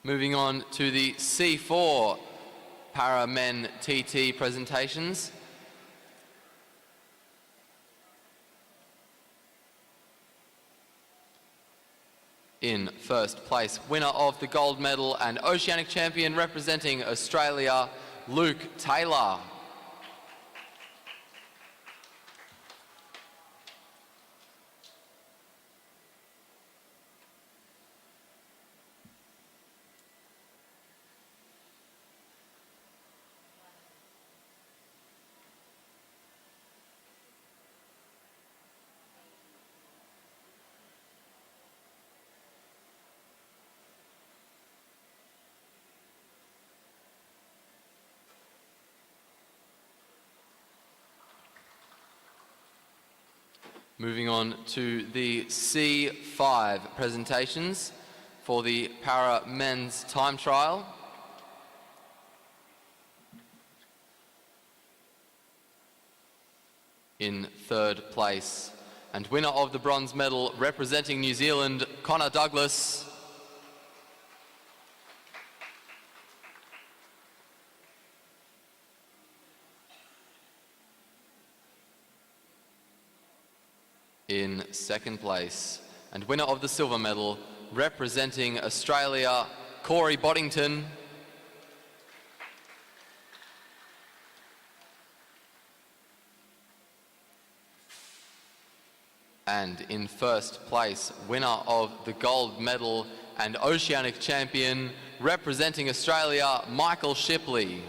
Moving on to the C4 Para Men TT presentations. In first place, winner of the gold medal and Oceanic champion representing Australia, Luke Taylor. Moving on to the C5 presentations for the Para Men's Time Trial. In third place and winner of the bronze medal representing New Zealand, Connor Douglas. In second place and winner of the silver medal representing Australia, Corey Boddington. And in first place, winner of the gold medal and Oceanic champion representing Australia, Michael Shipley.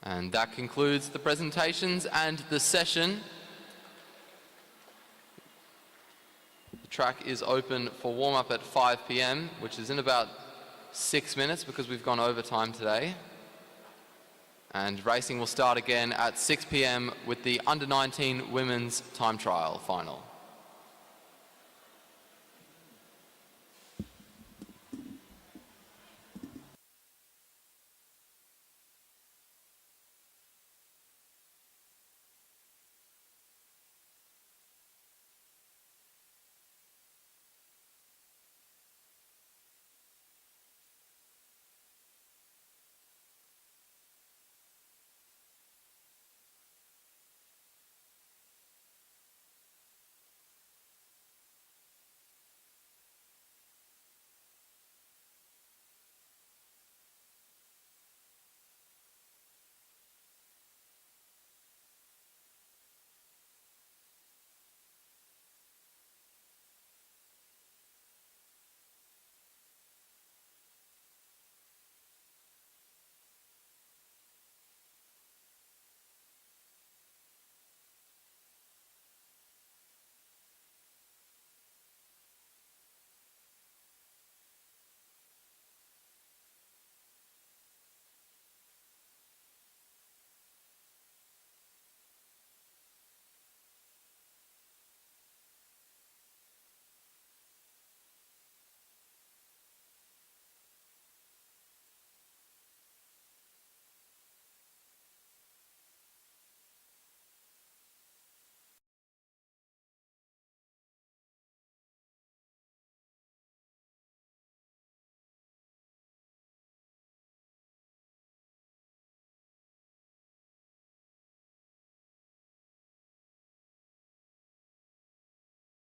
And that concludes the presentations and the session. The track is open for warm-up at 5 p.m, which is in about 6 minutes because we've gone overtime today. And racing will start again at 6 p.m. with the under-19 women's time trial final.